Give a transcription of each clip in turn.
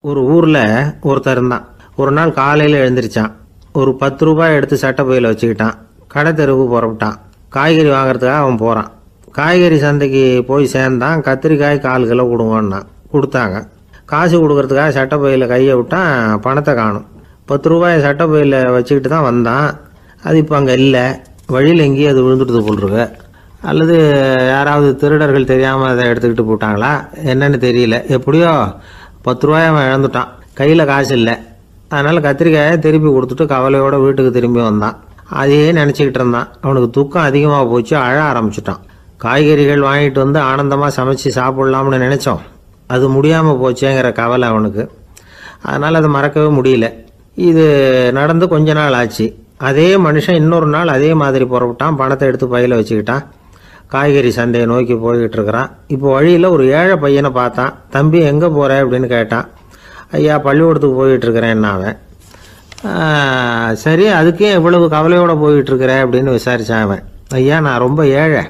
ஒரு ஊரில் ஒருத்தர் இருந்தான். ஒரு நாள் காலையில் எழுந்திரிச்சான். ஒரு 10 ரூபாய் எடுத்து சட்டை பையில் வச்சுக்கிட்டான். கடை தெருவுக்கு புறப்பட்டான். காய்கறி வாங்குறதுக்காக அவன் போகிறான். காய்கறி சந்தைக்கு போய் சேர்ந்தான். கத்திரிக்காய் 1/4 கிலோ கொடுங்கன்னா கொடுத்தாங்க. காசு கொடுக்கறதுக்காக சட்டை பையில் கையை விட்டான். பணத்தை காணும். 10 ரூபாய் சட்டை பையில் வச்சுக்கிட்டு தான் வந்தான். அது இப்போ அங்கே இல்லை. வழியில் எங்கேயும் அது விழுந்துட்டு போட்டிருக்கு. அல்லது யாராவது திருடர்கள் தெரியாமல் அதை எடுத்துக்கிட்டு போட்டாங்களா என்னன்னு தெரியல. எப்படியோ 10 ரூபாய் அவன் இழந்துட்டான். கையில் காசு இல்லை. அதனால் கத்திரிக்காயை திருப்பி கொடுத்துட்டு கவலையோடு வீட்டுக்கு திரும்பி வந்தான். அதையே நினச்சிக்கிட்டு இருந்தான். அவனுக்கு துக்கம் அதிகமாக போச்சு. அழ ஆரம்பிச்சிட்டான். காய்கறிகள் வாங்கிட்டு வந்து ஆனந்தமாக சமைச்சு சாப்பிட்லாம்னு நினச்சோம். அது முடியாமல் போச்சேங்கிற கவலை அவனுக்கு. அதனால் அதை மறக்கவே முடியல. இது நடந்து கொஞ்ச நாள் ஆச்சு. அதே மனுஷன் இன்னொரு நாள் அதே மாதிரி புறப்பட்டான். பணத்தை எடுத்து பையில் வச்சுக்கிட்டான். காய்கறி சந்தையை நோக்கி போய்கிட்டு இருக்கிறான். இப்போ வழியில் ஒரு ஏழை பையனை பார்த்தான். தம்பி எங்கே போகிற அப்படின்னு கேட்டான். ஐயா பள்ளிக்கூடத்துக்கு போய்கிட்டு இருக்கிறேன் அவன். சரி அதுக்கே இவ்வளவு கவலையோடு போய்கிட்டுருக்கிற அப்படின்னு விசாரித்தான் அவன். ஐயா நான் ரொம்ப ஏழை,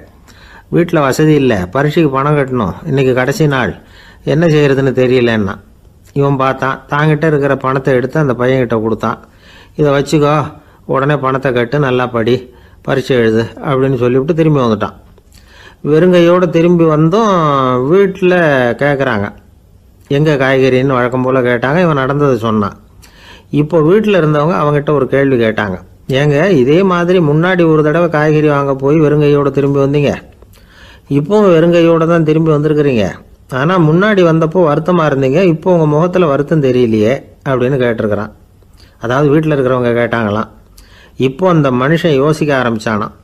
வீட்டில் வசதி இல்லை, பரீட்சைக்கு பணம் கட்டணும், இன்றைக்கி கடைசி நாள், என்ன செய்கிறதுன்னு தெரியலன்னா. இவன் பார்த்தான். தாங்கிட்ட இருக்கிற பணத்தை எடுத்து அந்த பையன்கிட்ட கொடுத்தான். இதை வச்சுக்கோ, உடனே பணத்தை கட்டு, நல்லா படி, பரீட்சை எழுது அப்படின்னு சொல்லிவிட்டு திரும்பி வந்துட்டான். வெறுங்கையோடு திரும்பி வந்தும் வீட்டில் கேட்குறாங்க எங்கே காய்கறின்னு வழக்கம் போல் கேட்டாங்க. இவன் நடந்ததை சொன்னான். இப்போ வீட்டில் இருந்தவங்க அவங்ககிட்ட ஒரு கேள்வி கேட்டாங்க. ஏங்க இதே மாதிரி முன்னாடி ஒரு தடவை காய்கறி வாங்க போய் வெறுங்கையோடு திரும்பி வந்தீங்க, இப்போவும் வெறுங்கையோடு தான் திரும்பி வந்திருக்கிறீங்க. ஆனால் முன்னாடி வந்தப்போ வருத்தமாக இருந்தீங்க, இப்போ உங்கள் முகத்தில் வருத்தம் தெரியலையே அப்படின்னு கேட்டிருக்கிறான். அதாவது வீட்டில் இருக்கிறவங்க கேட்டாங்களாம். இப்போ அந்த மனுஷன் யோசிக்க ஆரம்பித்தானான்.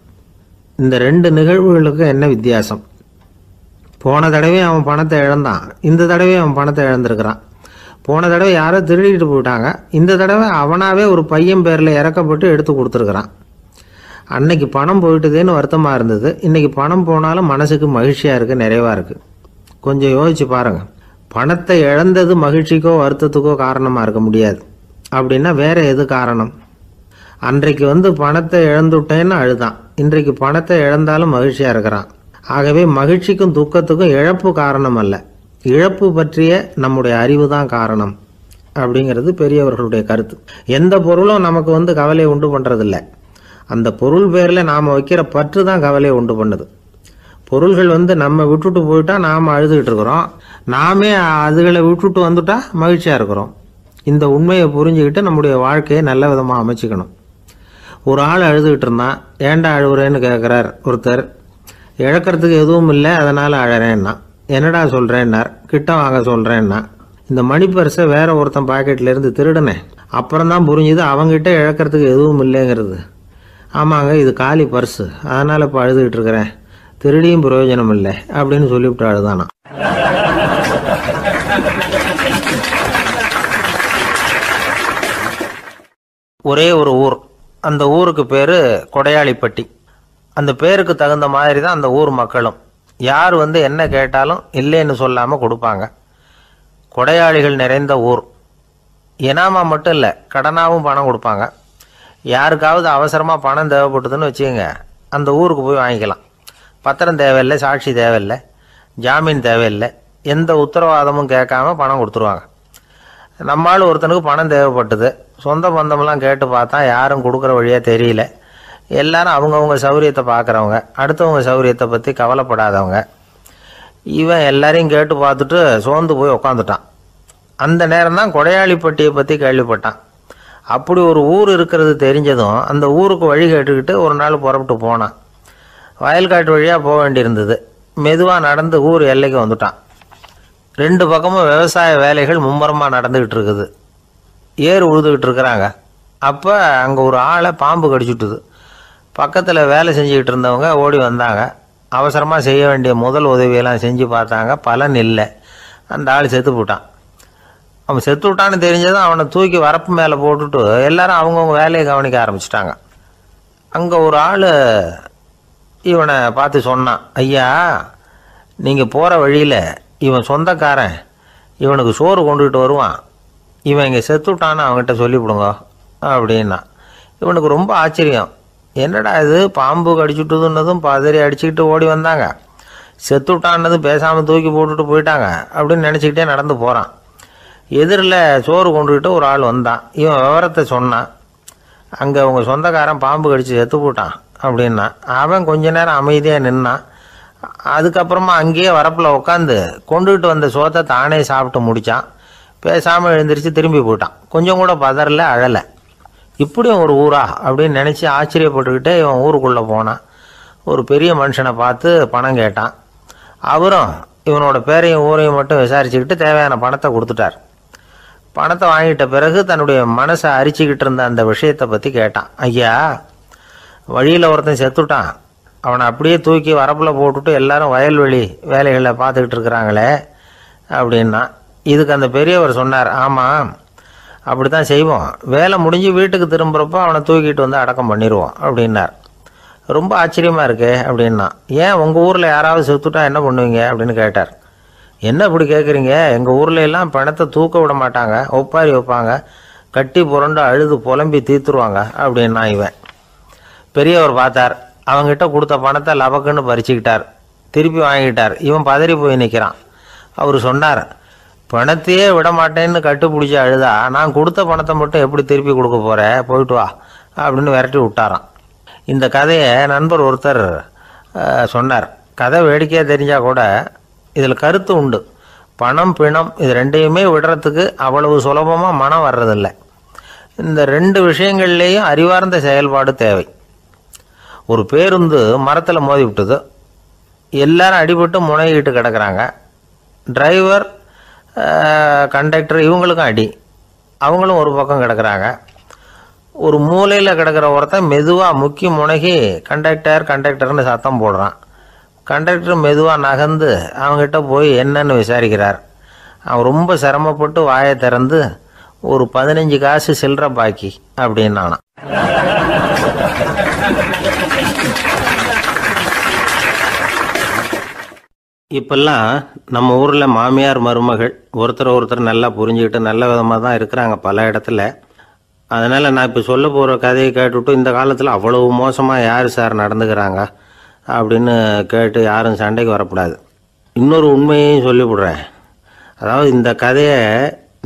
இந்த 2 நிகழ்வுகளுக்கு என்ன வித்தியாசம்? போன தடவை அவன் பணத்தை இழந்தான், இந்த தடவை அவன் பணத்தை இழந்திருக்கிறான். போன தடவை யாரோ திருடிட்டு போயிட்டாங்க, இந்த தடவை அவனாவே ஒரு பையன் பேரில் இறக்கப்பட்டு எடுத்து கொடுத்துருக்குறான். அன்னைக்கு பணம் போயிட்டுதேன்னு வருத்தமாக இருந்தது, இன்றைக்கி பணம் போனாலும் மனசுக்கு மகிழ்ச்சியாக இருக்குது, நிறைவாக இருக்குது. கொஞ்சம் யோசிச்சு பாருங்கள். பணத்தை இழந்தது மகிழ்ச்சிக்கோ வருத்தத்துக்கோ காரணமாக இருக்க முடியாது. அப்படின்னா வேறு எது காரணம்? அன்றைக்கு பணத்தை இழந்துட்டேன்னு அழுதான், இன்றைக்கு பணத்தை இழந்தாலும் மகிழ்ச்சியாக இருக்கிறான். ஆகவே மகிழ்ச்சிக்கும் துக்கத்துக்கும் இழப்பு காரணம் அல்ல, இழப்பு பற்றிய நம்முடைய அறிவு தான் காரணம் அப்படிங்கிறது பெரியவர்களுடைய கருத்து. எந்த பொருளும் நமக்கு கவலையை உண்டு பண்ணுறதில்ல, அந்த பொருள் பேரில் நாம் வைக்கிற பற்று தான் கவலையை உண்டு பண்ணுது. பொருள்கள் நம்ம விட்டுட்டு போயிட்டா நாம் அழுதுகிட்டு இருக்கிறோம், நாமே அதுகளை விட்டுட்டு வந்துட்டா மகிழ்ச்சியாக இருக்கிறோம். இந்த உண்மையை புரிஞ்சுக்கிட்டு நம்முடைய வாழ்க்கையை நல்ல விதமாக அமைச்சிக்கணும். ஒரு ஆள் அழுதுகிட்டு இருந்தான். ஏன்டா அழுகுறேன்னு கேட்குறார் ஒருத்தர். இழக்கிறதுக்கு எதுவும் இல்லை அதனால் அழறேன்னா. என்னடா சொல்கிறேன்னார். கிட்ட வாங்க சொல்கிறேன்னா. இந்த மணி பர்ஸை வேற ஒருத்தன் பாக்கெட்லேருந்து திருடினேன், அப்புறம் தான் புரிஞ்சுது அவங்ககிட்ட இழக்கிறதுக்கு எதுவும் இல்லைங்கிறது. ஆமாங்க இது காலி பர்ஸு, அதனால் இப்போ அழுதுகிட்டு இருக்கிறேன், திருடியும் பிரயோஜனம் இல்லை அப்படின்னு சொல்லிவிட்டு அழுதானா. ஒரே ஒரு ஊர், அந்த ஊருக்கு பேர் கொடையாளிப்பட்டி. அந்த பேருக்கு தகுந்த மாதிரி தான் அந்த ஊர் மக்களும். யார் என்ன கேட்டாலும் இல்லைன்னு சொல்லாமல் கொடுப்பாங்க. கொடையாளிகள் நிறைந்த ஊர். இனாமா மட்டும் இல்லை, கடனாகவும் பணம் கொடுப்பாங்க. யாருக்காவது அவசரமாக பணம் தேவைப்பட்டதுன்னு வச்சுக்கோங்க, அந்த ஊருக்கு போய் வாங்கிக்கலாம். பத்திரம் தேவையில்லை, சாட்சி தேவையில்லை, ஜாமீன் தேவையில்லை, எந்த உத்தரவாதமும் கேட்காம பணம் கொடுத்துருவாங்க. நம்மால் ஒருத்தனுக்கு பணம் தேவைப்பட்டது, சொந்த பந்தமெல்லாம் கேட்டு பார்த்தா யாரும் கொடுக்குற வழியாக தெரியல. எல்லாரும் அவங்கவுங்க சௌரியத்தை பார்க்குறவங்க, அடுத்தவங்க சௌரியத்தை பற்றி கவலைப்படாதவங்க. இவன் எல்லாரையும் கேட்டு பார்த்துட்டு சோர்ந்து போய் உக்காந்துட்டான். அந்த நேரம் தான் கொடையாளிப்பட்டியை பற்றி கேள்விப்பட்டான். அப்படி ஒரு ஊர் இருக்கிறது தெரிஞ்சதும் அந்த ஊருக்கு வழி கேட்டுக்கிட்டு ஒரு நாள் புறப்பட்டு போனான். வயல்காட்டு வழியாக போக வேண்டியிருந்தது. மெதுவாக நடந்து ஊர் எல்லைக்கு வந்துட்டான். 2 பக்கமும் விவசாய வேலைகள் மும்முரமாக நடந்துக்கிட்டு இருக்குது. ஏறு உழுதுகிட்டு இருக்கிறாங்க. அப்போ அங்கே ஒரு ஆளை பாம்பு கடிச்சுட்டுது. பக்கத்தில் வேலை செஞ்சுக்கிட்டு இருந்தவங்க ஓடி வந்தாங்க. அவசரமாக செய்ய வேண்டிய முதல் உதவியெல்லாம் செஞ்சு பார்த்தாங்க, பலன் இல்லை. அந்த ஆள் செத்து போட்டான். அவன் செத்து விட்டான்னு தெரிஞ்சதும் அவனை தூக்கி வரப்பு மேலே போட்டுட்டு எல்லாரும் அவங்கவுங்க வேலையை கவனிக்க ஆரம்பிச்சிட்டாங்க. அங்கே ஒரு ஆள் இவனை பார்த்து சொன்னான், ஐயா நீங்கள் போகிற வழியில் இவன் சொந்தக்காரன், இவனுக்கு சோறு கொண்டுகிட்டு வருவான், இவன் இங்கே செத்துட்டான்னு அவங்ககிட்ட சொல்லிவிடுங்க அப்படின்னா. இவனுக்கு ரொம்ப ஆச்சரியம். என்னடா இது பாம்பு கடிச்சுட்டுதுன்னதும் பதறி அடிச்சுக்கிட்டு ஓடி வந்தாங்க, செத்துட்டான்னதும் பேசாமல் தூக்கி போட்டுட்டு போயிட்டாங்க அப்படின்னு நினச்சிக்கிட்டே நடந்து போகிறான். எதிரில் சோறு கொண்டுக்கிட்டு ஒரு ஆள் வந்தான். இவன் விவரத்தை சொன்னான். அங்கே அவங்க சொந்தக்காரன் பாம்பு கடிச்சு செத்து போட்டான் அப்படின்னா. அவன் கொஞ்ச நேரம் அமைதியாக நின்னான். அதுக்கப்புறமா அங்கேயே வரப்பில் உட்காந்து கொண்டுகிட்டு வந்த சோத்தை தானே சாப்பிட்டு முடித்தான். பேசாமல் எழுந்திரிச்சு திரும்பி போயிட்டான். கொஞ்சம் கூட பதறல, அழலை. இப்படியும் ஒரு ஊரா அப்படின்னு நினச்சி ஆச்சரியப்பட்டுக்கிட்டே இவன் ஊருக்குள்ளே போனான். ஒரு பெரிய மனுஷனை பார்த்து பணம் கேட்டான். அவரும் இவனோட பேரையும் ஊரையும் மட்டும் விசாரிச்சுக்கிட்டு தேவையான பணத்தை கொடுத்துட்டார். பணத்தை வாங்கிட்ட பிறகு தன்னுடைய மனசை அரிச்சுக்கிட்டு இருந்த அந்த விஷயத்தை பற்றி கேட்டான். ஐயா, வழியில் ஒருத்தன் செத்துட்டான், அவனை அப்படியே தூக்கி வரப்பில் போட்டுட்டு எல்லாரும் வயல்வெளி வேலைகளை பார்த்துக்கிட்டு இருக்கிறாங்களே அப்படின்னா. இதுக்கு அந்த பெரியவர் சொன்னார், ஆமாம் அப்படி தான் செய்வோம், வேலை முடிஞ்சு வீட்டுக்கு திரும்புகிறப்போ அவனை தூக்கிட்டு வந்து அடக்கம் பண்ணிடுவோம் அப்படின்னார். ரொம்ப ஆச்சரியமாக இருக்கே அப்படின்னா. ஏன் உங்கள் ஊரில் யாராவது செத்துட்டா என்ன பண்ணுவீங்க அப்படின்னு கேட்டார். என்ன இப்படி கேட்குறீங்க, எங்கள் ஊரில் எல்லாம் பணத்தை தூக்க விட மாட்டாங்க, ஒப்பாரி வைப்பாங்க, கட்டி புரண்டு அழுது புலம்பி தீத்துருவாங்க அப்படின்னா. இவன் பெரியவர் பார்த்தார். அவங்ககிட்ட கொடுத்த பணத்தை லபக்குன்னு பறிச்சுக்கிட்டார். திருப்பி வாங்கிட்டார். இவன் பதறி போய் நிற்கிறான். அவர் சொன்னார், பணத்தையே விட மாட்டேன்னு கட்டுப்பிடிச்சி அழுதா நான் கொடுத்த பணத்தை மட்டும் எப்படி திருப்பி கொடுக்க போகிறேன், போயிட்டு வா அப்படின்னு விரட்டி விட்டாரான். இந்த கதையை நண்பர் ஒருத்தர் சொன்னார். கதை வேடிக்கையாக தெரிஞ்சால் கூட இதில் கருத்து உண்டு. பணம் பிணம் இது ரெண்டையுமே விடுறதுக்கு அவ்வளவு சுலபமாக மனம் வர்றதில்லை. இந்த ரெண்டு விஷயங்கள்லேயும் அறிவார்ந்த செயல்பாடு தேவை. ஒரு பேருந்து மரத்தில் மோதி விட்டுது. எல்லாரும் அடிபட்டு முனைகிட்டு கிடக்கிறாங்க. டிரைவர், கண்டக்டர் இவங்களுக்கும் அடி. அவங்களும் ஒரு பக்கம் கிடக்கிறாங்க. ஒரு மூலையில் கிடக்கிற ஒருத்தன் மெதுவாக முக்கி முனகி கண்டக்டர்னு சத்தம் போடுறான். கண்டக்டர் மெதுவாக நகர்ந்து அவங்ககிட்ட போய் என்னன்னு விசாரிக்கிறார். அவன் ரொம்ப சிரமப்பட்டு வாயை திறந்து ஒரு 15 காசு சில்லற பாக்கி அப்படின்னானா. இப்பெல்லாம் நம்ம ஊரில் மாமியார் மருமகள் ஒருத்தர் நல்லா புரிஞ்சுக்கிட்டு நல்ல விதமாக தான் இருக்கிறாங்க பல இடத்துல. அதனால் நான் இப்போ சொல்ல போகிற கதையை கேட்டுவிட்டு இந்த காலத்தில் அவ்வளவு மோசமாக யார் சார் நடந்துக்கிறாங்க அப்படின்னு கேட்டு யாரும் சண்டைக்கு வரக்கூடாது. இன்னொரு உண்மையையும் சொல்லிவிடுறேன். அதாவது இந்த கதையை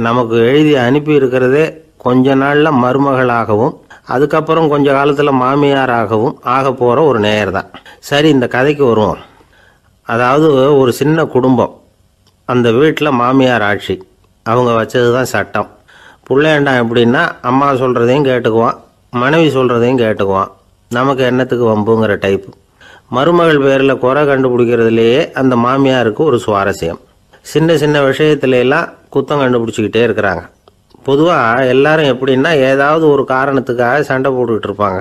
நமக்கு எழுதி அனுப்பி இருக்கிறதே கொஞ்ச நாளில் மருமகளாகவும் அதுக்கப்புறம் கொஞ்ச காலத்தில் மாமியாராகவும் ஆக போகிற ஒரு நேயர் தான். சரி, இந்த கதைக்கு வருவோம். அதாவது ஒரு சின்ன குடும்பம். அந்த வீட்டில் மாமியார் ஆட்சி. அவங்க வச்சது தான் சட்டம். பிள்ளையாண்டான் எப்படின்னா அம்மா சொல்கிறதையும் கேட்டுக்குவான், மனைவி சொல்கிறதையும் கேட்டுக்குவான். நமக்கு என்னத்துக்கு வம்புங்கிற டைப்பு. மருமகள் பேரில் குறை கண்டுபிடிக்கிறதுலையே அந்த மாமியாருக்கு ஒரு சுவாரஸ்யம். சின்ன சின்ன விஷயத்துலையெல்லாம் குத்தம் கண்டுபிடிச்சிக்கிட்டே இருக்கிறாங்க. பொதுவாக எல்லாரும் எப்படின்னா ஏதாவது ஒரு காரணத்துக்காக சண்டை போட்டுக்கிட்டு இருப்பாங்க.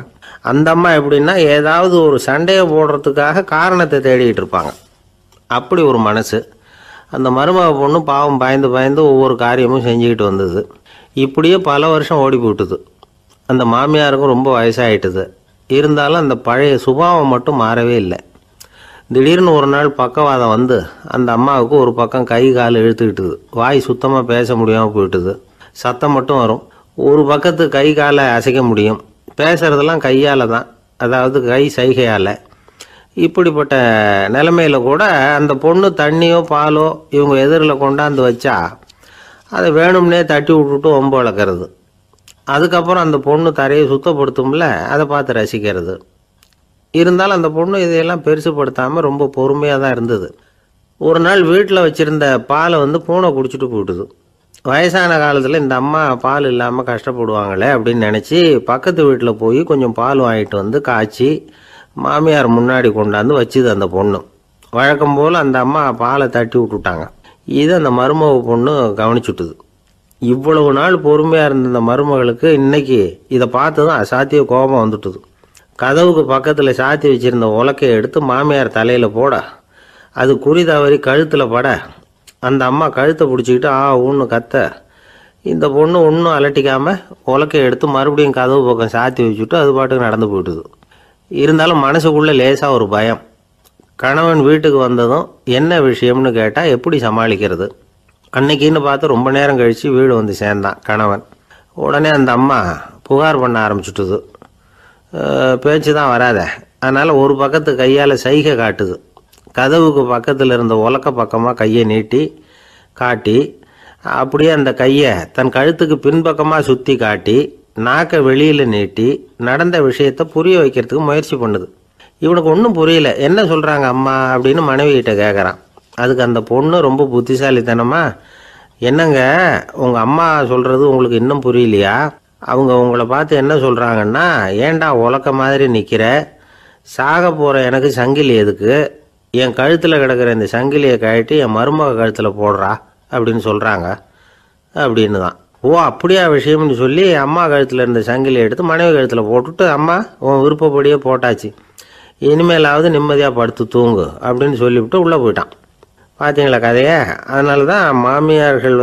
அந்த அம்மா எப்படின்னா ஏதாவது ஒரு சண்டையை போடுறதுக்காக காரணத்தை தேடிக்கிட்டு இருப்பாங்க. அப்படி ஒரு மனசு. அந்த மருமக பொண்ணு பாவம் பயந்து பயந்து ஒவ்வொரு காரியமும் செஞ்சுக்கிட்டு வந்தது. இப்படியே பல வருஷம் ஓடி போட்டுது. அந்த மாமியாருக்கும் ரொம்ப வயசாகிட்டுது. இருந்தாலும் அந்த பழைய சுபாவம் மட்டும் மாறவே இல்லை. திடீர்னு ஒரு நாள் பக்கவாதம் வந்து அந்த அம்மாவுக்கு ஒரு பக்கம் கை கால் இழுத்துக்கிட்டுது. வாய் சுத்தமாக பேச முடியாமல் போயிட்டுது. சத்தம் மட்டும் வரும். ஒரு பக்கத்து கை காலை அசைக்க முடியும். பேசுகிறதெல்லாம் கையால் தான், அதாவது கை சைகையால். இப்படிப்பட்ட நிலைமையில் கூட அந்த பொண்ணு தண்ணியோ பாலோ இவங்க எதிரில் கொண்டாந்து வச்சா அதை வேணும்னே தட்டி விட்டுட்டு ஒம்பு வளர்க்குறது. அதுக்கப்புறம் அந்த பொண்ணு தரையை சுத்தப்படுத்தும்ல, அதை பார்த்து ரசிக்கிறது. இருந்தாலும் அந்த பொண்ணு இதையெல்லாம் பெருசுப்படுத்தாமல் ரொம்ப பொறுமையாக தான் இருந்தது. ஒரு நாள் வீட்டில் வச்சுருந்த பாலை பூனை குடிச்சிட்டு போயிட்டுது. வயசான காலத்தில் இந்த அம்மா பால் இல்லாமல் கஷ்டப்படுவாங்களே அப்படின்னு நினச்சி பக்கத்து வீட்டில் போய் கொஞ்சம் பால் வாங்கிட்டு காய்ச்சி மாமியார் முன்னாடி கொண்டாந்து வச்சுது அந்த பொண்ணு. வழக்கம் போல் அந்த அம்மா பாலை தட்டி விட்டுட்டாங்க. இது அந்த மருமக பொண்ணு கவனிச்சுட்டுது. இவ்வளவு நாள் பொறுமையாக இருந்த அந்த மருமகளுக்கு இன்னைக்கு இதை பார்த்து தான் அசாத்திய கோபம் வந்துட்டுது. கதவுக்கு பக்கத்தில் சாத்தி வச்சுருந்த உலக்கையை எடுத்து மாமியார் தலையில் போட, அது குறி தவறி கழுத்தில் பட, அந்த அம்மா கழுத்தை பிடிச்சிக்கிட்டு ஊன்னு கத்த, இந்த பொண்ணு ஒன்றும் அலட்டிக்காமல் உலக்கையை எடுத்து மறுபடியும் கதவு பக்கம் சாத்தி வச்சுட்டு அது பாட்டுக்கு நடந்து போயிட்டுது. இருந்தாலும் மனசுக்குள்ளே லேசாக ஒரு பயம். கணவன் வீட்டுக்கு வந்ததும் என்ன விஷயம்னு கேட்டால் எப்படி சமாளிக்கிறது. அன்னைக்குன்னு பார்த்து ரொம்ப நேரம் கழித்து வீடு வந்து சேர்ந்தான் கணவன். உடனே அந்த அம்மா புகார் பண்ண ஆரம்பிச்சுட்டுது. பேச்சு தான் வராத, அதனால் ஒரு பக்கத்து கையால் சைகை காட்டுது. கதவுக்கு பக்கத்தில் இருந்த உலக்க பக்கமாக கையை நீட்டி காட்டி அப்படியே அந்த கையை தன் கழுத்துக்கு பின்பக்கமாக சுற்றி காட்டி நாக்கை வெளியில் நீட்டி நடந்த விஷயத்தை புரிய வைக்கிறதுக்கு முயற்சி பண்ணுது. இவனுக்கு ஒன்றும் புரியல. என்ன சொல்கிறாங்க அம்மா அப்படின்னு மனைவிகிட்ட கேட்குறான். அதுக்கு அந்த பொண்ணு ரொம்ப புத்திசாலித்தனமா, என்னங்க உங்கள் அம்மா சொல்கிறது உங்களுக்கு இன்னும் புரியலையா? அவங்க உங்களை பார்த்து என்ன சொல்கிறாங்கன்னா, ஏண்டா உலக்க மாதிரி நிற்கிற, சாக போகிற எனக்கு சங்கிலி எதுக்கு, என் கழுத்தில் கிடக்கிற இந்த சங்கிலியை கழட்டி என் மருமக கழுத்தில் போடுறா அப்படின்னு சொல்கிறாங்க அப்படின்னு தான். ஓ அப்படியா விஷயம்னு சொல்லி அம்மா கழுத்தில் இருந்த சங்கிலியை எடுத்து மனைவி கழுத்தில் போட்டுட்டு, அம்மா உன் விருப்பப்படியே போட்டாச்சு, இனிமேலாவது நிம்மதியாக படுத்து தூங்கு அப்படின்னு சொல்லிவிட்டு உள்ளே போயிட்டான். பார்த்தீங்களா கதையை? அதனால தான் மாமியார்கள்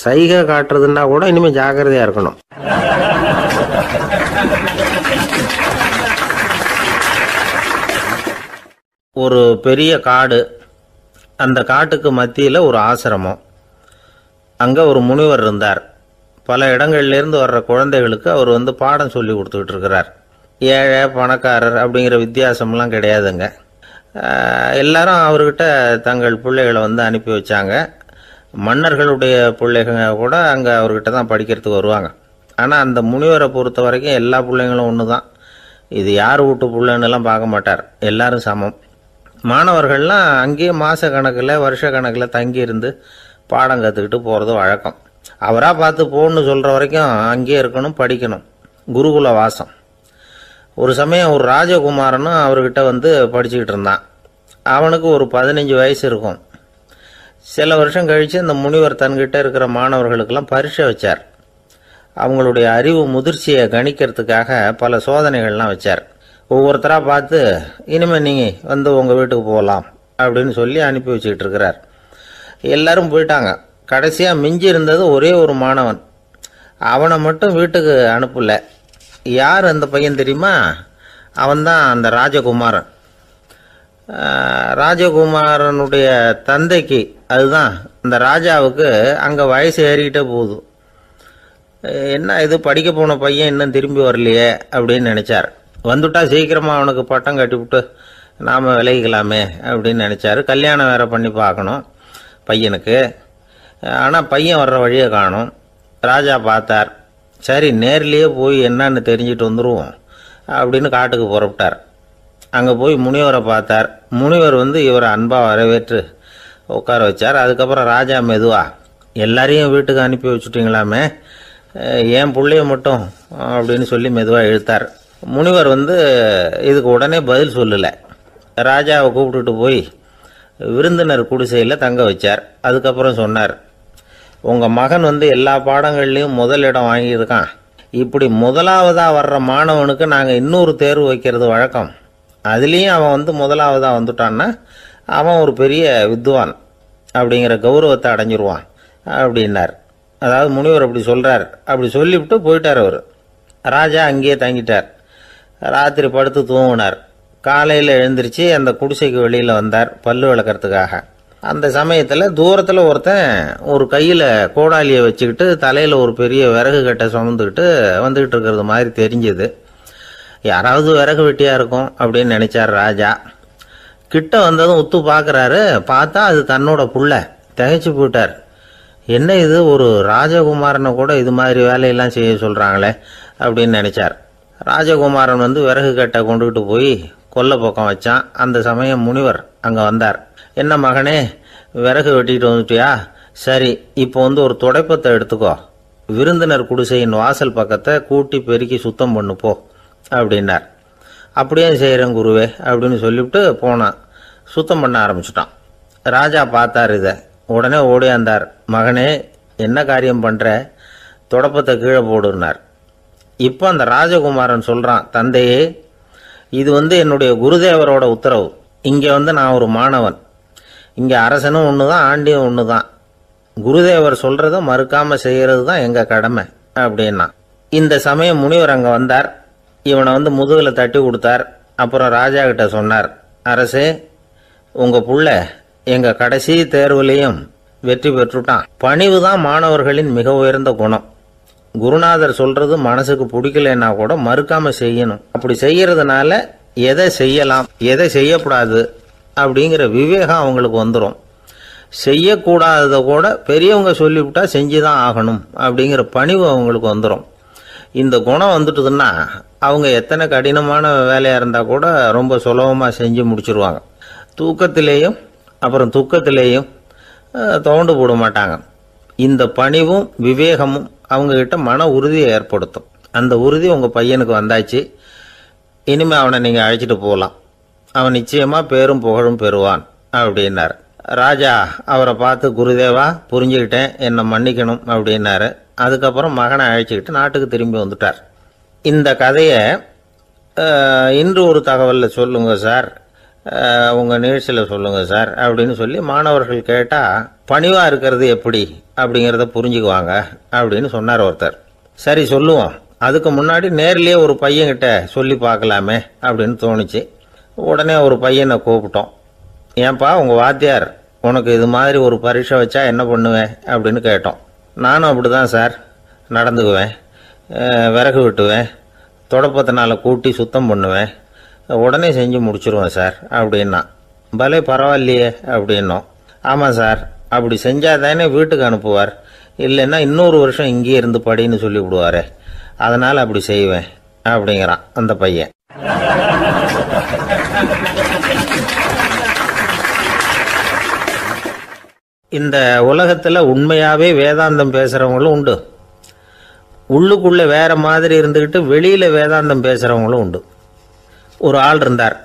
சைகை காட்டுறதுன்னா கூட இனிமேல் ஜாக்கிரதையாக இருக்கணும். ஒரு பெரிய காடு, அந்த காட்டுக்கு மத்தியில் ஒரு ஆசிரமம். அங்கே ஒரு முனிவர் இருந்தார். பல இடங்கள்லேருந்து வர்ற குழந்தைகளுக்கு அவர் பாடம் சொல்லி கொடுத்துக்கிட்டு இருக்கிறார். ஏழை பணக்காரர் அப்படிங்கிற வித்தியாசம்லாம் கிடையாதுங்க. எல்லாரும் அவர்கிட்ட தங்கள் பிள்ளைகளை அனுப்பி வச்சாங்க. மன்னர்களுடைய பிள்ளைங்க கூட அங்கே அவர்கிட்ட தான் படிக்கிறதுக்கு வருவாங்க. ஆனால் அந்த முனிவரை பொறுத்த வரைக்கும் எல்லா பிள்ளைங்களும் ஒன்று தான். இது யார் வீட்டு பிள்ளைன்னெல்லாம் பார்க்க மாட்டார், எல்லாரும் சமம். மாணவர்கள்லாம் அங்கேயே மாத கணக்கில் வருஷ கணக்கில் தங்கியிருந்து பாடம் கற்றுக்கிட்டு போகிறது வழக்கம். அவராக பார்த்து போன்னு சொல்கிற வரைக்கும் அங்கேயே இருக்கணும், படிக்கணும். குருகுல வாசம். ஒரு சமயம் ஒரு ராஜகுமாரனும் அவர்கிட்ட படிச்சுக்கிட்டு இருந்தான். அவனுக்கு ஒரு 15 வயசு இருக்கும். சில வருஷம் கழித்து அந்த முனிவர் தன்கிட்ட இருக்கிற மாணவர்களுக்கெல்லாம் பரீட்சை வச்சார். அவங்களுடைய அறிவு முதிர்ச்சியை கணிக்கிறதுக்காக பல சோதனைகள்லாம் வச்சார். ஒவ்வொருத்தராக பார்த்து, இனிமேல் நீங்கள் உங்கள் வீட்டுக்கு போகலாம் அப்படின்னு சொல்லி அனுப்பி வச்சுக்கிட்டு இருக்கிறார். எல்லாரும் போயிட்டாங்க. கடைசியாக மிஞ்சி இருந்தது ஒரே ஒரு மாணவன். அவனை மட்டும் வீட்டுக்கு அனுப்பலை. யார் அந்த பையன் தெரியுமா? அவன்தான் அந்த ராஜகுமாரன். ராஜகுமாரனுடைய தந்தைக்கு, அதுதான் அந்த ராஜாவுக்கு, அங்கே வயசு ஏறிக்கிட்டே போகுது. என்ன இது படிக்க போன பையன் இன்னும் திரும்பி வரலையே அப்படின்னு நினச்சார். வந்துட்டா சீக்கிரமாக அவனுக்கு பட்டம் கட்டிவிட்டு நாம் விலகிக்கலாமே அப்படின்னு நினச்சார். கல்யாணம் வேறு பண்ணி பார்க்கணும் பையனுக்கு. ஆனால் பையன் வர்ற வழியை காணும். ராஜா பார்த்தார். சரி நேர்லேயே போய் என்னன்னு தெரிஞ்சுட்டு வந்துடுவோம் அப்படின்னு காட்டுக்கு புறப்பட்டார். அங்கே போய் முனிவரை பார்த்தார். முனிவர் இவரை அன்பாக வரவேற்று உட்கார வச்சார். அதுக்கப்புறம் ராஜா மெதுவா, எல்லாரையும் வீட்டுக்கு அனுப்பி வச்சுட்டிங்களாமே, ஏன் பிள்ளைய மட்டும் அப்படின்னு சொல்லி மெதுவாக இழுத்தார். முனிவர் இதுக்கு உடனே பதில் சொல்லலை. ராஜாவை கூப்பிட்டுட்டு போய் விருந்தினர் குடிசையில் தங்க வச்சார். அதுக்கப்புறம் சொன்னார், உங்கள் மகன் எல்லா பாடங்கள்லேயும் முதல் இடம் வாங்கியிருக்கான். இப்படி முதலாவதாக வர்ற மாணவனுக்கு நாங்கள் இன்னொரு தேர்வு வைக்கிறது வழக்கம். அதுலேயும் அவன் முதலாவதாக வந்துட்டான்னா அவன் ஒரு பெரிய வித்வான் அப்படிங்கிற கௌரவத்தை அடைஞ்சிருவான் அப்படின்னார். அதாவது முனிவர் அப்படி சொல்கிறார். அப்படி சொல்லிவிட்டு போயிட்டார் அவர். ராஜா அங்கேயே தங்கிட்டார். ராத்திரி படுத்து தூங்கினார். காலையில் எழுந்திரிச்சு அந்த குடிசைக்கு வெளியில் வந்தார் பல்லு விளக்கிறதுக்காக. அந்த சமயத்தில் தூரத்தில் ஒருத்தன் ஒரு கையில் கோடாலியை வச்சுக்கிட்டு தலையில் ஒரு பெரிய விறகு கட்டை சுமந்துக்கிட்டு வந்துக்கிட்டு இருக்கிறது மாதிரி தெரிஞ்சுது. யாராவது விறகு வெட்டியாக இருக்கும் அப்படின்னு நினச்சார் ராஜா. கிட்ட வந்ததும் உத்து பார்க்குறாரு. பார்த்தா அது தன்னோட புள்ள. திகைச்சு போயிட்டார். என்ன இது, ஒரு ராஜகுமாரனை கூட இது மாதிரி வேலையெல்லாம் செய்ய சொல்கிறாங்களே அப்படின்னு நினச்சார். ராஜகுமாரன் விறகு கட்டை கொண்டுகிட்டு போய் கொல்லை பக்கம் வச்சான். அந்த சமயம் முனிவர் அங்கே வந்தார். என்ன மகனே, விறகு வெட்டிட்டு வந்துட்டியா? சரி, இப்போ ஒரு துடைப்பத்தை எடுத்துக்கோ, விருந்தினர் குடிசையின் வாசல் பக்கத்தை கூட்டி பெருக்கி சுத்தம் பண்ணு போ அப்படின்னார். அப்படியே செய்கிறேன் குருவே அப்படின்னு சொல்லிவிட்டு போனான். சுத்தம் பண்ண ஆரம்பிச்சிட்டான். ராஜா பார்த்தார் இதை. உடனே ஓடியாந்தார். மகனே, என்ன காரியம் பண்ணுற, துடப்பத்தை கீழே போடுனார். இப்போ அந்த ராஜகுமாரன் சொல்கிறான், தந்தையே, இது என்னுடைய குருதேவரோட உத்தரவு. இங்கே நான் ஒரு மாணவன். இங்கே அரசனும் ஒன்று தான், ஆண்டியும் ஒன்று தான். குருதேவர் சொல்கிறத மறுக்காமல் செய்கிறது தான் எங்கள் கடமை அப்படின்னா. இந்த சமயம் முனிவர் அங்கே வந்தார். இவனை முதுகில் தட்டி கொடுத்தார். அப்புறம் ராஜா கிட்ட சொன்னார், அரசே, உங்கள் புள்ள எங்கள் கடைசி தேர்வுலையும் வெற்றி பெற்றுட்டான். பணிவு தான் மாணவர்களின் மிக உயர்ந்த குணம். குருநாதர் சொல்றது மனசுக்கு பிடிக்கலன்னா கூட மறுக்காம செய்யணும். அப்படி செய்யறதுனால எதை செய்யலாம் எதை செய்யக்கூடாது அப்படிங்கிற விவேகம் அவங்களுக்கு வந்துடும். செய்யக்கூடாததை கூட பெரியவங்க சொல்லிவிட்டா செஞ்சுதான் ஆகணும் அப்படிங்கிற பணிவு அவங்களுக்கு வந்துடும். இந்த குணம் வந்துட்டுதுன்னா அவங்க எத்தனை கடினமான வேலையாக இருந்தால் கூட ரொம்ப சுலபமாக செஞ்சு முடிச்சிருவாங்க. தூக்கத்திலேயும் அப்புறம் துக்கத்திலேயும் தோண்டு போட மாட்டாங்க. இந்த பணிவும் விவேகமும் அவங்கக்கிட்ட மன உறுதியை ஏற்படுத்தும். அந்த உறுதி உங்கள் பையனுக்கு வந்தாச்சு. இனிமேல் அவனை நீங்கள் அழைச்சிட்டு போகலாம். அவன் நிச்சயமாக பேரும் புகழும் பெறுவான் அப்படின்னார். ராஜா அவரை பார்த்து, குருதேவா புரிஞ்சுக்கிட்டேன், என்னை மன்னிக்கணும் அப்படின்னாரு. அதுக்கப்புறம் மகனை அழைச்சிக்கிட்டு நாட்டுக்கு திரும்பி வந்துட்டார். இந்த கதையை இன்று ஒரு தகவலில் சொல்லுங்கள் சார், உங்கள் நிகழ்ச்சியில் சொல்லுங்கள் சார் அப்படின்னு சொல்லி மாணவர்கள் கேட்டால் பணிவாக இருக்கிறது எப்படி அப்படிங்கிறத புரிஞ்சுக்குவாங்க அப்படின்னு சொன்னார் ஒருத்தர். சரி சொல்லுவோம், அதுக்கு முன்னாடி நேர்லேயே ஒரு பையன்கிட்ட சொல்லி பார்க்கலாமே அப்படின்னு தோணுச்சு. உடனே ஒரு பையனை கூப்பிட்டோம். ஏன்பா உங்கள் வாத்தியார் உனக்கு இது மாதிரி ஒரு பரீட்சை வச்சா என்ன பண்ணுவேன் அப்படின்னு கேட்டோம். நானும் அப்படி தான் சார் நடந்துக்குவேன், விறகு வெட்டுவேன், தொடப்பத்தினால கூட்டி சுத்தம் பண்ணுவேன், உடனே செஞ்சு முடிச்சிருவேன் சார் அப்படின்னா. பலே பரவாயில்லையே அப்படின்னோம். ஆமாம் சார், அப்படி செஞ்சால் தானே வீட்டுக்கு அனுப்புவார், இல்லைன்னா இன்னொரு வருஷம் இங்கேயே இருந்து படின்னு சொல்லி விடுவார், அதனால் அப்படி செய்வேன் அப்படிங்கிறான் அந்த பையன். இந்த உலகத்தில் உண்மையாகவே வேதாந்தம் பேசுகிறவங்களும் உண்டு, உள்ளுக்குள்ளே வேற மாதிரி இருந்துக்கிட்டு வெளியில் வேதாந்தம் பேசுகிறவங்களும் உண்டு. ஒரு ஆள் இருந்தார்.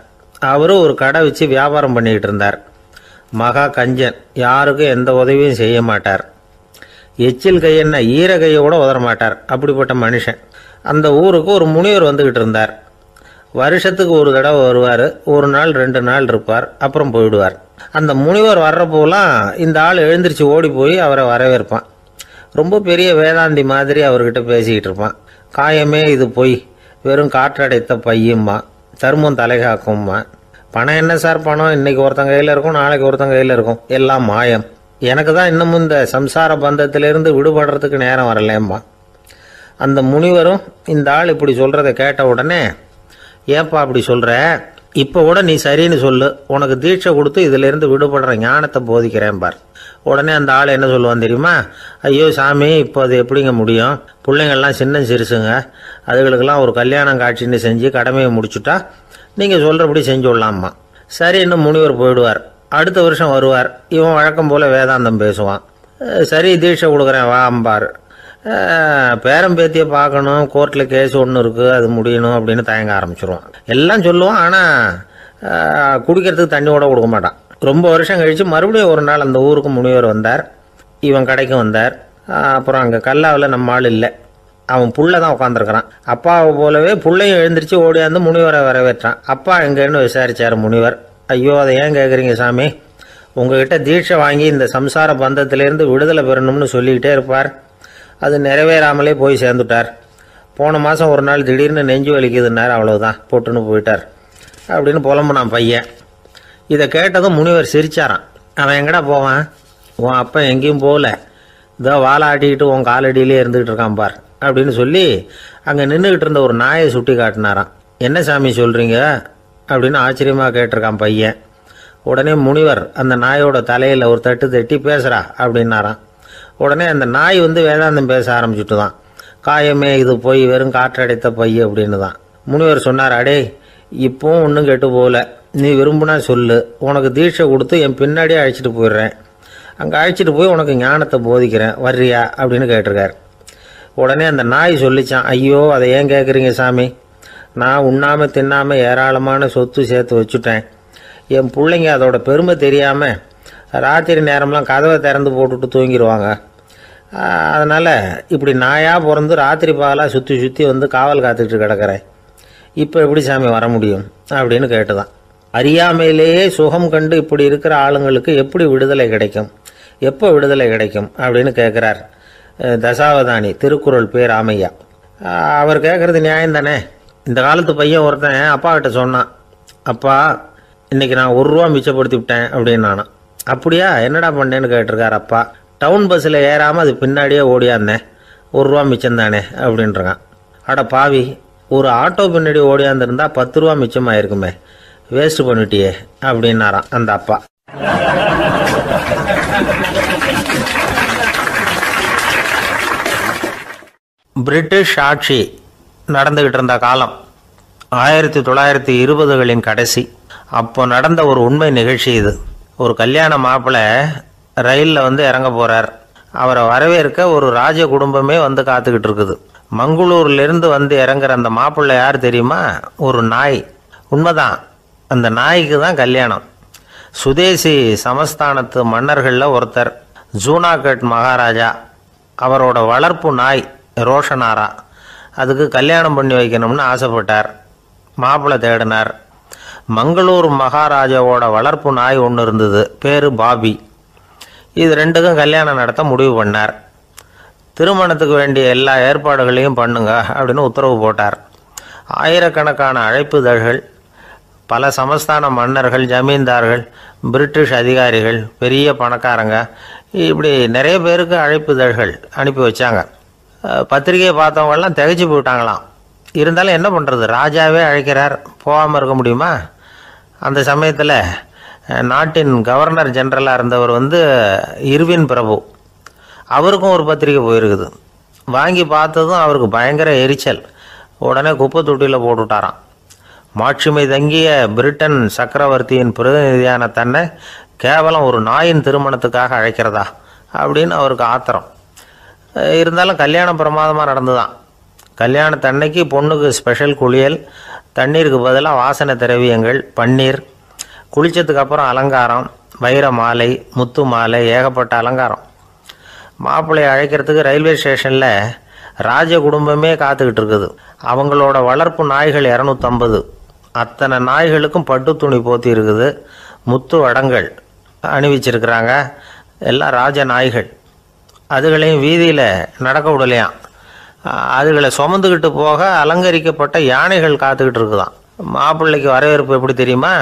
அவரும் ஒரு கடை வச்சு வியாபாரம் பண்ணிக்கிட்டு இருந்தார். மகா கஞ்சன், யாருக்கும் எந்த உதவியும் செய்ய மாட்டார். எச்சில் கையென்ன ஈர கையை கூட உதற மாட்டார். அப்படிப்பட்ட மனுஷன். அந்த ஊருக்கு ஒரு முனிவர் வந்துக்கிட்டு இருந்தார். வருஷத்துக்கு ஒரு தடவை வருவார். ஒரு நாள் 2 நாள் இருப்பார், அப்புறம் போயிடுவார். அந்த முனிவர் வர்றப்போலாம் இந்த ஆள் எழுந்திரிச்சு ஓடி போய் அவரை வரவேற்பான். ரொம்ப பெரிய வேதாந்தி மாதிரி அவர்கிட்ட பேசிக்கிட்டு இருப்பான். காயமே இது பொய், வெறும் காற்றடைத்த பையும்மா, தர்மம் தலைகாக்கும்மா. பணம் என்ன சார் பணம், இன்னைக்கு ஒருத்தன் கையில் இருக்கும், நாளைக்கு ஒருத்தன் கையில் இருக்கும், எல்லாம் மாயம். எனக்கு தான் இன்னமும் இந்த சம்சார பந்தத்திலிருந்து விடுபடுறதுக்கு நேரம் வரலேம்மா. அந்த முனிவரும் இந்த ஆள் இப்படி சொல்கிறத கேட்ட உடனே, ஏப்பா அப்படி சொல்கிற, இப்போ கூட நீ சரின்னு சொல்லு, உனக்கு தீட்சை கொடுத்து இதிலேருந்து விடுபடுற ஞானத்தை போதிக்கிறேன் பார். உடனே அந்த ஆள் என்ன சொல்லுவான் தெரியுமா? ஐயோ சாமி, இப்போ அது எப்படிங்க முடியும், பிள்ளைங்கள்லாம் சின்ன சிறுசுங்க, அதுகளுக்கெல்லாம் ஒரு கல்யாணம் காட்சின்னு செஞ்சு கடமையை முடிச்சுட்டா நீங்கள் சொல்கிறபடி செஞ்சு விடலாமா. சரி, இன்னும் முனிவர் போயிடுவார். அடுத்த வருஷம் வருவார். இவன் வழக்கம் போல் வேதாந்தம் பேசுவான். சரி தீட்சை கொடுக்குறேன் வா அம்பார். பேரம்பேத்தியை பார்க்கணும், கோர்ட்டில் கேஸ் ஒன்று இருக்குது, அது முடியணும் அப்படின்னு தயங்க ஆரம்பிச்சிருவான். எல்லாம் சொல்லுவான், ஆனால் குடிக்கிறதுக்கு தண்ணி கூட கொடுக்க மாட்டான். ரொம்ப வருஷம் கழித்து மறுபடியும் ஒரு நாள் அந்த ஊருக்கு முனிவர் வந்தார். இவன் கடைக்கு வந்தார். அப்புறம் அங்கே கல்லாவில் நம்ம ஆள் இல்லை, அவன் புள்ள தான் உட்காந்துருக்கிறான். அப்பாவை போலவே புள்ளையும் எழுந்திரிச்சு ஓடியாந்து முனிவரை வரவேற்றான். அப்பா எங்கேன்னு விசாரிச்சார் முனிவர். ஐயோ அதை ஏன் கேட்குறீங்க சாமி, உங்ககிட்ட தீட்சை வாங்கி இந்த சம்சார பந்தத்திலேருந்து விடுதலை பெறணும்னு சொல்லிக்கிட்டே இருப்பார், அது நிறைவேறாமலே போய் சேர்ந்துட்டார். போன மாதம் ஒரு நாள் திடீர்னு நெஞ்சு வலிக்குதுன்னார், அவ்வளோதான் போட்டுன்னு போயிட்டார் அப்படின்னு புலம்புனான் பையன். இதை கேட்டதும் முனிவர் சிரிச்சாரான். அவன் எங்கடா போவான், உன் அப்பா எங்கேயும் போகல, இதோ வாழை ஆட்டிக்கிட்டு உன் காலடியிலே இருந்துக்கிட்டு இருக்கான் பார் அப்படின்னு சொல்லி அங்கே நின்றுக்கிட்டு இருந்த ஒரு நாயை சுட்டி காட்டினாரான். என்ன சாமி சொல்கிறீங்க அப்படின்னு ஆச்சரியமாக கேட்டிருக்கான் பையன். உடனே முனிவர் அந்த நாயோட தலையில் ஒரு தட்டு தட்டி பேசுகிறா அப்படின்னாரான். உடனே அந்த நாய் வேதாந்தம் பேச ஆரம்பிச்சுட்டு தான். காயமே இது போய் வெறும் காற்றடைத்த பை அப்படின்னு தான். முனிவர் சொன்னார், அடே இப்போவும் ஒன்றும் கெட்டு போகல, நீ விரும்புனா சொல்லு, உனக்கு தீட்சை கொடுத்து என் பின்னாடியே அழைச்சிட்டு போயிடுறேன், அங்கே அழைச்சிட்டு போய் உனக்கு ஞானத்தை போதிக்கிறேன், வர்றியா அப்படின்னு கேட்டிருக்கார். உடனே அந்த நாய் சொல்லிச்சான், ஐயோ அதை ஏன் கேட்குறீங்க சாமி, நான் உண்ணாமல் தின்னாமல் ஏராளமான சொத்து சேர்த்து வச்சுட்டேன், என் பிள்ளைங்க அதோட பெருமை தெரியாமல் ராத்திரி நேரம்லாம் கதவை திறந்து போட்டுட்டு தூங்கிடுவாங்க, அதனால் இப்படி நாயாக பிறந்து ராத்திரி பகலாக சுற்றி சுற்றி காவல் காத்துக்கிட்டு கிடக்கிறேன், இப்போ எப்படி சாமி வர முடியும் அப்படின்னு கேட்டுதான். அறியாமையிலேயே சுகம் கண்டு இப்படி இருக்கிற ஆளுங்களுக்கு எப்படி விடுதலை கிடைக்கும், எப்போ விடுதலை கிடைக்கும் அப்படின்னு கேட்குறார் தசாவதானி, திருக்குறள் பேர் ராமையா. அவர் கேட்குறது நியாயம் தானே. இந்த காலத்து பையன் ஒருத்தன் அப்பா கிட்ட சொன்னான், அப்பா இன்றைக்கி நான் 1 ரூபா மிச்சப்படுத்தி விட்டேன் அப்படின்னு நானான். அப்படியா, என்னடா பண்ணேன்னு கேட்டிருக்கார் அப்பா. டவுன் பஸ்ஸில் ஏறாமல் அது பின்னாடியே ஓடியாந்தேன், 1 ரூபா மிச்சம் தானே அப்படின்றான். அட பாவி, ஒரு ஆட்டோ பின்னாடி ஓடியாந்துருந்தா 10 ரூபா மிச்சமாயிருக்குமே, வேஸ்ட் பண்ணிட்டியே அப்படின்னாரான் அந்த அப்பா. பிரிட்டிஷ் ஆட்சி நடந்துகிட்டு இருந்த காலம் 1920களின் கடைசி. அப்போ நடந்த ஒரு உண்மை நிகழ்ச்சி இது. ஒரு கல்யாண மாப்பிள்ளை ரயிலில் இறங்க போகிறார். அவரை வரவேற்க ஒரு ராஜ குடும்பமே காத்துக்கிட்டு இருக்குது. மங்களூர்லேருந்து இறங்குற அந்த மாப்பிள்ளை யார் தெரியுமா? ஒரு நாய். உண்மைதான், அந்த நாய்க்கு தான் கல்யாணம். சுதேசி சமஸ்தானத்து மன்னர்களில் ஒருத்தர் ஜூனாகட் மகாராஜா. அவரோட வளர்ப்பு நாய் ரோஷனாரா. அதுக்கு கல்யாணம் பண்ணி வைக்கணும்னு ஆசைப்பட்டார். மாப்பிள்ளை தேடினார். மங்களூர் மகாராஜாவோட வளர்ப்பு நாய் ஒன்று இருந்தது, பேர் பாபி. இது ரெண்டுக்கும் கல்யாணம் நடத்த முடிவு பண்ணார். திருமணத்துக்கு வேண்டிய எல்லா ஏற்பாடுகளையும் பண்ணுங்க அப்படின்னு உத்தரவு போட்டார். ஆயிரக்கணக்கான அழைப்புதழ்கள், பல சமஸ்தான மன்னர்கள், ஜமீன்தார்கள், பிரிட்டிஷ் அதிகாரிகள், பெரிய பணக்காரங்க, இப்படி நிறைய பேருக்கு அழைப்புதழ்கள் அனுப்பி வச்சாங்க. பத்திரிகையை பார்த்தவங்கெல்லாம் திகைச்சு போயிட்டாங்களாம். இருந்தாலும் என்ன பண்ணுறது, ராஜாவே அழைக்கிறார், போகாமல் இருக்க முடியுமா? அந்த சமயத்தில் நாட்டின் கவர்னர் ஜெனரலாக இருந்தவர் இர்வின் பிரபு. அவருக்கும் ஒரு பத்திரிகை போயிருக்குது. வாங்கி பார்த்ததும் அவருக்கு பயங்கர எரிச்சல். உடனே குப்பை தொட்டியில் போட்டுவிட்டாராம். மாட்சிமை தங்கிய பிரிட்டன் சக்கரவர்த்தியின் பிரதிநிதியான தன்னை கேவலம் ஒரு நாயின் திருமணத்துக்காக அழைக்கிறதா அப்படின்னு அவருக்கு ஆத்திரம். இருந்தாலும் கல்யாணம் பிரமாதமாக நடந்துதான். கல்யாணத்தன்னைக்கு பொண்ணுக்கு ஸ்பெஷல் குளியல், தண்ணீருக்கு பதிலாக வாசனை திரவியங்கள், பன்னீர், குளித்ததுக்கு அப்புறம் அலங்காரம், வைர மாலை, முத்து மாலை, ஏகப்பட்ட அலங்காரம். மாப்பிள்ளையை அழைக்கிறதுக்கு ரயில்வே ஸ்டேஷனில் ராஜ குடும்பமே காத்துக்கிட்டு இருக்குது. அவங்களோட வளர்ப்பு நாய்கள் 250. அத்தனை நாய்களுக்கும் பட்டு துணி போத்தி இருக்குது. முத்து வடங்கள் அணிவிச்சிருக்கிறாங்க. எல்லாம் ராஜ நாய்கள். அதுகளையும் வீதியில் நடக்க விடலையாம். அதுகளை சுமந்துக்கிட்டு போக அலங்கரிக்கப்பட்ட யானைகள் காத்துக்கிட்டு இருக்குதான். மாப்பிள்ளைக்கு வரவேற்பு எப்படி தெரியுமா?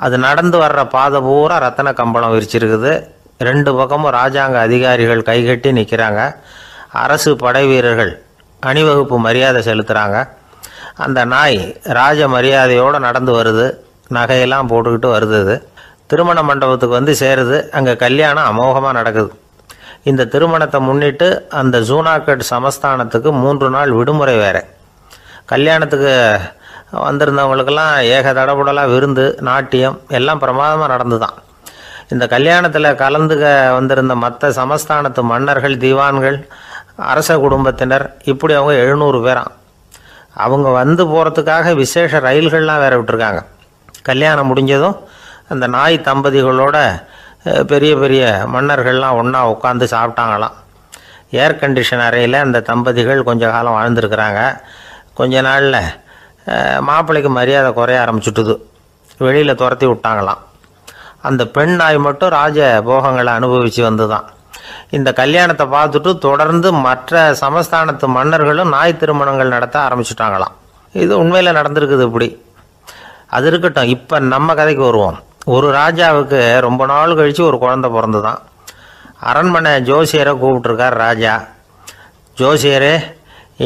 அது நடந்து வர்ற பாதை பூரா ரத்தன கம்பளம் விரிச்சிருக்குது. 2 பக்கமும் ராஜாங்க அதிகாரிகள் கைகட்டி நிற்கிறாங்க. அரசு படை வீரர்கள் அணிவகுப்பு மரியாதை செலுத்துகிறாங்க. அந்த நாய் ராஜ மரியாதையோடு நடந்து வருது. நகையெல்லாம் போட்டுக்கிட்டு வருது. திருமண மண்டபத்துக்கு சேருது. அங்கே கல்யாணம் அமோகமாக நடக்குது. இந்த திருமணத்தை முன்னிட்டு அந்த ஜூனாகட் சமஸ்தானத்துக்கு 3 நாள் விடுமுறை வேறு. கல்யாணத்துக்கு வந்திருந்தவங்களுக்கெல்லாம் ஏக தடபுடலாக விருந்து, நாட்டியம் எல்லாம் பிரமாதமாக நடந்து தான். இந்த கல்யாணத்தில் கலந்துக்க வந்திருந்த மற்ற சமஸ்தானத்து மன்னர்கள், தீவான்கள், அரச குடும்பத்தினர், இப்படி அவங்க 700 பேராம். அவங்க போகிறதுக்காக விசேஷ ரயில்கள்லாம் வேற விட்டுருக்காங்க. கல்யாணம் முடிஞ்சதும் அந்த நாய் தம்பதிகளோட பெரிய பெரிய மன்னர்கள்லாம் ஒன்றா உட்காந்து சாப்பிட்டாங்களாம். ஏர் கண்டிஷன் அறையில் அந்த தம்பதிகள் கொஞ்ச காலம் வாழ்ந்துருக்கிறாங்க. கொஞ்ச நாளில் மாப்பிள்ளைக்கு மரியாதை குறைய ஆரம்பிச்சுட்டுது. வெளியில் துரத்தி விட்டாங்களாம். அந்த பெண் நாய் மட்டும் ராஜ போகங்களை அனுபவித்து வந்து தான். இந்த கல்யாணத்தை பார்த்துட்டு தொடர்ந்து மற்ற சமஸ்தானத்து மன்னர்களும் நாய் திருமணங்கள் நடத்த ஆரம்பிச்சுட்டாங்களாம். இது உண்மையில் நடந்திருக்குது. இப்படி அது இருக்கட்டும். இப்போ நம்ம கதைக்கு வருவோம். ஒரு ராஜாவுக்கு ரொம்ப நாள் கழித்து ஒரு குழந்தை பிறந்து தான். அரண்மனை ஜோசியரை கூப்பிட்ருக்கார் ராஜா. ஜோசியரே,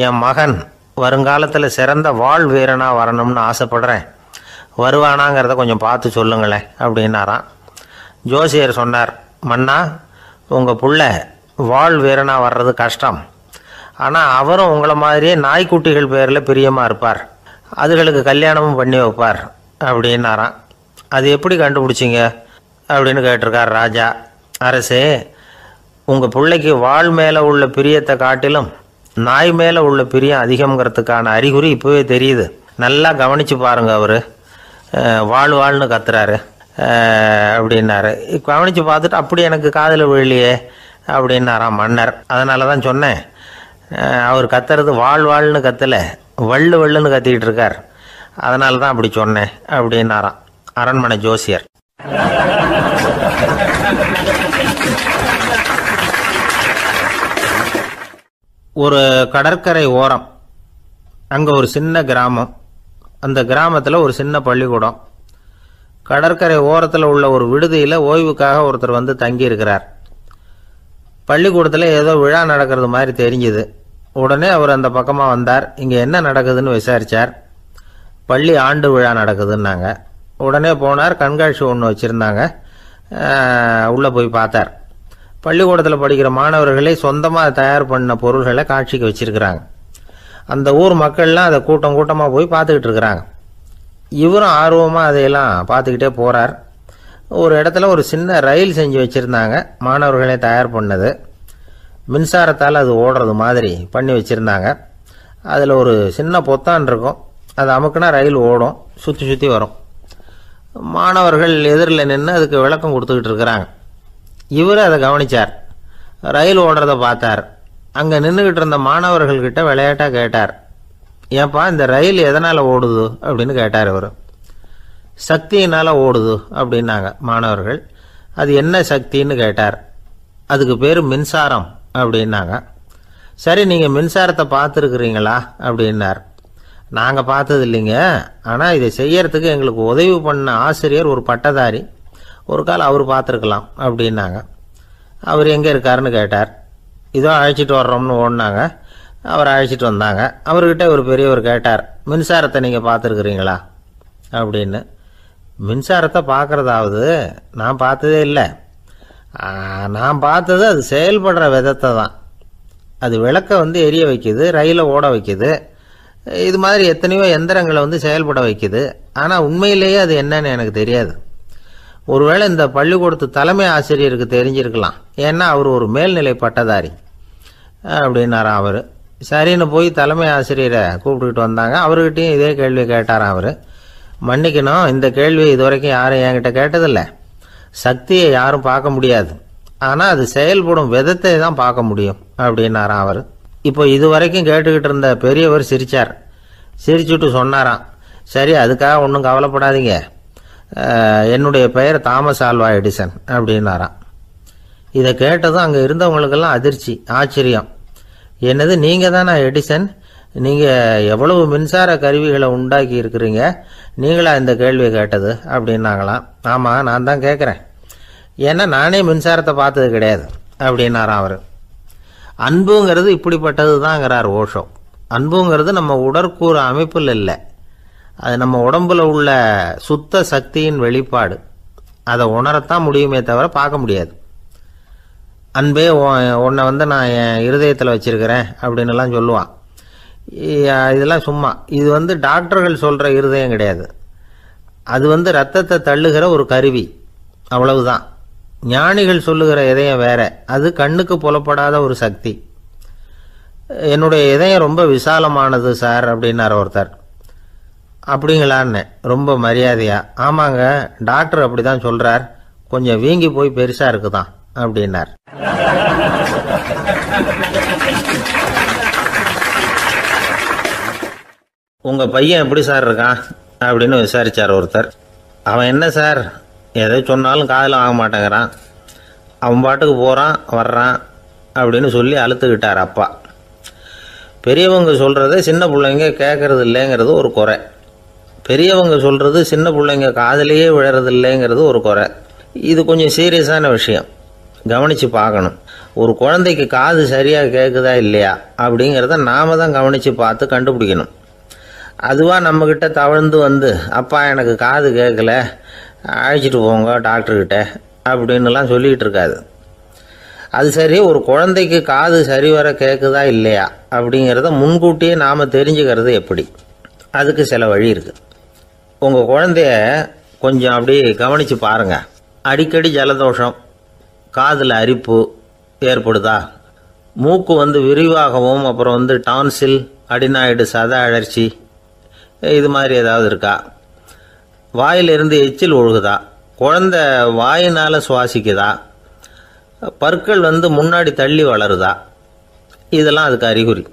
என் மகன் வருங்காலத்தில் சிறந்த வாள் வீரனாக வரணும்னு ஆசைப்படுறேன். வருவானாங்கிறத கொஞ்சம் பார்த்து சொல்லுங்களேன் அப்படின்னாராம். ஜோசியர் சொன்னார், மன்னா, உங்கள் புள்ள வாள் வீரனாக வர்றது கஷ்டம். ஆனால் அவரும் உங்களை மாதிரியே நாய்க்குட்டிகள் பேரில் பிரியமாக இருப்பார். அதுகளுக்கு கல்யாணமும் பண்ணி வைப்பார் அப்படின்னாராம். அது எப்படி கண்டுபிடிச்சிங்க அப்படின்னு கேட்டிருக்கார் ராஜா. அரசே, உங்கள் பிள்ளைக்கு வாள் மேலே உள்ள பிரியத்தை காட்டிலும் நாய் மேலே உள்ள பிரியம் அதிகங்கிறதுக்கான அறிகுறி இப்போவே தெரியுது. நல்லா கவனித்து பாருங்க. அவர் வாழ்னு கத்துறாரு அப்படின்னாரு. கவனித்து பார்த்துட்டு அப்படி எனக்கு காதில் விழலையே அப்படின்னாராம் மன்னர். அதனால தான் சொன்னேன், அவர் கத்துறது வாழ்னு கத்தலை, வள்ளுன்னு கத்திக்கிட்டு இருக்கார். அதனால தான் அப்படி சொன்னேன் அப்படின்னாராம் அரண்மனை ஜோசியர். ஒரு கடற்கரை ஓரம், அங்கே ஒரு சின்ன கிராமம். அந்த கிராமத்தில் ஒரு சின்ன பள்ளிக்கூடம். கடற்கரை ஓரத்தில் உள்ள ஒரு விடுதியில் ஓய்வுக்காக ஒருத்தர் தங்கியிருக்கிறார். பள்ளிக்கூடத்தில் ஏதோ விழா நடக்கிறது மாதிரி தெரிஞ்சுது. உடனே அவர் அந்த பக்கமாக வந்தார். இங்கே என்ன நடக்குதுன்னு விசாரித்தார். பள்ளி ஆண்டு விழா நடக்குதுன்னாங்க. உடனே போனார். கண்காட்சி ஒன்று வச்சுருந்தாங்க. உள்ளே போய் பார்த்தார். பள்ளிக்கூடத்தில் படிக்கிற மாணவர்களே சொந்தமாக தயார் பண்ண பொருள்களை காட்சிக்கு வச்சிருக்கிறாங்க. அந்த ஊர் மக்கள்லாம் அதை கூட்டம் கூட்டமாக போய் பார்த்துக்கிட்டு இருக்கிறாங்க. இவரும் ஆர்வமாக அதையெல்லாம் பார்த்துக்கிட்டே போகிறார். ஒரு இடத்துல ஒரு சின்ன ரயில் செஞ்சு வச்சுருந்தாங்க, மாணவர்களே தயார் பண்ணது. மின்சாரத்தால் அது ஓடுறது மாதிரி பண்ணி வச்சுருந்தாங்க. அதில் ஒரு சின்ன பொத்தான் இருக்கும், அது அமுக்குனா ரயில் ஓடும், சுற்றி சுற்றி வரும். மாணவர்கள் எதிரில் நின்று அதுக்கு விளக்கம் கொடுத்துக்கிட்டு இருக்கிறாங்க. இவர் அதை கவனித்தார், ரயில் ஓடுறத பார்த்தார். அங்கே நின்றுக்கிட்டு இருந்த மாணவர்கள்கிட்ட விளையாட்டாக கேட்டார், ஏன்பா இந்த ரயில் எதனால் ஓடுது அப்படின்னு கேட்டார். இவர் சக்தியினால் ஓடுது அப்படின்னாங்க மாணவர்கள். அது என்ன சக்தின்னு கேட்டார். அதுக்கு பேர் மின்சாரம் அப்படின்னாங்க. சரி, நீங்கள் மின்சாரத்தை பார்த்துருக்குறீங்களா அப்படின்னார். நாங்கள் பார்த்தது இல்லைங்க, ஆனால் இதை செய்யறதுக்கு எங்களுக்கு உதவி பண்ண ஆசிரியர் ஒரு பட்டதாரி, ஒரு கால் அவர் பார்த்துருக்கலாம் அப்படின்னாங்க. அவர் எங்கே இருக்காருன்னு கேட்டார். இதோ அழைச்சிட்டு வர்றோம்னு ஓடினாங்க. அவர் அழைச்சிட்டு வந்தாங்க. அவர்கிட்ட ஒரு பெரியவர் கேட்டார், மின்சாரத்தை நீங்கள் பார்த்துருக்குறீங்களா அப்படின்னு. மின்சாரத்தை பார்க்குறதாவது நான் பார்த்ததே இல்லை. நான் பார்த்தது அது செயல்படுற விதத்தை தான். அது விளக்கை எரிய வைக்குது, ரயிலை ஓட வைக்குது, இது மாதிரி எத்தனையோ எந்திரங்களை செயல்பட வைக்குது. ஆனால் உண்மையிலேயே அது என்னன்னு எனக்கு தெரியாது. ஒருவேளை இந்த பள்ளிக்கூடத்து தலைமை ஆசிரியருக்கு தெரிஞ்சிருக்கலாம், ஏன்னா அவர் ஒரு மேல்நிலை பட்டதாரி அப்படின்னாராம் அவர். சரின்னு போய் தலைமை ஆசிரியரை கூப்பிட்டுக்கிட்டு வந்தாங்க. அவர்கிட்டையும் இதே கேள்வி கேட்டாராம் அவர். மன்னிக்கணும், இந்த கேள்வியை இதுவரைக்கும் யாரும் என்கிட்ட கேட்டதில்லை. சக்தியை யாரும் பார்க்க முடியாது, ஆனால் அது செயல்படும் விதத்தை தான் பார்க்க முடியும் அப்படின்னாராம் அவர். இப்போ இதுவரைக்கும் கேட்டுக்கிட்டு இருந்த பெரியவர் சிரித்தார். சிரிச்சுட்டு சொன்னாராம், சரி அதுக்காக ஒன்றும் கவலைப்படாதீங்க, என்னுடைய பெயர் தாமஸ் ஆல்வா எடிசன் அப்படின்னாராம். இதை கேட்டதும் அங்கே இருந்தவங்களுக்கெல்லாம் அதிர்ச்சி, ஆச்சரியம். என்னது, நீங்கள் தானா எடிசன்? நீங்கள் எவ்வளவு மின்சார கருவிகளை உண்டாக்கி இருக்கிறீங்க, நீங்களா இந்த கேள்வியை கேட்டது அப்படின்னாங்களாம். ஆமாம், நான் தான் கேட்குறேன், ஏன்னா நானே மின்சாரத்தை பார்த்தது கிடையாது அப்படின்னாராம் அவர். அன்புங்கிறது இப்படிப்பட்டது தாங்கிறார் ஓஷோ. அன்புங்கிறது நம்ம உடற்கூறு அமைப்பில் இல்லை, அது நம்ம உடம்புல உள்ள சுத்த சக்தியின் வெளிப்பாடு. அதை உணரத்தான் முடியுமே தவிர பார்க்க முடியாது. அன்பே உன்னை நான் என் இருதயத்தில் வச்சிருக்கிறேன் அப்படின்னுலாம் சொல்லுவான். இதெல்லாம் சும்மா. இது டாக்டர்கள் சொல்கிற இருதயம் கிடையாது. அது ரத்தத்தை தள்ளுகிற ஒரு கருவி, அவ்வளவுதான். ஞானிகள் சொல்லுகிற இதயம் வேற, அது கண்ணுக்கு புலப்படாத ஒரு சக்தி. என்னுடைய இதயம் ரொம்ப விசாலமானது சார் அப்படின்னார் ஒருத்தர். அப்படிங்களான்னு ரொம்ப மரியாதையா, ஆமாங்க டாக்டர் அப்படி தான் சொல்கிறார், கொஞ்சம் வீங்கி போய் பெருசாக இருக்குதான் அப்படின்னார். உங்கள் பையன் எப்படி சார் இருக்கான் அப்படின்னு விசாரித்தார் ஒருத்தர். அவன் என்ன சார், எதை சொன்னாலும் காதில் ஆக மாட்டேங்கிறான், அவன் பாட்டுக்கு போகிறான் வர்றான் அப்படின்னு சொல்லி அழுத்துக்கிட்டார் அப்பா. பெரியவங்க சொல்கிறத சின்ன பிள்ளைங்க கேட்கறது இல்லைங்கிறது ஒரு குறை. பெரியவங்க சொல்கிறது சின்ன பிள்ளைங்க காதலையே விழறது இல்லைங்கிறது ஒரு குறை. இது கொஞ்சம் சீரியஸான விஷயம், கவனித்து பார்க்கணும். ஒரு குழந்தைக்கு காது சரியாக கேட்குதா இல்லையா அப்படிங்கிறத நாம தான் கவனித்து பார்த்து கண்டுபிடிக்கணும். அதுவாக நம்மக்கிட்ட தவழ்ந்து அப்பா எனக்கு காது கேட்கல, அழைச்சிட்டு போங்க டாக்டர்கிட்ட அப்படின்னுலாம் சொல்லிகிட்டு இருக்காது. அது சரி, ஒரு குழந்தைக்கு காது சரிவர கேட்குதா இல்லையா அப்படிங்கிறத முன்கூட்டியே நாம் தெரிஞ்சுக்கிறது எப்படி? அதுக்கு சில வழி இருக்குது. உங்கள் குழந்தைய கொஞ்சம் அப்படியே கவனித்து பாருங்கள். அடிக்கடி ஜலதோஷம், காதில் அரிப்பு ஏற்படுதா, மூக்கு விரிவாகவும், அப்புறம் டான்சில், அடினாய்டு, சத அழற்சி, இது மாதிரி ஏதாவது இருக்கா, வாயிலிருந்து எச்சில் ஒழுகுதா, குழந்தை வாயினால் சுவாசிக்குதா, பற்கள் முன்னாடி தள்ளி வளருதா, இதெல்லாம் அதுக்கு அறிகுறி.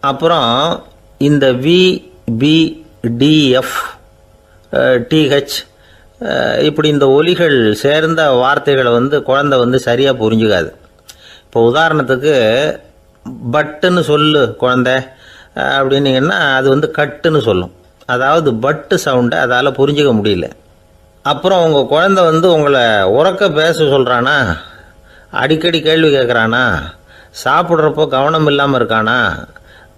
அப்புறம் இந்த VBDF TH இப்படி இந்த ஒலிகள் சேர்ந்த வார்த்தைகளை குழந்தை சரியாக புரிஞ்சுக்காது. இப்போ உதாரணத்துக்கு பட்டுன்னு சொல்லு குழந்தை அப்படின்னீங்கன்னா அது கட்டுன்னு சொல்லும். அதாவது பட்டு சவுண்டை அதால் புரிஞ்சிக்க முடியல. அப்புறம் உங்கள் குழந்தை உங்களை உறக்க பேச சொல்கிறானா, அடிக்கடி கேள்வி கேட்குறானா, சாப்பிட்றப்போ கவனம் இல்லாமல் இருக்கானா,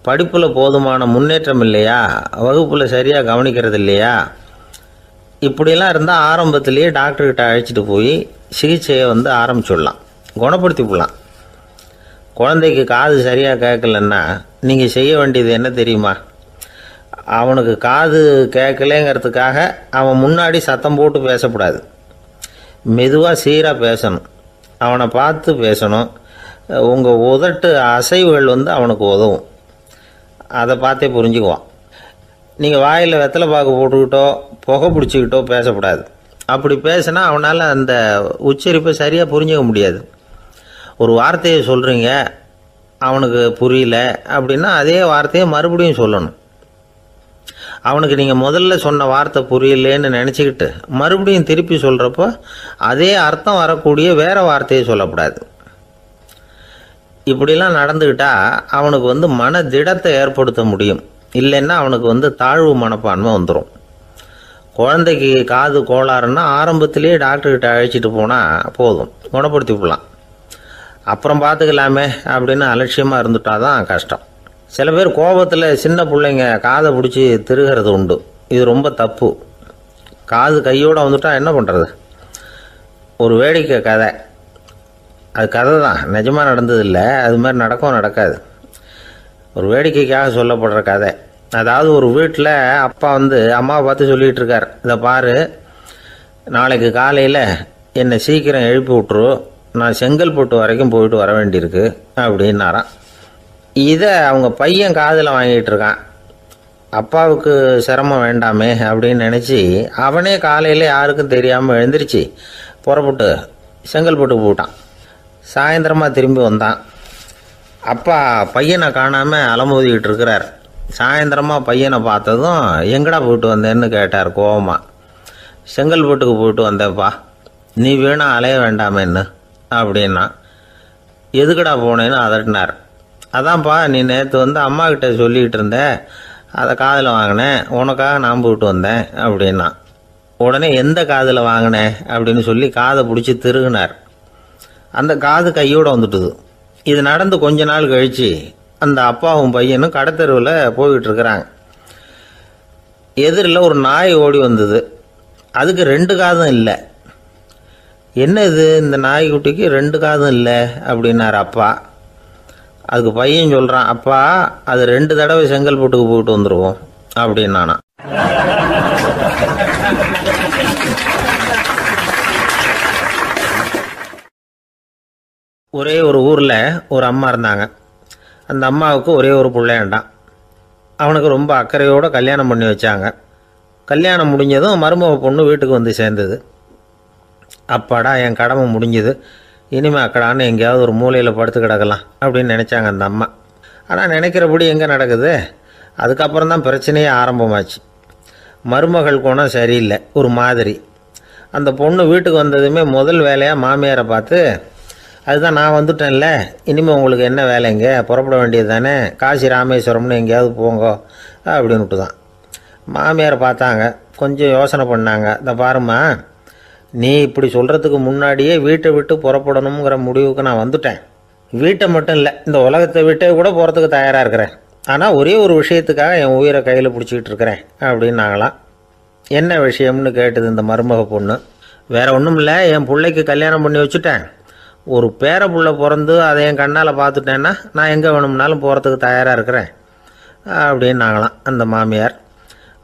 படிப்பில் போதுமான முன்னேற்றம் இல்லையா, வகுப்பில் சரியாக கவனிக்கிறது இல்லையா, இப்படிலாம் இருந்தால் ஆரம்பத்திலேயே டாக்டர்கிட்ட அழைச்சிட்டு போய் சிகிச்சையை ஆரம்பிச்சுடலாம், குணப்படுத்தி விடலாம். குழந்தைக்கு காது சரியாக கேட்கலன்னா நீங்கள் செய்ய வேண்டியது என்ன தெரியுமா? அவனுக்கு காது கேட்கலேங்கிறதுக்காக அவன் முன்னாடி சத்தம் போட்டு பேசக்கூடாது. மெதுவாக சீராக பேசணும், அவனை பார்த்து பேசணும். உங்கள் உதட்டு அசைவுகள் அவனுக்கு உதவும், அதை பார்த்தே புரிஞ்சுக்குவான். நீங்கள் வாயில் வெத்தலை பாக்கு போட்டுக்கிட்டோ புகை பிடிச்சிக்கிட்டோ பேசக்கூடாது. அப்படி பேசினா அவனால் அந்த உச்சரிப்பை சரியாக புரிஞ்சிக்க முடியாது. ஒரு வார்த்தையை சொல்கிறீங்க, அவனுக்கு புரியல அப்படின்னா அதே வார்த்தையை மறுபடியும் சொல்லணும். அவனுக்கு நீங்கள் முதல்ல சொன்ன வார்த்தை புரியலேன்னு நினச்சிக்கிட்டு மறுபடியும் திருப்பி சொல்கிறப்போ அதே அர்த்தம் வரக்கூடிய வேறு வார்த்தையை சொல்லக்கூடாது. இப்படிலாம் நடந்துக்கிட்டால் அவனுக்கு மன திடத்தை ஏற்படுத்த முடியும். இல்லைன்னா அவனுக்கு தாழ்வு மனப்பான்மை வந்துடும். குழந்தைக்கு காது கோளாறுன்னா ஆரம்பத்திலேயே டாக்டர்கிட்ட அழைச்சிட்டு போனால் போதும், குணப்படுத்தி விடலாம். அப்புறம் பார்த்துக்கலாமே அப்படின்னு அலட்சியமாக இருந்துட்டால் தான் கஷ்டம். சில பேர் கோபத்தில் சின்ன பிள்ளைங்க காதை பிடிச்சி திருகிறது உண்டு. இது ரொம்ப தப்பு. காது கையோடு வந்துட்டால் என்ன பண்ணுறது? ஒரு வேடிக்கை கதை, அது கதை தான், நிஜமாக நடந்ததில்லை. அது மாதிரி நடக்கவும் நடக்காது. ஒரு வேடிக்கைக்காக சொல்லப்படுற கதை. அதாவது ஒரு வீட்டில் அப்பா அம்மாவை பார்த்து சொல்லிகிட்டு இருக்கார், இதை பாரு, நாளைக்கு காலையில் என்னை சீக்கிரம் எழுப்பி விட்ரு, நான் செங்கல்பட்டு வரைக்கும் போயிட்டு வர வேண்டியிருக்கு அப்படின்னாராம். இதை அவங்க பையன் காதில் வாங்கிட்டு இருக்கான். அப்பாவுக்கு சிரமம் வேண்டாமே அப்படின்னு நினச்சி அவனே காலையில் யாருக்கும் தெரியாமல் எழுந்திரிச்சு புறப்பட்டு செங்கல்பட்டுக்கு போட்டான். சாயந்தரமாக திரும்பி வந்தான். அப்பா பையனை காணாமல் அலமோதிக்கிட்டு இருக்கிறார். சாயந்தரமாக பையனை பார்த்ததும் எங்கடா போயிட்டு வந்தேன்னு கேட்டார் கோவமாக. செங்கல்பட்டுக்கு போயிட்டு வந்தேன்ப்பா, நீ வீணா அலைய வேண்டாமேன்னு அப்படின்னா. எதுக்கடா போனேன்னு அதட்டினார். அதான்ப்பா, நீ நேற்று அம்மாக்கிட்ட சொல்லிக்கிட்டு இருந்த, அதை காதில் வாங்கினேன், உனக்காக நான் போயிட்டு வந்தேன் அப்படின்னா. உடனே எந்த காதில் வாங்கினேன் அப்படின்னு சொல்லி காதை பிடிச்சி திருகினார். அந்த காது கையோடு வந்துட்டுது. இது நடந்து கொஞ்ச நாள் கழித்து அந்த அப்பாவும் பையனும் கடத்தெருவில் போய்கிட்டு இருக்கிறாங்க. எதிரில் ஒரு நாய் ஓடி வந்தது. அதுக்கு 2 காதும் இல்லை. என்ன இது, இந்த நாய்க்குட்டிக்கு 2 காதும் இல்லை அப்படின்னார் அப்பா. அதுக்கு பையன் சொல்கிறான், அப்பா அது 2 தடவை செங்கல்பட்டுக்கு போயிட்டு வந்துடுவோம் அப்படின்னானா. ஒரே ஒரு ஊரில் ஒரு அம்மா இருந்தாங்க. அந்த அம்மாவுக்கு ஒரே ஒரு பிள்ளையாண்டான். அவனுக்கு ரொம்ப அக்கறையோடு கல்யாணம் பண்ணி வச்சாங்க. கல்யாணம் முடிஞ்சதும் மருமக பொண்ணு வீட்டுக்கு சேர்ந்தது. அப்பாடா, என் கடமை முடிஞ்சது, இனிமேல் அக்கடான்னு எங்கேயாவது ஒரு மூலையில் படுத்து கிடக்கலாம் அப்படின்னு நினச்சாங்க அந்த அம்மா. ஆனால் நினைக்கிறபடி எங்கே நடக்குது? அதுக்கப்புறம் தான் பிரச்சனையே ஆரம்பமாச்சு. மருமகள் குணம் சரியில்லை, ஒரு மாதிரி. அந்த பொண்ணு வீட்டுக்கு வந்ததுமே முதல் வேலையாக மாமியாரை பார்த்து, அதுதான் நான் வந்துட்டேன்ல, இனிமேல் உங்களுக்கு என்ன வேலைங்க, புறப்பட வேண்டியது தானே, காசி ராமேஸ்வரம்னு எங்கேயாவது போங்க அப்படின்னுட்டு தான். மாமியாரை பார்த்தாங்க, கொஞ்சம் யோசனை பண்ணாங்க. இந்த பாருமா, நீ இப்படி சொல்கிறதுக்கு முன்னாடியே வீட்டை விட்டு புறப்படணுங்கிற முடிவுக்கு நான் வந்துட்டேன். வீட்டை மட்டும் இல்லை, இந்த உலகத்தை விட்டே கூட போகிறதுக்கு தயாராக இருக்கிறேன். ஆனால் ஒரே ஒரு விஷயத்துக்காக என் உயிரை கையில் பிடிச்சிக்கிட்டு இருக்கிறேன் அப்படின்னாங்களாம். என்ன விஷயம்னு கேட்டது இந்த மருமக பொண்ணு. வேறு ஒன்றும் இல்லை, என் பிள்ளைக்கு கல்யாணம் பண்ணி வச்சுட்டேன். ஒரு பேர புள்ள பிறந்து அதை என் கண்ணால் பார்த்துட்டேன்னா நான் எங்கே வேணும்னாலும் போகிறதுக்கு தயாராக இருக்கிறேன் அப்படின்னாங்களாம் அந்த மாமியார்.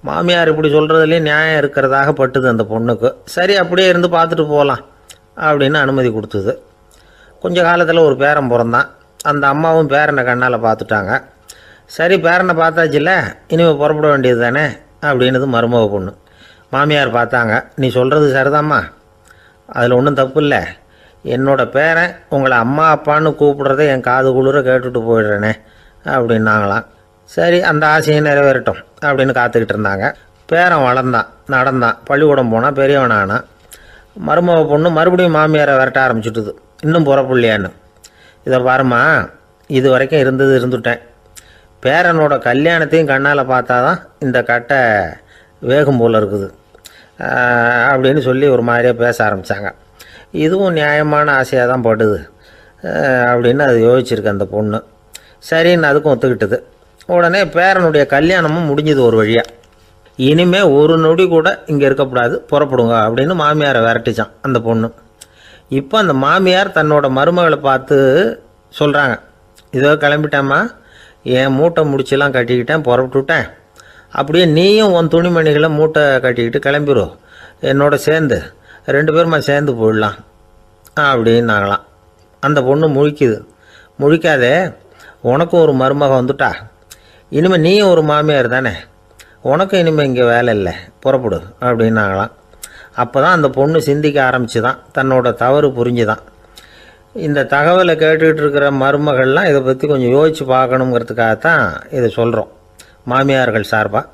மாமியார் இப்படி சொல்கிறதுலேயே நியாயம் இருக்கிறதாக பட்டுது அந்த பொண்ணுக்கு. சரி, அப்படியே இருந்து பார்த்துட்டு போகலாம் அப்படின்னு அனுமதி கொடுத்தது. கொஞ்ச காலத்தில் ஒரு பேரன் பிறந்தான். அந்த அம்மாவும் பேரனை கண்ணால் பார்த்துட்டாங்க. சரி, பேரனை பார்த்தாச்சுல்ல, இனிமேல் புறப்பட வேண்டியது தானே அப்படின்னது மருமக பொண்ணு. மாமியார் பார்த்தாங்க, நீ சொல்கிறது சரிதாம்மா, அதில் ஒன்றும் தப்பு இல்லை. என்னோட பேரன் உங்களை அம்மா அப்பான்னு கூப்பிடுறத என் காது குளிர கேட்டுட்டு போயிடுறேனே அப்படின்னாங்களாம். சரி, அந்த ஆசையை நிறைவேறட்டும் அப்படின்னு காத்துக்கிட்டு இருந்தாங்க. பேரன் வளர்ந்தான், நடந்தான், பள்ளிக்கூடம் போனால் பெரியவனானா. மருமக பொண்ணு மறுபடியும் மாமியாரை விரட்ட ஆரம்பிச்சுட்டுது, இன்னும் புறப்புள்ளையான்னு. இதை பாருமா, இது வரைக்கும் இருந்துட்டேன். பேரனோட கல்யாணத்தையும் கண்ணால் பார்த்தா தான் இந்த கட்டை வேகும் போல் இருக்குது அப்படின்னு சொல்லி ஒரு மாதிரியாக பேச ஆரம்பித்தாங்க. இதுவும் நியாயமான ஆசையாக தான் படுது அப்படின்னு அது யோசிச்சிருக்கு அந்த பொண்ணு. சரின்னு அதுக்கும் ஒத்துக்கிட்டது. உடனே பேரனுடைய கல்யாணமும் முடிஞ்சது ஒரு வழியாக. இனிமே ஒரு நொடி கூட இங்கே இருக்கக்கூடாது, புறப்படுங்க அப்படின்னு மாமியாரை விரட்டிச்சான் அந்த பொண்ணு. இப்போ அந்த மாமியார் தன்னோட மருமகளை பார்த்து சொல்கிறாங்க, இதோ கிளம்பிட்டேம்மா, என் மூட்டை முடிச்செல்லாம் கட்டிக்கிட்டேன், புறப்பட்டுவிட்டேன். அப்படியே நீயும் உன் துணிமணிகளை மூட்டை கட்டிக்கிட்டு கிளம்பிடும், என்னோட சேர்ந்து 2 பேருமா சேர்ந்து போயிடலாம் அப்படின்னாங்களாம். அந்த பொண்ணு முழிக்குது. முழிக்காதே, உனக்கும் ஒரு மருமக வந்துட்டா, இனிமேல் நீயும் ஒரு மாமியார் தானே, உனக்கும் இனிமேல் இங்கே வேலை இல்லை, புறப்படு அப்படின்னாங்களாம். அப்போ தான் அந்த பொண்ணு சிந்திக்க ஆரம்பிச்சு தான், தன்னோட தவறு புரிஞ்சுதான். இந்த தகவலை கேட்டுக்கிட்டு இருக்கிற மருமகள்லாம் இதை பற்றி கொஞ்சம் யோசித்து பார்க்கணுங்கிறதுக்காகத்தான் இதை சொல்கிறோம் மாமியார்கள் சார்பாக.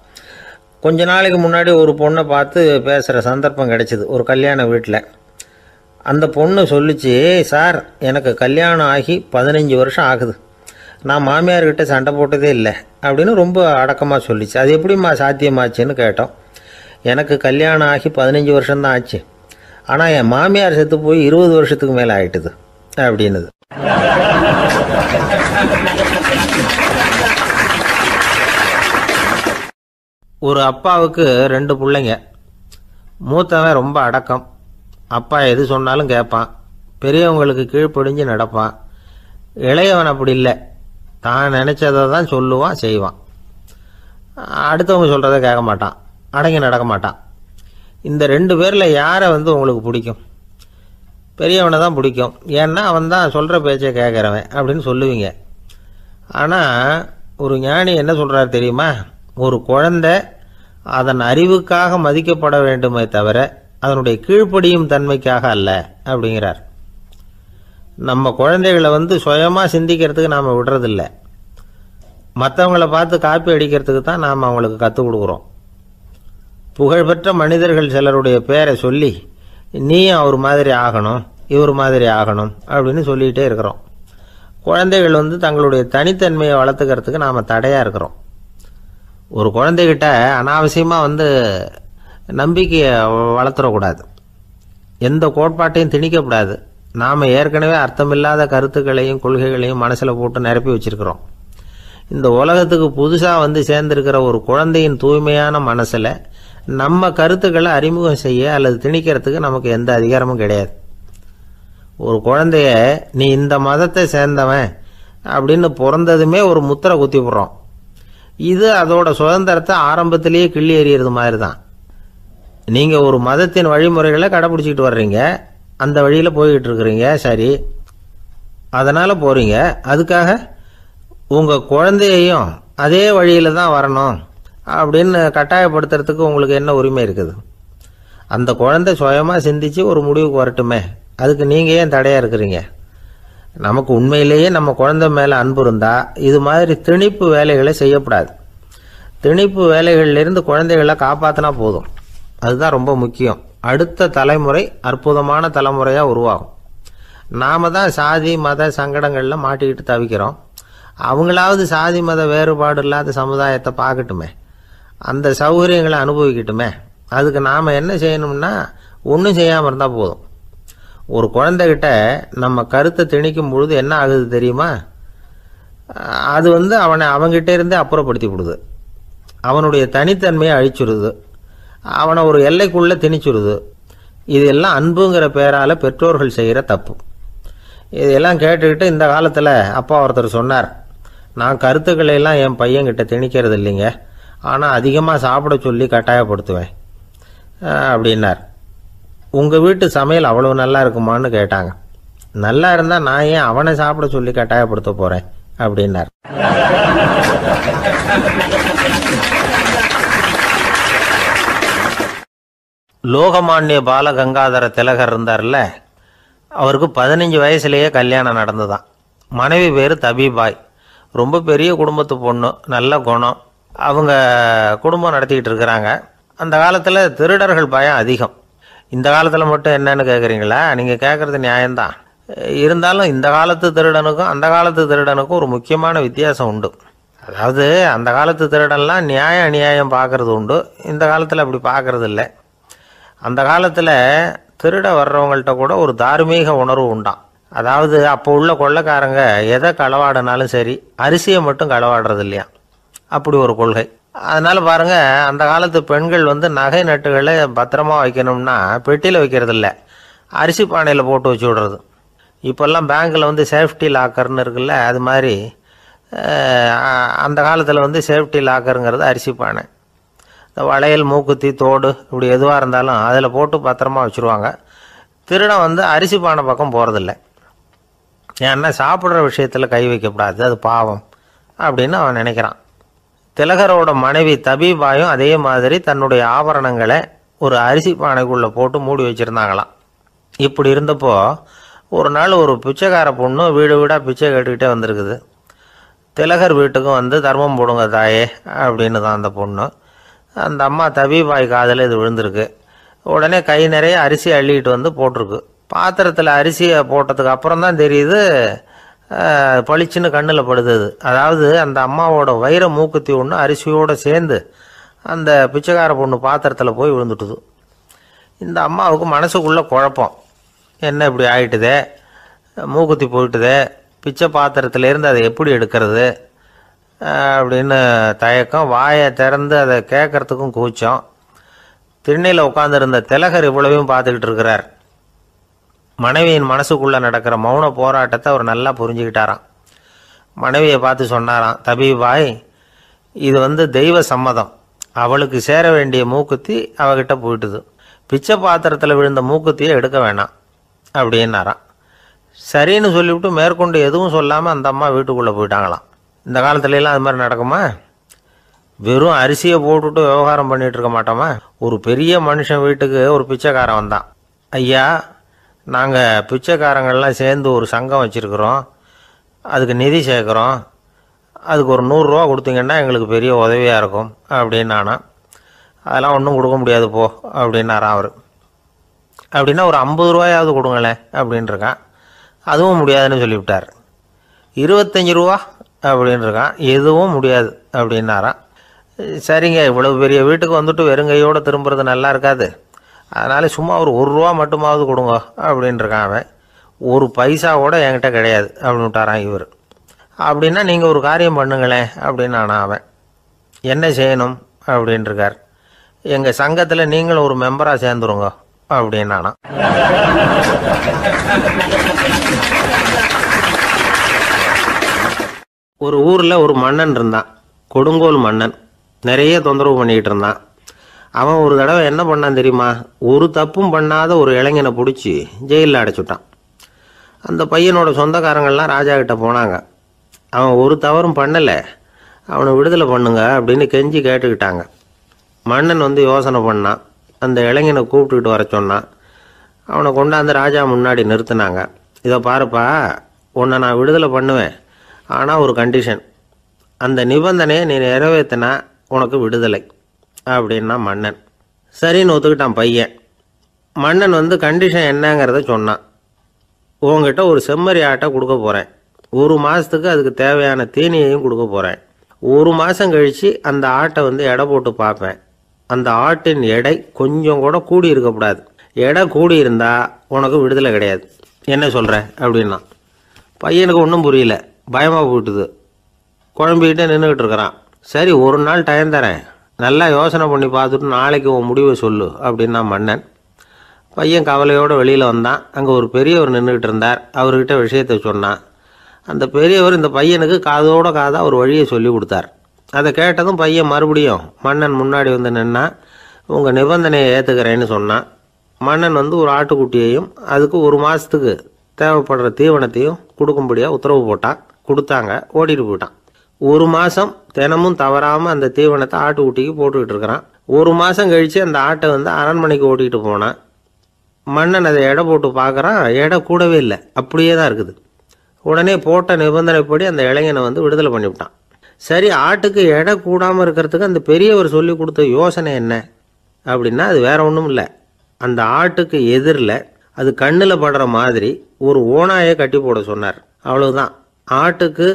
கொஞ்ச நாளைக்கு முன்னாடி ஒரு பொண்ணை பார்த்து பேசுகிற சந்தர்ப்பம் கிடைச்சிது ஒரு கல்யாண வீட்டில். அந்த பொண்ணு சொல்லிச்சு, சார் எனக்கு கல்யாணம் ஆகி 15 வருஷம் ஆகுது, நான் மாமியார்கிட்ட சண்டை போட்டதே இல்லை அப்படின்னு ரொம்ப அடக்கமாக சொல்லிச்சு. அது எப்படிம்மா சாத்தியமாச்சுன்னு கேட்டோம். எனக்கு கல்யாணம் ஆகி 15 வருஷம்தான் ஆச்சு, ஆனால் என் மாமியார் செத்து போய் 20 வருஷத்துக்கு மேலே ஆயிட்டுது அப்படின்னுது. ஒரு அப்பாவுக்கு 2 பிள்ளைங்க. மூத்தவன் ரொம்ப அடக்கம், அப்பா எது சொன்னாலும் கேட்பான், பெரியவங்களுக்கு கீழ்ப்படிஞ்சு நடப்பான். இளையவன் அப்படி இல்லை, தான் நினச்சதை தான் சொல்லுவான், செய்வான். அடுத்தவங்க சொல்கிறத கேட்க மாட்டான், அடங்கி நடக்க மாட்டான். இந்த 2 பேரில் யாரை உங்களுக்கு பிடிக்கும்? பெரியவனை தான் பிடிக்கும், ஏன்னா அவன் தான் சொல்கிற பேச்சை கேட்குறவன் அப்படின்னு சொல்லுவீங்க. ஆனால் ஒரு ஞானி என்ன சொல்கிறாரு தெரியுமா? ஒரு குழந்தை அதன் அறிவுக்காக மதிக்கப்பட வேண்டுமே தவிர அதனுடைய கீழ்ப்படியும் தன்மைக்காக அல்ல அப்படிங்கிறார். நம்ம குழந்தைகளை சுயமாக சிந்திக்கிறதுக்கு நாம் விடுறதில்லை, மற்றவங்கள பார்த்து காப்பி அடிக்கிறதுக்கு தான் நாம் அவங்களுக்கு கற்றுக் கொடுக்குறோம். புகழ்பெற்ற மனிதர்கள் சிலருடைய பேரை சொல்லி நீயும் அவர் மாதிரி ஆகணும், இவர் மாதிரி ஆகணும் அப்படின்னு சொல்லிகிட்டே இருக்கிறோம். குழந்தைகள் தங்களுடைய தனித்தன்மையை வளர்த்துக்கிறதுக்கு நாம் தடையாக இருக்கிறோம். ஒரு குழந்தைகிட்ட அனாவசியமாக நம்பிக்கையை வளர்த்துடக்கூடாது, எந்த கோட்பாட்டையும் திணிக்கக்கூடாது. நாம் ஏற்கனவே அர்த்தமில்லாத கருத்துக்களையும் கொள்கைகளையும் மனசில் போட்டு நிரப்பி வச்சுருக்கிறோம். இந்த உலகத்துக்கு புதுசாக சேர்ந்திருக்கிற ஒரு குழந்தையின் தூய்மையான மனசில் நம்ம கருத்துக்களை அறிமுகம் செய்ய அல்லது திணிக்கிறதுக்கு நமக்கு எந்த அதிகாரமும் கிடையாது. ஒரு குழந்தைய நீ இந்த மதத்தை சேர்ந்தவன் அப்படின்னு பிறந்ததுமே ஒரு முத்திரை குத்தி போடுறோம். இது அதோட சுதந்திரத்தை ஆரம்பத்திலேயே கிள்ளி எறிகிறது மாதிரி தான். நீங்கள் ஒரு மதத்தின் வழிமுறைகளை கடைப்பிடிச்சிக்கிட்டு வர்றீங்க, அந்த வழியில் போய்கிட்டு இருக்கிறீங்க, சரி, அதனால் போகிறீங்க. அதுக்காக உங்கள் குழந்தையையும் அதே வழியில் தான் வரணும் அப்படின்னு கட்டாயப்படுத்துறதுக்கு உங்களுக்கு என்ன உரிமை இருக்குது? அந்த குழந்தை சுயமாக சிந்திச்சு ஒரு முடிவுக்கு வரட்டுமே, அதுக்கு நீங்கள் ஏன் தடையாக இருக்கிறீங்க? நமக்கு உண்மையிலேயே நம்ம குழந்தை மேலே அன்பு இருந்தால் இது மாதிரி திணிப்பு வேலைகளை செய்யக்கூடாது. திணிப்பு வேலைகளிலிருந்து குழந்தைகளை காப்பாற்றினா போதும், அதுதான் ரொம்ப முக்கியம். அடுத்த தலைமுறை அற்புதமான தலைமுறையாக உருவாகும். நாம் தான் சாதி மத சங்கடங்களில் மாட்டிக்கிட்டு தவிக்கிறோம். அவங்களாவது சாதி மத வேறுபாடு இல்லாத சமுதாயத்தை பார்க்கட்டுமே, அந்த சௌகரியங்களை அனுபவிக்கட்டுமே. அதுக்கு நாம் என்ன செய்யணும்னா ஒன்றும் செய்யாமல் இருந்தால் போதும். ஒரு குழந்தைகிட்ட நம்ம கருத்தை திணிக்கும் பொழுது என்ன ஆகுது தெரியுமா? அது அவனை அவங்கிட்ட இருந்தே அப்புறப்படுத்தி விடுது, அவனுடைய தனித்தன்மையை அழிச்சுடுது, அவனை ஒரு எல்லைக்குள்ளே திணிச்சுடுது. இதெல்லாம் அன்புங்கிற பேரால் பெற்றோர்கள் செய்கிற தப்பு. இதெல்லாம் கேட்டுக்கிட்டு இந்த காலத்தில் அப்பா ஒருத்தர் சொன்னார், நான் கருத்துக்களை எல்லாம் என் பையன்கிட்ட திணிக்கிறது இல்லைங்க, ஆனால் அதிகமாக சாப்பிட சொல்லி கட்டாயப்படுத்துவேன் அப்படின்னார். உங்கள் வீட்டு சமையல் அவ்வளோ நல்லா இருக்குமான்னு கேட்டாங்க. நல்லா இருந்தால் நான் ஏன் அவனை சாப்பிட சொல்லி கட்டாயப்படுத்த போகிறேன் அப்படின்னார். லோகமானிய பாலகங்காதர திலகர் இருந்தார்ல, அவருக்கு 15 வயசுலேயே கல்யாணம் நடந்துதான். மனைவி பேர் தபிபாய், ரொம்ப பெரிய குடும்பத்து பொண்ணு, நல்ல குணம். அவங்க குடும்பம் நடத்திக்கிட்டு இருக்கிறாங்க. அந்த காலத்தில் திருடர்கள் பயம் அதிகம். இந்த காலத்தில் மட்டும் என்னன்னு கேட்குறீங்களா? நீங்கள் கேட்குறது நியாயம்தான். இருந்தாலும் இந்த காலத்து திருடனுக்கும் அந்த காலத்து திருடனுக்கும் ஒரு முக்கியமான வித்தியாசம் உண்டு. அதாவது அந்த காலத்து திருடன்லாம் நியாயம் அநியாயம் பார்க்குறது உண்டு, இந்த காலத்தில் அப்படி பார்க்குறது இல்லை. அந்த காலத்தில் திருட வர்றவங்கள்ட்ட கூட ஒரு தார்மீக உணர்வு உண்டாம். அதாவது அப்போ உள்ள கொள்ளைக்காரங்க எதை களவாடினாலும் சரி, அரிசியை மட்டும் களவாடுறது இல்லையா, அப்படி ஒரு கொள்கை. அதனால் பாருங்கள், அந்த காலத்து பெண்கள் வந்து நகை நட்டுகளை பத்திரமா வைக்கணும்னா பெட்டியில் வைக்கிறதில்ல, அரிசி பானையில் போட்டு வச்சு விடுறது. இப்போல்லாம் பேங்க்கில் வந்து சேஃப்டி லாக்கர்னு இருக்குல்ல, அது மாதிரி அந்த காலத்தில் வந்து சேஃப்டி லாக்கருங்கிறது அரிசி பானை. இந்த வளையல், மூக்குத்தி, தோடு இப்படி எதுவாக இருந்தாலும் அதில் போட்டு பத்திரமா வச்சுருவாங்க. திருடன் வந்து அரிசி பானை பக்கம் போகிறதில்ல. ஏன்னா சாப்பிட்ற விஷயத்தில் கை வைக்கக்கூடாது, அது பாவம் அப்படின்னு அவன் நினைக்கிறான். திலகரோட மனைவி தபீபாயும் அதே மாதிரி தன்னுடைய ஆபரணங்களை ஒரு அரிசி பானைக்குள்ளே போட்டு மூடி வச்சுருந்தாங்களாம். இப்படி இருந்தப்போ ஒரு நாள் ஒரு பிச்சைக்கார பொண்ணு வீடு வீடாக பிச்சை கேட்டுக்கிட்டே வந்திருக்குது. திலகர் வீட்டுக்கும் வந்து தர்மம் போடுங்க தாயே அப்படின்னு தான் அந்த பொண்ணு. அந்த அம்மா தபீபாய் காதில் இது விழுந்திருக்கு. உடனே கை நிறைய அரிசி அள்ளிக்கிட்டு வந்து போட்டிருக்கு. பாத்திரத்தில் அரிசியை போட்டதுக்கு அப்புறம் தான் தெரியுது பளிச்சுன்னு கண்ணில் படுது. அதாவது அந்த அம்மாவோட வைர மூக்குத்தி ஒன்று அரிசியோடு சேர்ந்து அந்த பிச்சைக்கார பொண்ணு பாத்திரத்தில் போய் விழுந்துட்டுது. இந்த அம்மாவுக்கு மனசுக்குள்ளே குழப்பம், என்ன இப்படி ஆகிட்டுதே, மூக்குத்தி போயிட்டுதே, பிச்சை பாத்திரத்துலேருந்து அதை எப்படி எடுக்கிறது அப்படின்னு தயக்கம். வாயை திறந்து அதை கேட்கறதுக்கும் கூச்சம். திண்ணையில் உட்காந்துருந்த திலகர் இவ்வளவையும் பார்த்துக்கிட்டு இருக்கிறார். மனைவியின் மனசுக்குள்ளே நடக்கிற மௌன போராட்டத்தை அவர் நல்லா புரிஞ்சுக்கிட்டாராம். மனைவியை பார்த்து சொன்னாராம், தபீபாய், இது வந்து தெய்வ சம்மதம், அவளுக்கு சேர வேண்டிய மூக்குத்தி அவகிட்ட போயிட்டுது, பிச்சை பாத்திரத்தில் விழுந்த மூக்குத்தியை எடுக்க வேணாம் அப்படின்னாராம். சரின்னு சொல்லிவிட்டு மேற்கொண்டு எதுவும் சொல்லாமல் அந்த அம்மா வீட்டுக்குள்ளே போயிட்டாங்களாம். இந்த காலத்துலலாம் அது மாதிரி நடக்குமா? வெறும் அரிசியை போட்டுட்டு விவகாரம் பண்ணிகிட்டு இருக்க மாட்டோமா? ஒரு பெரிய மனுஷன் வீட்டுக்கு ஒரு பிச்சைக்காரன் வந்தான். ஐயா, நாங்கள் பிச்சைக்காரங்கள்லாம் சேர்ந்து ஒரு சங்கம் வச்சுருக்குறோம், அதுக்கு நிதி சேர்க்குறோம், அதுக்கு ஒரு 100 ரூபா கொடுத்தீங்கன்னா எங்களுக்கு பெரிய உதவியாக இருக்கும் அப்படின்னானா. அதெல்லாம் ஒன்றும் கொடுக்க முடியாது போ அப்படின்னாரான் அவர். அப்படின்னா ஒரு 50 ரூபாயாவது கொடுங்களேன் அப்படின்ட்டுருக்கான். அதுவும் முடியாதுன்னு சொல்லிவிட்டார். 25 ரூபா அப்படின்ட்டுருக்கான். எதுவும் முடியாது அப்படின்னாரான். சரிங்க, இவ்வளவு பெரிய வீட்டுக்கு வந்துட்டு வெறுங்கையோடு திரும்புறது நல்லா இருக்காது, அதனால் சும்மா ஒரு 1 ரூபா மட்டுமாவது கொடுங்க அப்படின்ட்டுருக்கான் அவன். 1 பைசா கூட என்கிட்ட கிடையாது அப்படின்னு விட்டாரான் இவர். அப்படின்னா நீங்கள் ஒரு காரியம் பண்ணுங்களேன் அப்படின்னானா அவன். என்ன செய்யணும் அப்படின்ட்டுருக்கார். எங்கள் சங்கத்தில் நீங்களும் ஒரு மெம்பராக சேர்ந்துருங்க அப்படின்னானா. ஒரு ஊரில் ஒரு மன்னன் இருந்தான், கொடுங்கோல் மன்னன். நிறைய தொந்தரவு பண்ணிக்கிட்டு இருந்தான். அவன் ஒரு தடவை என்ன பண்ணான் தெரியுமா? ஒரு தப்பும் பண்ணாத ஒரு இளைஞனை பிடிச்சி ஜெயிலில் அடைச்சுட்டான். அந்த பையனோட சொந்தக்காரங்கள்லாம் ராஜா கிட்ட போனாங்க. அவன் ஒரு தவறும் பண்ணலை, அவனை விடுதலை பண்ணுங்க அப்படின்னு கெஞ்சி கேட்டுக்கிட்டாங்க. மன்னன் வந்து யோசனை பண்ணான். அந்த இளைஞனை கூப்பிட்டுக்கிட்டு வர சொன்னான். அவனை கொண்டாந்து ராஜா முன்னாடி நிறுத்தினாங்க. இதை பாருப்பா, உன்னை நான் விடுதலை பண்ணுவேன், ஆனால் ஒரு கண்டிஷன், அந்த நிபந்தனையை நீ நிறைவேற்றினா உனக்கு விடுதலை அப்படின்னா மன்னன். சரின்னு ஒத்துக்கிட்டான் பையன். மன்னன் வந்து கண்டிஷன் என்னங்கிறத சொன்னான். உங்ககிட்ட ஒரு செம்மறி ஆட்டை கொடுக்க போகிறேன், 1 மாதத்துக்கு அதுக்கு தேவையான தீனியையும் கொடுக்க போகிறேன். 1 மாதம் கழித்து அந்த ஆட்டை வந்து எடை போட்டு பார்ப்பேன். அந்த ஆட்டின் எடை கொஞ்சம் கூட கூடி இருக்கக்கூடாது. எடை கூடி இருந்தால் உனக்கு விடுதலை கிடையாது. என்ன சொல்கிற அப்படின்னா. பையனுக்கு ஒன்றும் புரியல, பயமாக போயிட்டுது. குழம்பிக்கிட்டே நின்றுக்கிட்டு இருக்கிறான். சரி, ஒரு நாள் டைம் தரேன், நல்லா யோசனை பண்ணி பார்த்துட்டு நாளைக்கு உன் முடிவை சொல்லு அப்படின்னா மன்னன். பையன் கவலையோடு வெளியில் வந்தான். அங்கே ஒரு பெரியவர் நின்றுக்கிட்டு இருந்தார். அவர்கிட்ட விஷயத்தை சொன்னான். அந்த பெரியவர் இந்த பையனுக்கு காதோட காதாக ஒரு வழியை சொல்லி கொடுத்தார். அதை கேட்டதும் பையன் மறுபடியும் மன்னன் முன்னாடி வந்து நின்னா, உங்கள் நிபந்தனையை ஏற்றுக்கிறேன்னு சொன்னான். மன்னன் வந்து ஒரு ஆட்டுக்குட்டியையும் அதுக்கு 1 மாதத்துக்கு தேவைப்படுற தீவனத்தையும் கொடுக்கும்படியாக உத்தரவு போட்டான். கொடுத்தாங்க, ஓடிட்டு போயிட்டான். 1 மாதம் தினமும் தவறாமல் அந்த தீவனத்தை ஆட்டுக்குட்டிக்கு போட்டுக்கிட்டு இருக்கிறான். 1 மாதம் கழித்து அந்த ஆட்டை வந்து அரண்மனைக்கு ஓட்டிகிட்டு போனான். மன்னன் அதை எடை போட்டு பார்க்குறான், எடை கூடவே இல்லை, அப்படியே தான் இருக்குது. உடனே போட்ட நிபந்தனைப்படி அந்த இளைஞனை வந்து விடுதலை பண்ணிவிட்டான். சரி, ஆட்டுக்கு எடை கூடாமல் இருக்கிறதுக்கு அந்த பெரியவர் சொல்லி கொடுத்த யோசனை என்ன அப்படின்னா, அது வேற ஒன்றும் இல்லை. அந்த ஆட்டுக்கு எதிரில் அது கண்ணில் படுற மாதிரி ஒரு ஓநாயை கட்டி போட சொன்னார். அவ்வளவுதான். ஆட்டுக்கு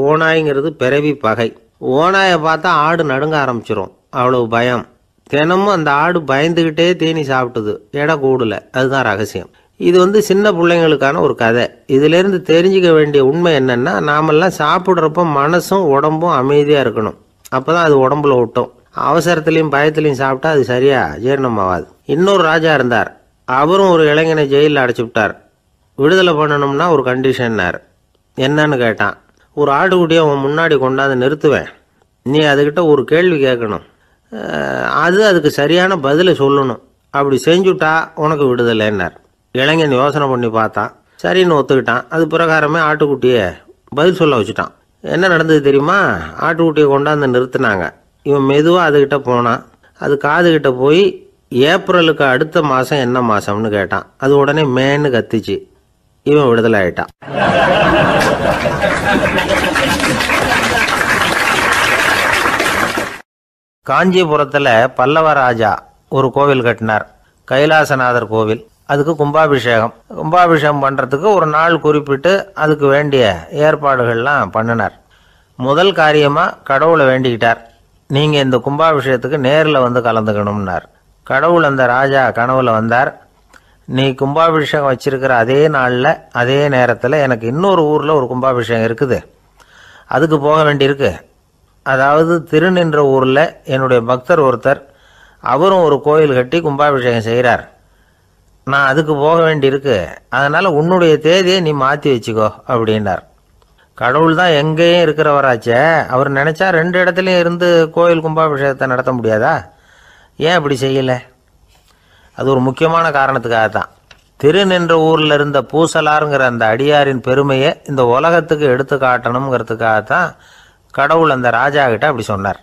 ஓநாய்ங்கிறது பிறவி பகை. ஓநாயை பார்த்தா ஆடு நடுங்க ஆரம்பிச்சிடும், அவ்வளவு பயம். தினமும் அந்த ஆடு பயந்துக்கிட்டே தீனி சாப்பிட்டுது, எடை கூடல. அதுதான் ரகசியம். இது வந்து சின்ன பிள்ளைங்களுக்கான ஒரு கதை. இதிலேருந்து தெரிஞ்சுக்க வேண்டிய உண்மை என்னன்னா, நாமெல்லாம் சாப்பிட்றப்ப மனசும் உடம்பும் அமைதியாக இருக்கணும். அப்போ தான் அது உடம்புல ஒட்டும். அவசரத்துலேயும் பயத்துலையும் சாப்பிட்டா அது சரியாக ஜீரணமாகாது. இன்னொரு ராஜா இருந்தார். அவரும் ஒரு இளைஞனை ஜெயிலில் அடைச்சி விட்டார். விடுதலை பண்ணணும்னா ஒரு கண்டிஷன்னார். என்னன்னு கேட்டான். ஒரு ஆட்டுக்குட்டியை அவன் முன்னாடி கொண்டாந்து நிறுத்துவேன், நீ அதுக்கிட்ட ஒரு கேள்வி கேட்கணும், அதுக்கு சரியான பதிலை சொல்லணும், அப்படி செஞ்சுட்டா உனக்கு விடுதலைன்னார். இளைஞன் யோசனை பண்ணி பார்த்தான், சரின்னு ஒத்துக்கிட்டான். அது பிரகாரமே ஆட்டுக்குட்டியை பதில் சொல்ல வச்சுட்டான். என்ன நடந்தது தெரியுமா? ஆட்டுக்குட்டியை கொண்டாந்து நிறுத்தினாங்க. இவன் மெதுவாக அதுக்கிட்ட போனான். அது காதுகிட்ட போய் ஏப்ரலுக்கு அடுத்த மாதம் என்ன மாதம்னு கேட்டான். அது உடனே மேன்னு கத்திச்சு. இவன் விடுதலை ஆயிட்டான். காஞ்சிபுரத்தில் பல்லவ ராஜா ஒரு கோவில் கட்டினார், கைலாசநாதர் கோவில். அதுக்கு கும்பாபிஷேகம் பண்ணுறதுக்கு ஒரு நாள் குறிப்பிட்டு அதுக்கு வேண்டிய ஏற்பாடுகள்லாம் பண்ணினார். முதல் காரியமாக கடவுளை வேண்டிக்கிட்டார், நீங்கள் இந்த கும்பாபிஷேகத்துக்கு நேரில் வந்து கலந்துக்கணும்னார். கடவுள் அந்த ராஜா கனவுல வந்தார். நீ கும்பாபிஷேகம் வச்சிருக்கிற அதே நாளில் அதே நேரத்தில் எனக்கு இன்னொரு ஊரில் ஒரு கும்பாபிஷேகம் இருக்குது, அதுக்கு போக வேண்டியிருக்கு. அதாவது திருநின்ற ஊரில் என்னுடைய பக்தர் ஒருத்தர், அவரும் ஒரு கோயில் கட்டி கும்பாபிஷேகம் செய்கிறார், நான் அதுக்கு போக வேண்டியிருக்கு, அதனால் உன்னுடைய தேதியை நீ மாற்றி வச்சுக்கோ அப்படின்னார். கடவுள் தான் எங்கேயும் இருக்கிறவராச்சே, அவர் நினச்சா 2 இடத்துலையும் இருந்து கோயில் கும்பாபிஷேகத்தை நடத்த முடியாதா? ஏன் அப்படி செய்யலை? அது ஒரு முக்கியமான காரணத்துக்காகத்தான். திருநின்ற ஊரில் இருந்த பூசலாருங்கிற அந்த அடியாரின் பெருமையை இந்த உலகத்துக்கு எடுத்து காட்டணுங்கிறதுக்காகத்தான் கடவுள் அந்த ராஜா கிட்ட அப்படி சொன்னார்.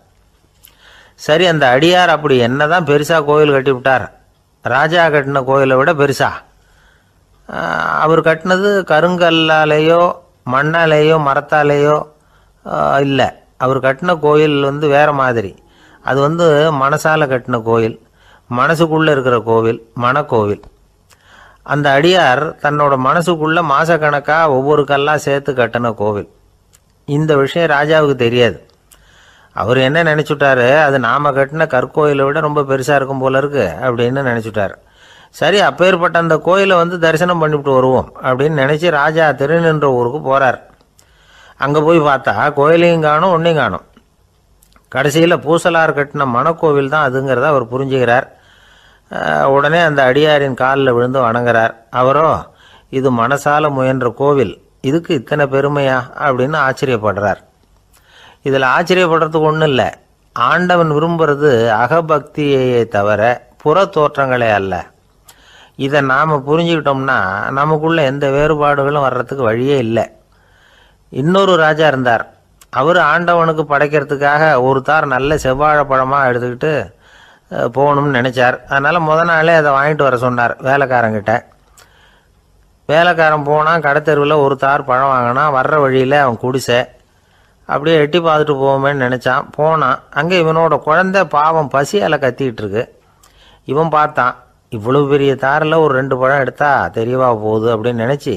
சரி, அந்த அடியார் அப்படி என்னதான் பெருசாக கோயில் கட்டி விட்டார்? ராஜா கட்டின கோயிலை விட பெருசா? அவர் கட்டினது கருங்கல்லாலேயோ மண்ணாலேயோ மரத்தாலேயோ இல்லை. அவர் கட்டின கோயில் வேற மாதிரி. அது மனசால கட்டின கோயில், மனசுக்குள்ளே இருக்கிற கோவில், மனக்கோவில். அந்த அடியார் தன்னோட மனசுக்குள்ள மாசக்கணக்காக ஒவ்வொரு கல்லாக சேர்த்து கட்டின கோவில். இந்த விஷயம் ராஜாவுக்கு தெரியாது. அவர் என்ன நினச்சுட்டாரு, அது நாம் கட்டின கற்கோயிலை விட ரொம்ப பெருசாக இருக்கும் போல இருக்கு அப்படின்னு நினச்சிட்டார். சரி, அப்பேற்பட்ட அந்த கோயிலை தரிசனம் பண்ணிவிட்டு வருவோம் அப்படின்னு நினச்சி ராஜா திருநின்ற ஊருக்கு போகிறார். அங்கே போய் பார்த்தா கோயிலையும் காணும், ஒன்றையும் காணும். கடைசியில் பூசலார் கட்டின மனக்கோவில் தான் அதுங்கிறத அவர் புரிஞ்சுக்கிறார். உடனே அந்த அடியாரின் காலில் விழுந்து வணங்குறார். அவரோ, இது மனசால முயன்ற கோவில், இதுக்கு இத்தனை பெருமையா அப்படின்னு ஆச்சரியப்படுறார். இதில் ஆச்சரியப்படுறதுக்கு ஒன்றும் இல்லை. ஆண்டவன் விரும்புறது அகபக்தியையே தவிர புற தோற்றங்களே அல்ல. இதை நாம் புரிஞ்சுக்கிட்டோம்னா நமக்குள்ள எந்த வேறுபாடுகளும் வர்றதுக்கு வழியே இல்லை. இன்னொரு ராஜா இருந்தார். அவர் ஆண்டவனுக்கு படைக்கிறதுக்காக ஒரு தார் நல்ல செவ்வாழைப்பழமாக எடுத்துக்கிட்டு போகணும்னு நினச்சார். அதனால் நாளே அதை வாங்கிட்டு வர சொன்னார் வேலைக்காரங்கிட்ட. வேலைக்காரன் போனால் கடைத்தெருவில் ஒரு தார் பழம் வாங்கினான். வர்ற வழியில் அவன் குடிசை அப்படியே எட்டி பார்த்துட்டு போவோமேன்னு நினச்சான். போனான். அங்கே இவனோட குழந்தை பாவம் பசியால் கத்திக்கிட்டு இருக்கு. இவன் பார்த்தான், இவ்வளவு பெரிய தாரில் ஒரு 2 பழம் எடுத்தா தெரியவா போகுது அப்படின்னு நினச்சி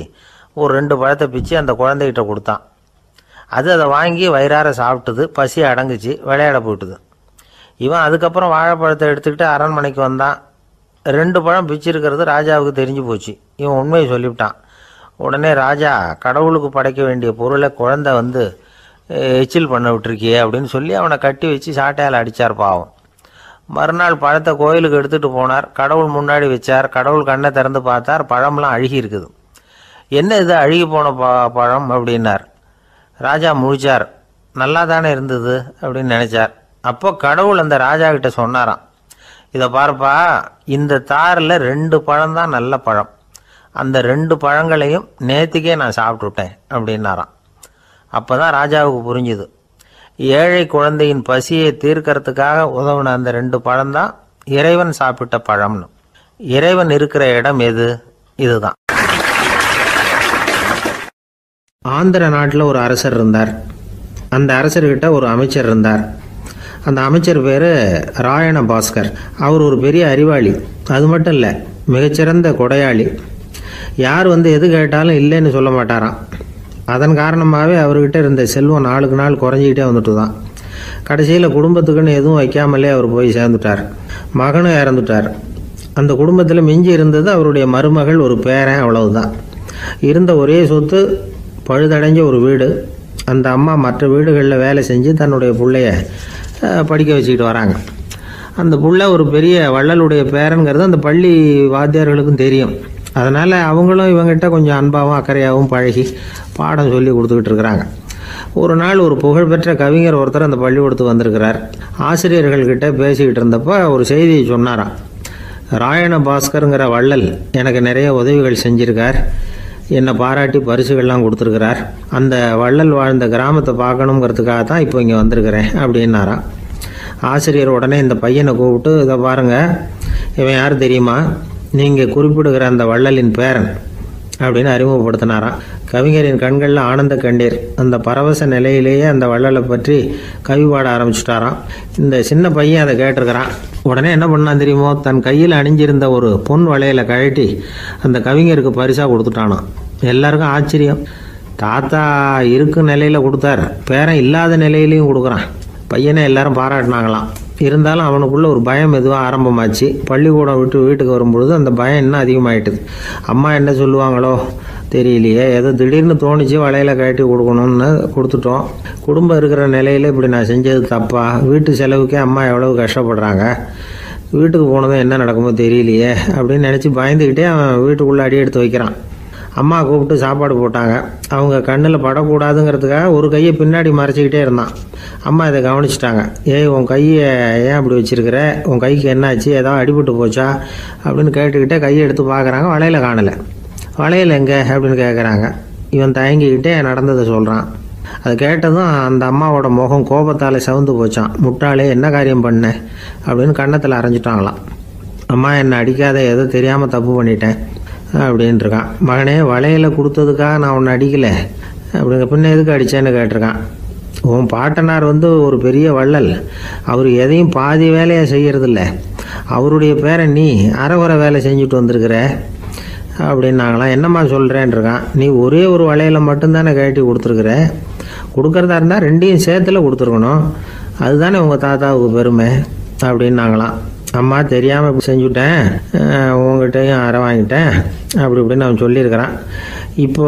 ஒரு 2 பழத்தை பிச்சு அந்த குழந்தைகிட்ட கொடுத்தான். அதை வாங்கி வயிறார சாப்பிட்டுது. பசி அடங்குச்சு, விளையாட போயிட்டுது. இவன் அதுக்கப்புறம் வாழைப்பழத்தை எடுத்துக்கிட்டு அரண்மனைக்கு வந்தான். 2 பழம் பிச்சிருக்கிறது ராஜாவுக்கு தெரிஞ்சு போச்சு. இவன் உண்மையை சொல்லிவிட்டான். உடனே ராஜா, கடவுளுக்கு படைக்க வேண்டிய பொருளை குழந்தை எச்சில் பண்ண விட்டுருக்கியே அப்படின்னு சொல்லி அவனை கட்டி வச்சு சாட்டையால் அடித்தார். பாவம். மறுநாள் பழத்தை கோயிலுக்கு எடுத்துகிட்டு போனார். கடவுள் முன்னாடி வச்சார். கடவுள் கண்ணை திறந்து பார்த்தார், பழம்லாம் அழுகி இருக்குது. என்ன இது அழுகி போன பழம் அப்படின்னார். ராஜா முழிச்சார். நல்லா தானே இருந்தது அப்படின்னு நினச்சார். அப்போ கடவுள் அந்த ராஜா கிட்ட சொன்னாராம், இதை பார்ப்பா, இந்த தாரில் 2 பழம் தான் நல்ல பழம், அந்த 2 பழங்களையும் நேற்றுக்கே நான் சாப்பிட்டுட்டேன் அப்படின்னாராம். அப்போ தான் ராஜாவுக்கு புரிஞ்சுது, ஏழை குழந்தையின் பசியை தீர்க்கறதுக்காக உதவுன அந்த 2 பழம்தான் இறைவன் சாப்பிட்ட பழம்னு. இறைவன் இருக்கிற இடம் எது? இதுதான். ஆந்திர நாட்டில் ஒரு அரசர் இருந்தார். அந்த அரசர்கிட்ட ஒரு அமைச்சர் இருந்தார். அந்த அமைச்சர் பேர் ராயண பாஸ்கர். அவர் ஒரு பெரிய அறிவாளி. அது மட்டும் இல்லை, மிகச்சிறந்த கொடையாளி. யார் எது கேட்டாலும் இல்லைன்னு சொல்ல மாட்டாராம். அதன் காரணமாகவே அவர்கிட்ட இருந்த செல்வம் நாளுக்கு நாள் குறைஞ்சிக்கிட்டே வந்துட்டு தான். கடைசியில் குடும்பத்துக்குன்னு எதுவும் வைக்காமலே அவர் போய் சேர்ந்துட்டார். மகனும் இறந்துட்டார். அந்த குடும்பத்தில் மிஞ்சி இருந்தது அவருடைய மருமகள், ஒரு பேரன், அவ்வளவுதான். இருந்த ஒரே சொத்து பழுதடைஞ்ச ஒரு வீடு. அந்த அம்மா மற்ற வீடுகளில் வேலை செஞ்சு தன்னுடைய பிள்ளைய படிக்க வச்சுக்கிட்டு வராங்க. அந்த புள்ள ஒரு பெரிய வள்ளலுடைய பேரங்கிறது அந்த பள்ளி வாத்தியார்களுக்கும் தெரியும். அதனால் அவங்களும் இவங்ககிட்ட கொஞ்சம் அன்பாகவும் அக்கறையாகவும் பழகி பாடம் சொல்லி கொடுத்துக்கிட்டு இருக்கிறாங்க. ஒரு நாள் ஒரு புகழ்பெற்ற கவிஞர் ஒருத்தர் அந்த பள்ளிக்கூடத்துக்கு வந்திருக்கிறார். ஆசிரியர்கள்கிட்ட பேசிக்கிட்டு இருந்தப்போ ஒரு செய்தியை சொன்னாராம். ராயண பாஸ்கருங்கிற வள்ளல் எனக்கு நிறைய உதவிகள் செஞ்சிருக்கார், என்னை பாராட்டி பரிசுகள்லாம் கொடுத்துருக்கிறார். அந்த வள்ளல் வாழ்ந்த கிராமத்தை பார்க்கணுங்கிறதுக்காக தான் இப்போ இங்கே வந்திருக்கிறேன் அப்படின்னாராம். ஆசிரியர் உடனே இந்த பையனை கூப்பிட்டு, இதை பாருங்கள், இவன் யார் தெரியுமா, நீங்கள் குறிப்பிடுகிற அந்த வள்ளலின் பேரன் அப்படின்னு அறிமுகப்படுத்தினாராம். கவிஞரின் கண்களில் ஆனந்த கண்ணீர். அந்த பரவச நிலையிலேயே அந்த வள்ளலை பற்றி கவி பாட ஆரம்பிச்சுட்டாராம். இந்த சின்ன பையன் அதை கேட்டிருக்கிறான். உடனே என்ன பண்ணான் தெரியுமோ, தன் கையில் அணிஞ்சிருந்த ஒரு பொன் வளையலை கழட்டி அந்த கவிஞருக்கு பரிசாக கொடுத்துட்டானான். எல்லாருக்கும் ஆச்சரியம். தாத்தா இருக்கும் நிலையில் கொடுத்தார், பேரன் இல்லாத நிலையிலையும் கொடுக்குறான். பையனை எல்லாரும் பாராட்டினாங்களாம். இருந்தாலும் அவனுக்குள்ளே ஒரு பயம் எதுவும் ஆரம்பமாச்சு. பள்ளிக்கூடம் விட்டு வீட்டுக்கு வரும்பொழுது அந்த பயம் இன்னும் அதிகமாகிட்டுது. அம்மா என்ன சொல்லுவாங்களோ தெரியலையே, ஏதோ திடீர்னு தோணிச்சு வளையலை கட்டி கொடுக்கணும்னு கொடுத்துட்டோம். குடும்பம் இருக்கிற நிலையில் இப்படி நான் செஞ்சது தப்பா, வீட்டு செலவுக்கே அம்மா எவ்வளவு கஷ்டப்படுறாங்க, வீட்டுக்கு போனதும் என்ன நடக்குமோ தெரியலையே அப்படின்னு நினச்சி பயந்துக்கிட்டே அவன் வீட்டுக்குள்ளே அடி எடுத்து வைக்கிறான். அம்மா கூப்பிட்டு சாப்பாடு போட்டாங்க. அவங்க கண்ணில் படக்கூடாதுங்கிறதுக்காக ஒரு கையை பின்னாடி மறைச்சிக்கிட்டே இருந்தான். அம்மா இதை கவனிச்சிட்டாங்க. ஏய், உன் கையை ஏன் அப்படி வச்சிருக்கிற, உன் கைக்கு என்னாச்சு, ஏதாவது அடிபட்டு போச்சா அப்படின்னு கேட்டுக்கிட்டே கையை எடுத்து பார்க்குறாங்க. வளையல காணலை. வளையல் எங்கே அப்படின்னு கேட்குறாங்க. இவன் தயங்கிக்கிட்டே நடந்ததை சொல்கிறான். அது கேட்டதும் அந்த அம்மாவோட முகம் கோபத்தால் சவுந்து போச்சான். முட்டாளே, என்ன காரியம் பண்ண அப்படின்னு கன்னத்தில் அரைஞ்சிட்டாங்களாம். அம்மா, என்னை அடிக்காத, ஏதோ தெரியாமல் தப்பு பண்ணிட்டேன் அப்படின்ட்டுருக்கான். மகனே, வளையலை கொடுத்ததுக்காக நான் உன்னை அடிக்கலை அப்படிங்க, பின்ன எதுக்கு அடித்தேன்னு கேட்டிருக்கான். உன் பாட்டனார் ஒரு பெரிய வள்ளல், அவர் எதையும் பாதி வேலையை செய்கிறதில்ல, அவருடைய பேரை நீ அரைகுறை வேலை செஞ்சுட்டு வந்திருக்கிற அப்படின்னாங்களாம். என்னம்மா சொல்கிறேன்ருக்கான். நீ ஒரே ஒரு வளையலை மட்டும்தானே கட்டி கொடுத்துருக்குற, கொடுக்குறதா இருந்தால் ரெண்டையும் சேர்த்துல கொடுத்துருக்கணும், அதுதானே உங்கள் தாத்தாவுக்கு பெருமை அப்படின்னாங்களாம். அம்மா, தெரியாமல் இப்படி செஞ்சுட்டேன், உங்கள்கிட்டையும் அரை வாங்கிட்டேன் அப்படி இப்படின்னு அவன் சொல்லியிருக்கிறான். இப்போ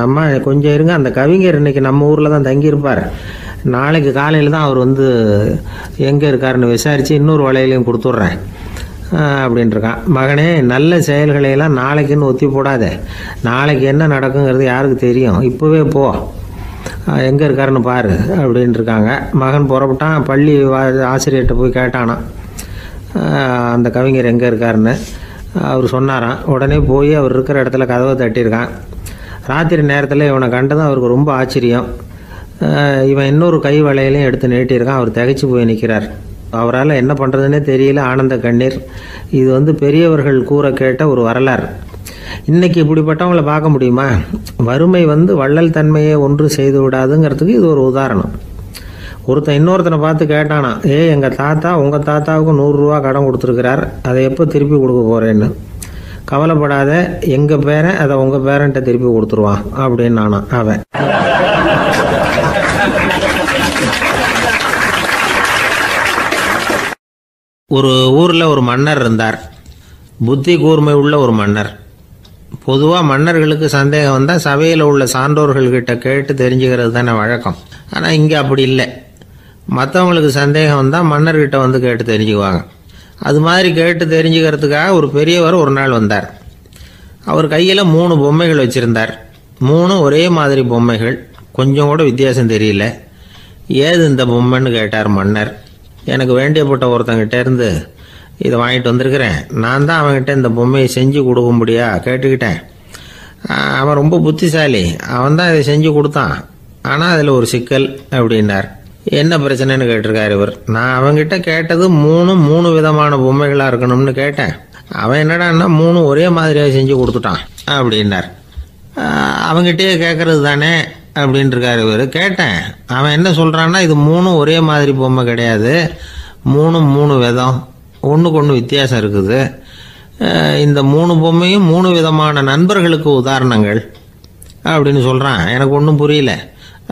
அம்மா கொஞ்சம் இருங்க, அந்த கவிஞர் இன்றைக்கி நம்ம ஊரில் தான் தங்கியிருப்பார், நாளைக்கு காலையில் தான் அவர் எங்கே இருக்காருன்னு விசாரித்து இன்னொரு வளையலையும் கொடுத்துட்றேன் அப்படின்ட்டுருக்கான். மகனே, நல்ல செயல்களையெல்லாம் நாளைக்குன்னு ஒத்தி போடாத, நாளைக்கு என்ன நடக்குங்கிறது யாருக்கு தெரியும், இப்போவே போ, எங்கே இருக்காருன்னு பாரு அப்படின்ட்டுருக்காங்க. மகன் புறப்பட்டான். பள்ளி ஆசிரியர்கிட்ட போய் கேட்டானான் அந்த கவிஞர் எங்கே இருக்காருன்னு. அவர் சொன்னாராம். உடனே போய் அவர் இருக்கிற இடத்துல கதவை தட்டியிருக்கான். ராத்திரி நேரத்தில் இவனை கண்டதும் அவருக்கு ரொம்ப ஆச்சரியம். இவன் இன்னொரு கை வளையலையும் எடுத்து நீட்டியிருக்கான். அவர் திகைச்சு போய் நிற்கிறார். அவரால் என்ன பண்ணுறதுன்னே தெரியல. ஆனந்த கண்ணீர். இது பெரியவர்கள் கூற கேட்ட ஒரு வரலாறு. இன்றைக்கி இப்படிப்பட்டவங்களை பார்க்க முடியுமா? வறுமை வள்ளல் தன்மையை ஒன்று செய்து விடாதுங்கிறதுக்கு இது ஒரு உதாரணம். ஒருத்தன் இன்னொருத்தனை பார்த்து கேட்டானா, எங்கள் தாத்தா உங்கள் தாத்தாவுக்கு 100 ரூபா கடன் கொடுத்துருக்கிறார், அதை எப்போ திருப்பி கொடுக்க போகிறேன்னு. கவலைப்படாத, எங்கள் பேரன் அதை உங்கள் பேரன்ட்ட திருப்பி கொடுத்துருவான் அப்படின்னு நானான் அவன். ஒரு ஊரில் ஒரு மன்னர் இருந்தார். புத்தி கூர்மை உள்ள ஒரு மன்னர். பொதுவாக மன்னர்களுக்கு சந்தேகம் வந்தால் சபையில் உள்ள சான்றோர்கள்கிட்ட கேட்டு தெரிஞ்சுக்கிறது தானே வழக்கம். ஆனால் இங்கே அப்படி இல்லை. மற்றவங்களுக்கு சந்தேகம் வந்தால் மன்னர்கிட்ட கேட்டு தெரிஞ்சுக்குவாங்க. அது மாதிரி கேட்டு தெரிஞ்சுக்கிறதுக்காக ஒரு பெரியவர் ஒரு நாள் வந்தார். அவர் கையில் 3 பொம்மைகள் வச்சுருந்தார். 3 ஒரே மாதிரி பொம்மைகள், கொஞ்சம் கூட வித்தியாசம் தெரியல. ஏது இந்த பொம்மைன்னு கேட்டார் மன்னர். எனக்கு வேண்டியப்பட்ட ஒருத்தங்கிட்ட இருந்து இதை வாங்கிட்டு வந்திருக்கிறேன், நான் தான் அவன்கிட்ட இந்த பொம்மையை செஞ்சு கொடுக்கும்படியா கேட்டுக்கிட்டேன். அவன் ரொம்ப புத்திசாலி, அவன் தான் இதை செஞ்சு கொடுத்தான், ஆனால் அதில் ஒரு சிக்கல் அப்படின்னார். என்ன பிரச்சனைன்னு கேட்டிருக்காரு இவர். நான் அவன்கிட்ட கேட்டது 3 விதமான பொம்மைகளாக இருக்கணும்னு கேட்டேன். அவன் என்னடான்னா 3 ஒரே மாதிரியாக செஞ்சு கொடுத்துட்டான் அப்படின்னார். அவன்கிட்டயே கேட்கறது தானே அப்படின்னு இருக்காரு இவர். கேட்டேன், அவன் என்ன சொல்கிறான்னா, இது 3 ஒரே மாதிரி பொம்மை கிடையாது, 3 விதம், ஒன்றுக்கு ஒன்று வித்தியாசம் இருக்குது. இந்த 3 பொம்மையும் 3 விதமான நண்பர்களுக்கு உதாரணங்கள் அப்படின்னு சொல்கிறான். எனக்கு ஒன்றும் புரியல,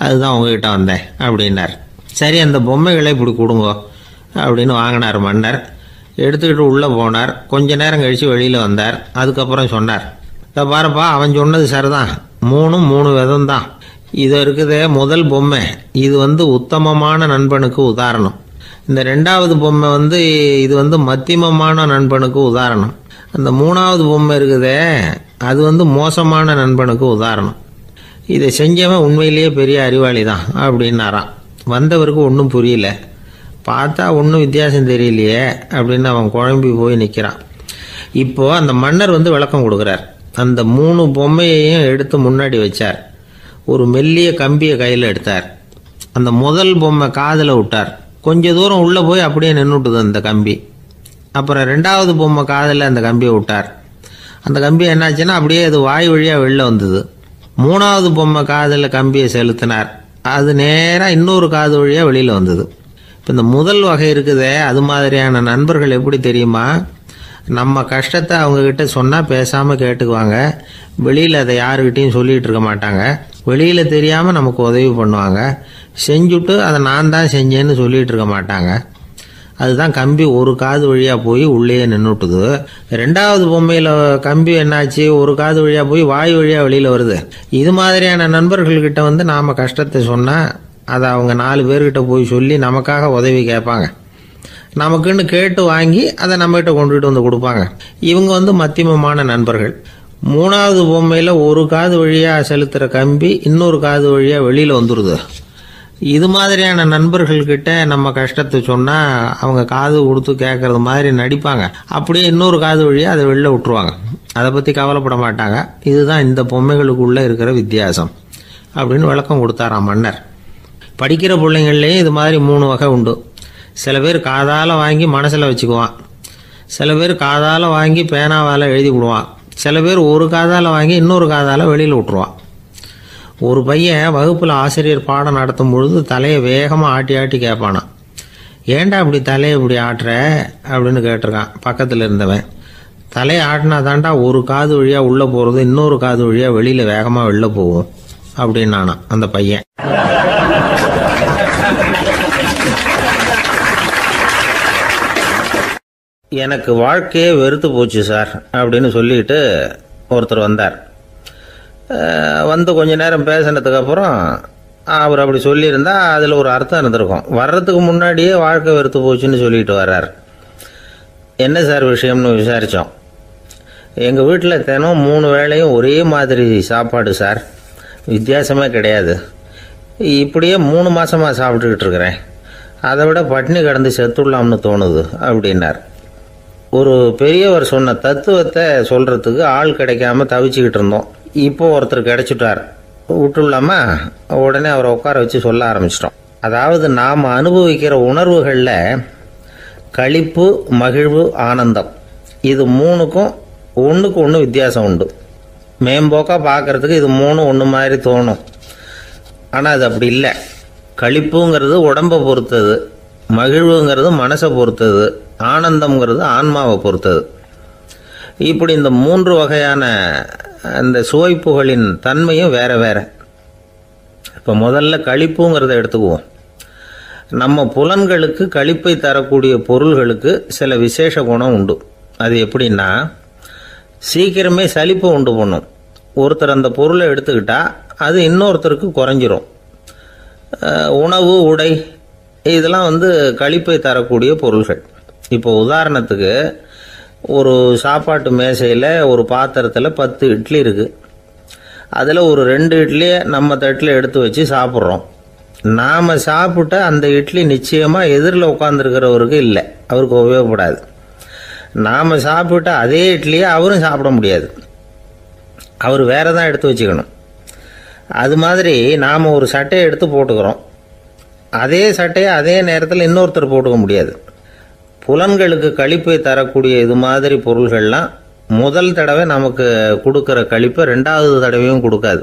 அதுதான் உங்ககிட்ட வந்தேன் அப்படின்னார். சரி, அந்த பொம்மைகளை இப்படி கொடுங்க அப்படின்னு வாங்கினார் மன்னர். எடுத்துக்கிட்டு உள்ளே போனார். கொஞ்ச நேரம் கழித்து வெளியில் வந்தார். அதுக்கப்புறம் சொன்னார், இதை பாருப்பா, அவன் சொன்னது சரிதான், 3 விதம் தான். இது இருக்குதே முதல் பொம்மை, இது உத்தமமான நண்பனுக்கு உதாரணம். இந்த ரெண்டாவது பொம்மை இது மத்தியமமான நண்பனுக்கு உதாரணம். அந்த மூணாவது பொம்மை இருக்குதே அது மோசமான நண்பனுக்கு உதாரணம். இதை செஞ்சவன் உண்மையிலேயே பெரிய அறிவாளி தான் அப்படின்னாராம். வந்தவருக்கு ஒன்றும் புரியல. பார்த்தா ஒன்றும் வித்தியாசம் தெரியலையே அப்படின்னு அவன் குழம்பி போய் நிற்கிறான். இப்போ அந்த மன்னர் விளக்கம் கொடுக்குறார். அந்த 3 பொம்மையையும் எடுத்து முன்னாடி வச்சார். ஒரு மெல்லிய கம்பியை கையில் எடுத்தார். அந்த முதல் பொம்மை காதில் விட்டார். கொஞ்ச தூரம் உள்ளே போய் அப்படியே நின்றுட்டுது அந்த கம்பி. அப்புறம் ரெண்டாவது பொம்மை காதில் அந்த கம்பியை விட்டார். அந்த கம்பி என்னாச்சுன்னா அப்படியே அது வாய் வழியாக வெளில வந்தது. மூணாவது பொம்மை காதில் கம்பியை செலுத்தினார். அது நேராக இன்னொரு காது வழியாக வெளியில் வந்தது. இப்போ இந்த முதல் வகை இருக்குதே அது மாதிரியான நண்பர்கள் எப்படி தெரியுமா? நம்ம கஷ்டத்தை அவங்கக்கிட்ட சொன்னால் பேசாமல் கேட்டுக்குவாங்க. வெளியில் அதை யாருக்கிட்டையும் சொல்லிகிட்டு இருக்க மாட்டாங்க. வெளியில் தெரியாமல் நமக்கு உதவி பண்ணுவாங்க. செஞ்சுட்டு அதை நான் தான் செஞ்சேன்னு சொல்லிகிட்டு இருக்க மாட்டாங்க. அதுதான் கம்பி ஒரு காது வழியாக போய் உள்ளேயே நின்றுட்டுது. ரெண்டாவது பொம்மையில் கம்பி என்னாச்சு, ஒரு காது வழியாக போய் வாய் வழியாக வெளியில் வருது. இது மாதிரியான நண்பர்கள்கிட்ட நாம் கஷ்டத்தை சொன்னால் அதை அவங்க 4 பேர்கிட்ட போய் சொல்லி நமக்காக உதவி கேட்பாங்க. நமக்குன்னு கேட்டு வாங்கி அதை நம்மகிட்ட கொண்டுகிட்டு கொடுப்பாங்க. இவங்க மத்தியமமான நண்பர்கள். மூணாவது பொம்மையில் ஒரு காது வழியாக செலுத்துகிற கம்பி இன்னொரு காது வழியாக வெளியில் வந்துடுது. இது மாதிரியான நண்பர்கள்கிட்ட நம்ம கஷ்டத்தை சொன்னால் அவங்க காது கொடுத்து கேட்கறது மாதிரி நடிப்பாங்க. அப்படியே இன்னொரு காது வழியாக அதை வெளில விட்டுருவாங்க. அதை பற்றி கவலைப்பட மாட்டாங்க. இதுதான் இந்த பொம்மைகளுக்குள்ளே இருக்கிற வித்தியாசம் அப்படின்னு விளக்கம் கொடுத்தாராம் மன்னர். படிக்கிற பிள்ளைங்கள்லேயும் இது மாதிரி 3 வகை உண்டு. சில பேர் காதால் வாங்கி மனசில் வச்சுக்குவான். சில பேர் காதால் வாங்கி பேனாவால் எழுதி விடுவான். சில பேர் ஒரு காதால் வாங்கி இன்னொரு காதால் வெளியில் விட்டுருவான். ஒரு பையன் வகுப்பில் ஆசிரியர் பாடம் நடத்தும் பொழுது தலையை வேகமாக ஆட்டி ஆட்டி கேட்பானான். ஏன்டா இப்படி தலையை இப்படி ஆட்டுற அப்படின்னு கேட்டிருக்கான் பக்கத்தில் இருந்தவன். தலையை ஆட்டினா தாண்டா ஒரு காது வழியாக உள்ளே போகிறது இன்னொரு காது வழியாக வெளியில் வேகமாக வெளில போகும் அப்படின்னானா அந்த பையன். எனக்கு வாழ்க்கையே வெறுத்து போச்சு சார் அப்படின்னு சொல்லிட்டு ஒருத்தர் வந்தார். கொஞ்ச நேரம் பேசினதுக்கப்புறம் அவர் அப்படி சொல்லியிருந்தா அதில் ஒரு அர்த்தம் இருந்திருக்கும். வர்றதுக்கு முன்னாடியே வாழ்க்கை வெறுத்து போச்சுன்னு சொல்லிட்டு வர்றார். என்ன சார் விஷயம்னு விசாரித்தோம். எங்கள் வீட்டில் தினம் 3 வேளையும் ஒரே மாதிரி சாப்பாடு சார், வித்தியாசமே கிடையாது. இப்படியே 3 மாதமாக சாப்பிட்டுக்கிட்டு இருக்கிறேன். அதை விட பட்டினி கிடந்து செத்துடலாம்னு தோணுது அப்படின்னார். ஒரு பெரியவர் சொன்ன தத்துவத்தை சொல்கிறதுக்கு ஆள் கிடைக்காம தவிச்சுக்கிட்டு இருந்தோம். இப்போ ஒருத்தர் கிடைச்சிட்டார். விட்டுலாமா? உடனே அவரை உட்கார வச்சு சொல்ல ஆரம்பிச்சிட்டோம். அதாவது நாம் அனுபவிக்கிற உணர்வுகளில் களிப்பு, மகிழ்வு, ஆனந்தம் இது 3க்கும் ஒன்றுக்கு ஒன்று வித்தியாசம் உண்டு. மேம்போக்காக பார்க்குறதுக்கு இது 3 ஒன்று மாதிரி தோணும். ஆனால் அது அப்படி இல்லை. களிப்புங்கிறது உடம்பை பொறுத்தது, மகிழ்வுங்கிறது மனசை பொறுத்தது, ஆனந்தம்ங்கிறது ஆன்மாவை பொறுத்தது. இப்படி இந்த 3 வகையான அந்த சுவைப்புகளின் தன்மையும் வேற வேற. இப்போ முதல்ல களிப்புங்கிறத எடுத்துக்குவோம். நம்ம புலன்களுக்கு களிப்பை தரக்கூடிய பொருள்களுக்கு சில விசேஷ குணம் உண்டு. அது எப்படின்னா, சீக்கிரமே சலிப்பை உண்டு பண்ணும். ஒருத்தர் அந்த பொருளை எடுத்துக்கிட்டா அது இன்னொருத்தருக்கு குறைஞ்சிரும். உணவு, உடை இதெல்லாம் களிப்பை தரக்கூடிய பொருள்கள். இப்போ உதாரணத்துக்கு ஒரு சாப்பாட்டு மேசையில் ஒரு பாத்திரத்தில் 10 இட்லி இருக்குது. அதில் ஒரு 2 இட்லியை நம்ம தட்டில் எடுத்து வச்சு சாப்பிட்றோம். நாம் சாப்பிட்ட அந்த இட்லி நிச்சயமாக எதிரில் உட்காந்துருக்கிறவருக்கு இல்லை, அவருக்கு உபயோகப்படாது. நாம் சாப்பிட்ட அதே இட்லியை அவரும் சாப்பிட முடியாது, அவர் வேற தான் எடுத்து வச்சுக்கணும். அது மாதிரி நாம் ஒரு சட்டையை எடுத்து போட்டுக்கிறோம். அதே சட்டையை அதே நேரத்தில் இன்னொருத்தர் போட்டுக்க முடியாது. புலன்களுக்கு களிப்பை தரக்கூடிய இது மாதிரி பொருள்கள்லாம் முதல் தடவை நமக்கு கொடுக்குற களிப்பை 2வது தடவையும் கொடுக்காது.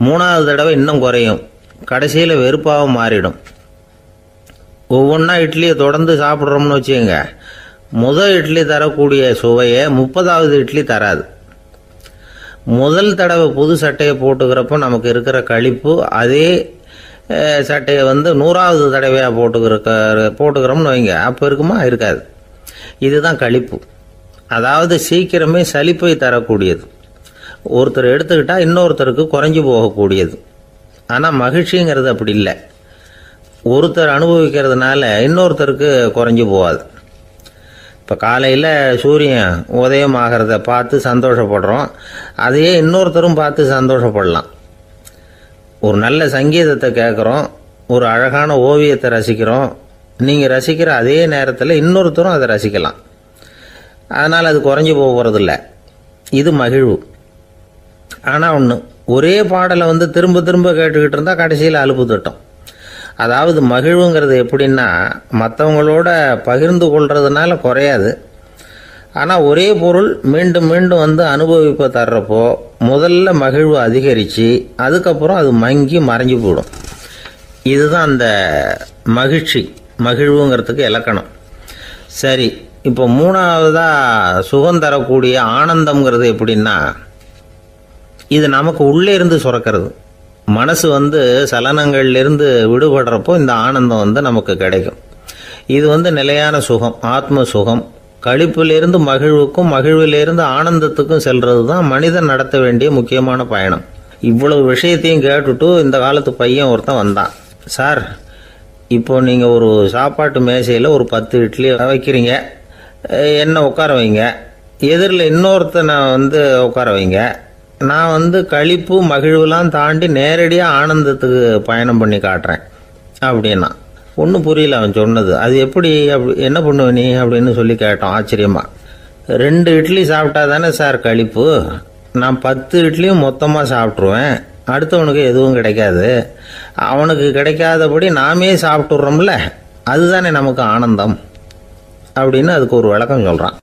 3வது தடவை இன்னும் குறையும். கடைசியில் வெறுப்பாகவும் மாறிடும். ஒவ்வொன்றா இட்லியை தொடர்ந்து சாப்பிட்றோம்னு வச்சுக்கோங்க, முதல் இட்லி தரக்கூடிய சுவையை 30வது இட்லி தராது. முதல் தடவை புது சட்டையை போட்டுக்கிறப்போ நமக்கு இருக்கிற களிப்பு அதே சட்டையை 100வது தடவையாக போட்டுக்கிறோம்னு வைங்க, அப்போ இருக்குமா? இருக்காது. இதுதான் களிப்பு. அதாவது சீக்கிரமே சலிப்பை தரக்கூடியது. ஒருத்தர் எடுத்துக்கிட்டால் இன்னொருத்தருக்கு குறைஞ்சி போகக்கூடியது. ஆனால் மகிழ்ச்சிங்கிறது அப்படி இல்லை. ஒருத்தர் அனுபவிக்கிறதுனால இன்னொருத்தருக்கு குறைஞ்சி போகாது. இப்போ காலையில் சூரியன் உதயம் ஆகிறத பார்த்து சந்தோஷப்படுறோம், அதையே இன்னொருத்தரும் பார்த்து சந்தோஷப்படலாம். ஒரு நல்ல சங்கீதத்தை கேட்குறோம், ஒரு அழகான ஓவியத்தை ரசிக்கிறோம், நீங்கள் ரசிக்கிற அதே நேரத்தில் இன்னொருத்தரும் அதை ரசிக்கலாம். அதனால் அது குறைஞ்சி போகிறதில்ல. இது மகிழ்வு. ஆனால் ஒன்று, ஒரே பாடலை திரும்ப திரும்ப கேட்டுக்கிட்டு இருந்தால் கடைசியில் அலுப்பு தட்டும். அதாவது மகிழ்வுங்கிறது எப்படின்னா, மற்றவங்களோட பகிர்ந்து கொள்றதுனால குறையாது. ஆனால் ஒரே பொருள் மீண்டும் மீண்டும் அனுபவிப்பை தர்றப்போ முதல்ல மகிழ்வு அதிகரித்து அதுக்கப்புறம் அது மங்கி மறைஞ்சு போயிடும். இதுதான் அந்த மகிழ்வுங்கிறதுக்கு இலக்கணம். சரி, இப்போ மூணாவதாக சுகம் தரக்கூடிய ஆனந்தம்ங்கிறது எப்படின்னா, இது நமக்கு உள்ளே இருந்து சுரக்கிறது. மனசு சலனங்கள்லேருந்து விடுபடுறப்போ இந்த ஆனந்தம் நமக்கு கிடைக்கும். இது நிலையான சுகம், ஆத்ம சுகம். களிப்பிலிருந்து மகிழ்வுக்கும் மகிழ்விலிருந்து ஆனந்தத்துக்கும் செல்றது தான் மனிதன் நடத்த வேண்டிய முக்கியமான பயணம். இவ்வளவு விஷயத்தையும் கேட்டுட்டு இந்த காலத்து பையன் ஒருத்தன் வந்தான். சார், இப்போ நீங்கள் ஒரு சாப்பாட்டு மேசையில் ஒரு 10 இட்லி வைக்கிறீங்க, என்ன உட்கார வைங்க, எதிரில் இன்னொருத்தனை உட்கார வைங்க, நான் களிப்பு மகிழ்வுலாம் தாண்டி நேரடியாக ஆனந்தத்துக்கு பயணம் பண்ணி காட்டுறேன் அப்படின்னா. ஒன்றும் புரியல அவன் சொன்னது. அது எப்படி, என்ன பண்ணுவ நீ அப்படின்னு சொல்லி கேட்டோம் ஆச்சரியமா. 2 இட்லி சாப்பிட்டா தானே சார் களிப்பு, நான் 10 இட்லியும் மொத்தமாக சாப்பிட்ருவேன், அடுத்தவனுக்கு எதுவும் கிடைக்காது, அவனுக்கு கிடைக்காதபடி நாமே சாப்பிட்டுடுறோம்ல, அதுதானே நமக்கு ஆனந்தம் அப்படின்னு அதுக்கு ஒரு விளக்கம் சொல்கிறான்.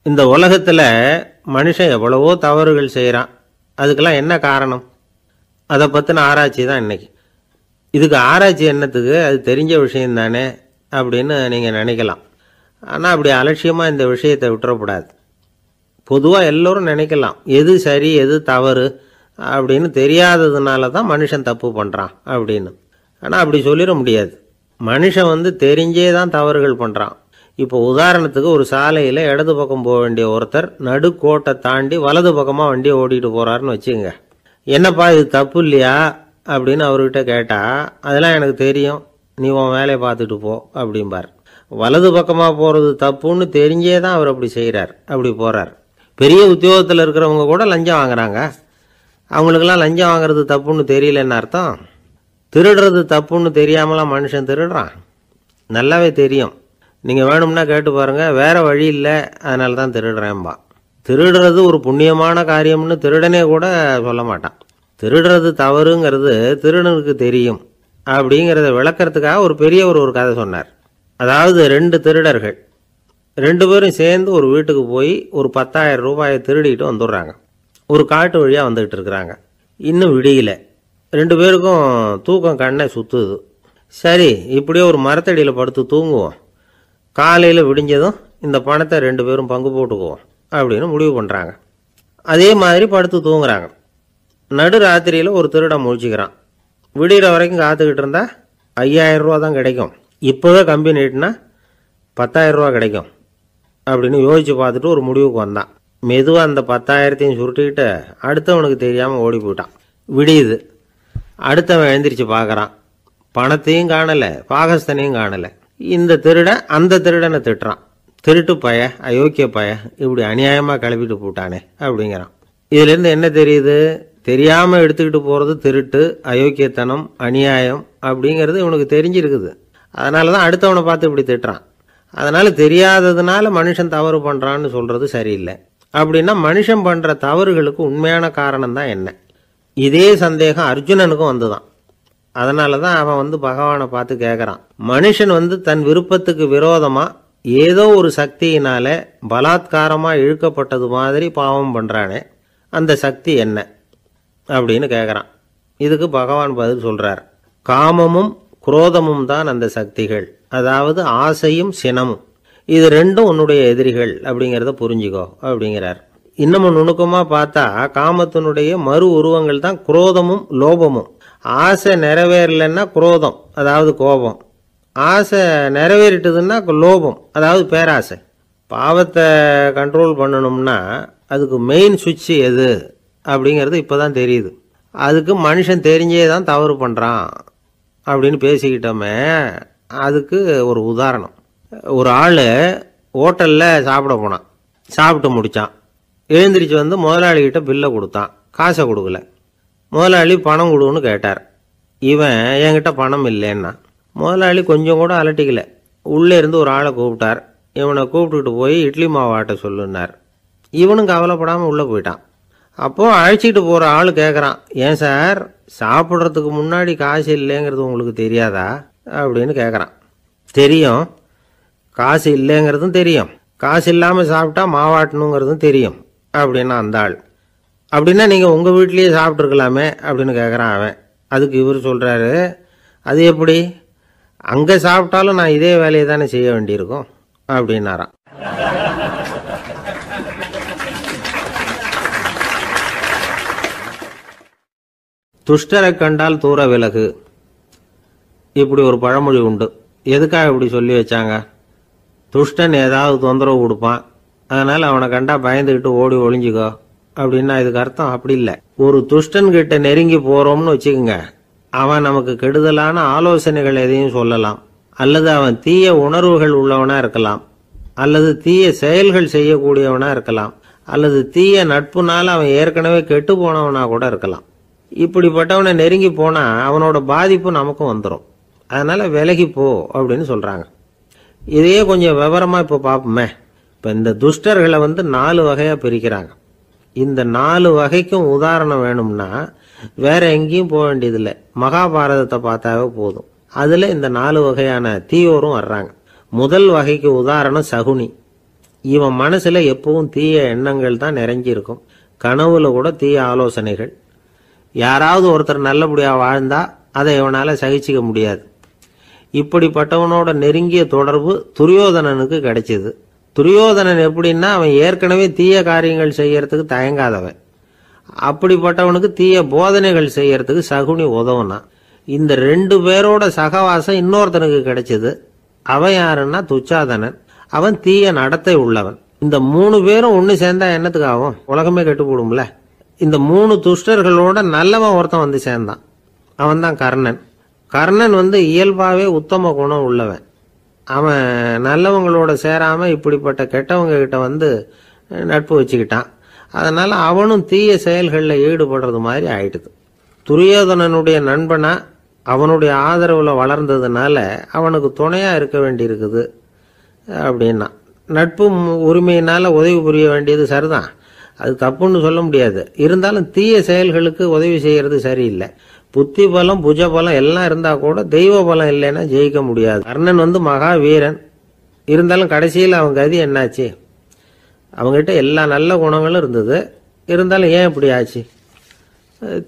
இந்த உலகத்தில் மனுஷன் எவ்வளவோ தவறுகள் செய்கிறான். அதுக்கெல்லாம் என்ன காரணம்? அதை பற்றின ஆராய்ச்சி தான் இன்னைக்கு. இதுக்கு ஆராய்ச்சி என்னத்துக்கு, அது தெரிஞ்ச விஷயம் தானே அப்படின்னு நீங்கள் நினைக்கலாம். ஆனால் அப்படி அலட்சியமாக இந்த விஷயத்தை விட்டுறக்கூடாது. பொதுவாக எல்லோரும் நினைக்கலாம், எது சரி எது தவறு அப்படின்னு தெரியாததுனால தான் மனுஷன் தப்பு பண்ணுறான் அப்படின்னு. ஆனால் அப்படி சொல்லிட முடியாது. மனுஷன் தெரிஞ்சே தான் தவறுகள் பண்ணுறான். இப்போ உதாரணத்துக்கு, ஒரு சாலையில் இடது பக்கம் போக வேண்டிய ஒருத்தர் நடுக்கோட்டை தாண்டி வலது பக்கமாக வண்டியை ஓட்டிகிட்டு போகிறாருன்னு வச்சுங்க. என்னப்பா இது தப்பு இல்லையா அப்படின்னு அவர்கிட்ட கேட்டால், அதெல்லாம் எனக்கு தெரியும், நீ உன் வேலையை பார்த்துட்டு போ அப்படிம்பார். வலது பக்கமாக போகிறது தப்புன்னு தெரிஞ்சே தான் அவர் அப்படி செய்கிறார், அப்படி போகிறார். பெரிய உத்தியோகத்தில் இருக்கிறவங்க கூட லஞ்சம் வாங்குறாங்க. அவங்களுக்கெல்லாம் லஞ்சம் வாங்குறது தப்புன்னு தெரியலன்னு அர்த்தம். திருடுறது தப்புன்னு தெரியாமலாம் மனுஷன் திருடுறான், நல்லாவே தெரியும். நீங்கள் வேணும்னா கேட்டு பாருங்கள், வேறு வழி இல்லை அதனால தான் திருடுறேன்பா. திருடுறது ஒரு புண்ணியமான காரியம்னு திருடனே கூட சொல்ல மாட்டான். திருடுறது தவறுங்கிறது திருடனுக்கு தெரியும் அப்படிங்கிறத விளக்கறதுக்காக ஒரு பெரியவர் ஒரு கதை சொன்னார். அதாவது 2 திருடர்கள் 2 பேரும் சேர்ந்து ஒரு வீட்டுக்கு போய் ஒரு 10,000 ரூபாயை திருடிட்டு வந்துடுறாங்க. ஒரு காட்டு வழியாக வந்துக்கிட்டு இருக்கிறாங்க. இன்னும் விடியல. 2 பேருக்கும் தூக்கம் கண்ணை சுற்றுது. சரி, இப்படியே ஒரு மரத்தடியில் படுத்து தூங்குவோம், காலையில் விடிஞ்சதும் இந்த பணத்தை 2 பேரும் பங்கு போட்டுக்குவோம் அப்படின்னு முடிவு பண்ணுறாங்க. அதே மாதிரி படுத்து தூங்குறாங்க. நடு ராத்திரியில் ஒரு திருடன் முழிச்சுக்கிறான். விடிகிற வரைக்கும் காத்துக்கிட்டு இருந்தால் 5,000 ரூபா தான் கிடைக்கும், இப்போவே கம்பி நீட்டினா 10,000 ரூபா கிடைக்கும் அப்படின்னு யோசித்து பார்த்துட்டு ஒரு முடிவுக்கு வந்தான். மெதுவாக அந்த 10,000த்தையும் சுருட்டிக்கிட்டு அடுத்தவனுக்கு தெரியாமல் ஓடி போயிட்டான். விடியுது. அடுத்தவன் எழுந்திரிச்சு பார்க்குறான். பணத்தையும் காணலை, பாகஸ்தனையும் காணலை. இந்த திருடன் அந்த திருடனை திட்டுறான், திருட்டு பய, அயோக்கிய பய, இப்படி அநியாயமாக கிளப்பிட்டு போட்டானே அப்படிங்கிறான். இதுலேருந்து என்ன தெரியுது? தெரியாமல் எடுத்துக்கிட்டு போகிறது திருட்டு, அயோக்கியத்தனம், அநியாயம் அப்படிங்கிறது இவனுக்கு தெரிஞ்சிருக்குது. அதனால தான் அடுத்தவனை பார்த்து இப்படி திட்டுறான். அதனால் தெரியாததுனால மனுஷன் தவறு பண்ணுறான்னு சொல்கிறது சரியில்லை. அப்படின்னா மனுஷன் பண்ணுற தவறுகளுக்கு உண்மையான காரணம் தான் என்ன? இதே சந்தேகம் அர்ஜுனனுக்கும் வந்துதான். அதனால தான் அவன் பகவானை பார்த்து கேட்குறான், மனுஷன் தன் விருப்பத்துக்கு விரோதமாக ஏதோ ஒரு சக்தியினால பலாத்காரமாக இழுக்கப்பட்டது மாதிரி பாவம் பண்ணுறானே, அந்த சக்தி என்ன அப்படின்னு கேட்குறான். இதுக்கு பகவான் பதில் சொல்கிறார், காமமும் குரோதமும் தான் அந்த சக்திகள், அதாவது ஆசையும் சினமும். இது 2ம் உன்னுடைய எதிரிகள் அப்படிங்கிறத புரிஞ்சுக்கோ அப்படிங்கிறார். இன்னமும் நுணுக்கமாக பார்த்தா காமத்தினுடைய மறு உருவங்கள் தான் குரோதமும் லோபமும். ஆசை நிறைவேறலைன்னா குரோதம், அதாவது கோபம். ஆசை நிறைவேறிட்டதுன்னா லோபம், அதாவது பேராசை. பாவத்தை கண்ட்ரோல் பண்ணணும்னா அதுக்கு மெயின் சுவிட்ச் எது அப்படிங்கிறது இப்போ தான் தெரியுது. அதுக்கு மனுஷன் தெரிஞ்சே தான் தவறு பண்ணுறான் அப்படின்னு பேசிக்கிட்டோமே. அதுக்கு ஒரு உதாரணம். ஒரு ஆள் ஹோட்டலில் சாப்பிட போனான். சாப்பிட்டு முடித்தான். எழுந்திரிச்சு வந்து முதலாளிகிட்ட பில்லை கொடுத்தான். காசை கொடுக்கல. முதலாளி பணம் கொடுன்னு கேட்டார். இவன் என்கிட்ட பணம் இல்லைன்னா. முதலாளி கொஞ்சம் கூட அலட்டிக்கல. உள்ளே இருந்து ஒரு ஆளை கூப்பிட்டார். இவனை கூப்பிட்டுக்கிட்டு போய் இட்லி மாவு ஆட்ட சொல்லுன்னார். இவனும் கவலைப்படாமல் உள்ளே போயிட்டான். அப்போது அழைச்சிக்கிட்டு போகிற ஆள் கேட்குறான், ஏன் சார் சாப்பிட்றதுக்கு முன்னாடி காசு இல்லைங்கிறது உங்களுக்கு தெரியாதா அப்படின்னு கேட்குறான். தெரியும், காசு இல்லைங்கிறதும் தெரியும், காசு இல்லாமல் சாப்பிட்டா மாவாட்டணுங்கிறதும் தெரியும் அப்படின்னா அந்த ஆள். அப்படின்னா நீங்கள் உங்கள் வீட்லேயே சாப்பிட்ருக்கலாமே அப்படின்னு கேட்குறான் அவன். அதுக்கு இவர் சொல்கிறாரு, அது எப்படி, அங்கே சாப்பிட்டாலும் நான் இதே வேலையை தானே செய்ய வேண்டியிருக்கும் அப்படின்னாராம். துஷ்டரை கண்டால் தூர விலகு, இப்படி ஒரு பழமொழி உண்டு. எதுக்காக இப்படி சொல்லி வச்சாங்க? துஷ்டன் ஏதாவது தொந்தரவு கொடுப்பான், அதனால் அவனை கண்டா பயந்துக்கிட்டு ஓடி ஒளிஞ்சிக்கோ அப்படின்னா இதுக்கு அர்த்தம் அப்படி இல்லை. ஒரு துஷ்டன்கிட்ட நெருங்கி போகிறோம்னு வச்சுக்கோங்க, அவன் நமக்கு கெடுதலான ஆலோசனைகள் எதையும் சொல்லலாம், அல்லது அவன் தீய உணர்வுகள் உள்ளவனா இருக்கலாம், அல்லது தீய செயல்கள் செய்யக்கூடியவனா இருக்கலாம், அல்லது தீய நட்புனால அவன் ஏற்கனவே கெட்டு போனவனா கூட இருக்கலாம். இப்படிப்பட்டவனை நெருங்கி போனால் அவனோட பாதிப்பு நமக்கும் வந்துடும். அதனால் விலகி போ அப்படின்னு சொல்கிறாங்க. இதையே கொஞ்சம் விவரமாக இப்போ பார்ப்போமே. இப்போ இந்த துஷ்டர்களை 4 வகையாக பிரிக்கிறாங்க. இந்த 4 வகைக்கும் உதாரணம் வேணும்னா வேற எங்கேயும் போக வேண்டியதில்லை, மகாபாரதத்தை பார்த்தாவே போதும். அதில் இந்த 4 வகையான தீயோரும் வர்றாங்க. முதல் வகைக்கு உதாரணம் சகுனி. இவன் மனசில் எப்பவும் தீய எண்ணங்கள் தான் நிறைஞ்சிருக்கும். கனவுல கூட தீய ஆலோசனைகள். யாராவது ஒருத்தர் நல்லபடியாக வாழ்ந்தா அதை இவனால் சகிச்சிக்க முடியாது. இப்படிப்பட்டவனோட நெருங்கிய தொடர்பு துரியோதனனுக்கு கிடைச்சிது. துரியோதனன் எப்படின்னா, அவன் ஏற்கனவே தீய காரியங்கள் செய்யறதுக்கு தயங்காதவன். அப்படிப்பட்டவனுக்கு தீய போதனைகள் செய்யறதுக்கு சகுனி உதவுனா. இந்த 2 பேரோட சகவாசம் இன்னொருத்தனுக்கு கிடைச்சது. அவன் யாருன்னா துச்சாதனன். அவன் தீய நடத்தை உள்ளவன். இந்த 3 பேரும் ஒன்று சேர்ந்தா என்னத்துக்கு ஆகும்? உலகமே கெட்டு போடும்ல. இந்த 3 துஷ்டர்களோட நல்லவன் ஒருத்தன் வந்து சேர்ந்தான். அவன் தான் கர்ணன். கர்ணன் இயல்பாகவே உத்தம குணம் உள்ளவன். அவன் நல்லவங்களோட சேராம இப்படிப்பட்ட கெட்டவங்க கிட்ட நட்பு வச்சுக்கிட்டான். அதனால அவனும் தீய செயல்களில் ஈடுபடுறது மாதிரி ஆயிடுது. துரியோதனனுடைய நண்பனா அவனுடைய ஆதரவில் வளர்ந்ததுனால அவனுக்கு துணையா இருக்க வேண்டியிருக்குது அப்படின்னா. நட்பு உரிமையினால உதவி புரிய வேண்டியது சரிதான், அது தப்புன்னு சொல்ல முடியாது. இருந்தாலும் தீய செயல்களுக்கு உதவி செய்யறது சரியில்லை. புத்தி பலம் புஜ பலம் எல்லாம் இருந்தா கூட தெய்வ பலம் இல்லைன்னா ஜெயிக்க முடியாது. கர்ணன் மகா வீரன். இருந்தாலும் கடைசியில் அவன் கதி என்னாச்சு? அவங்ககிட்ட எல்லா நல்ல குணங்களும் இருந்தது. இருந்தாலும் ஏன் இப்படி ஆச்சு?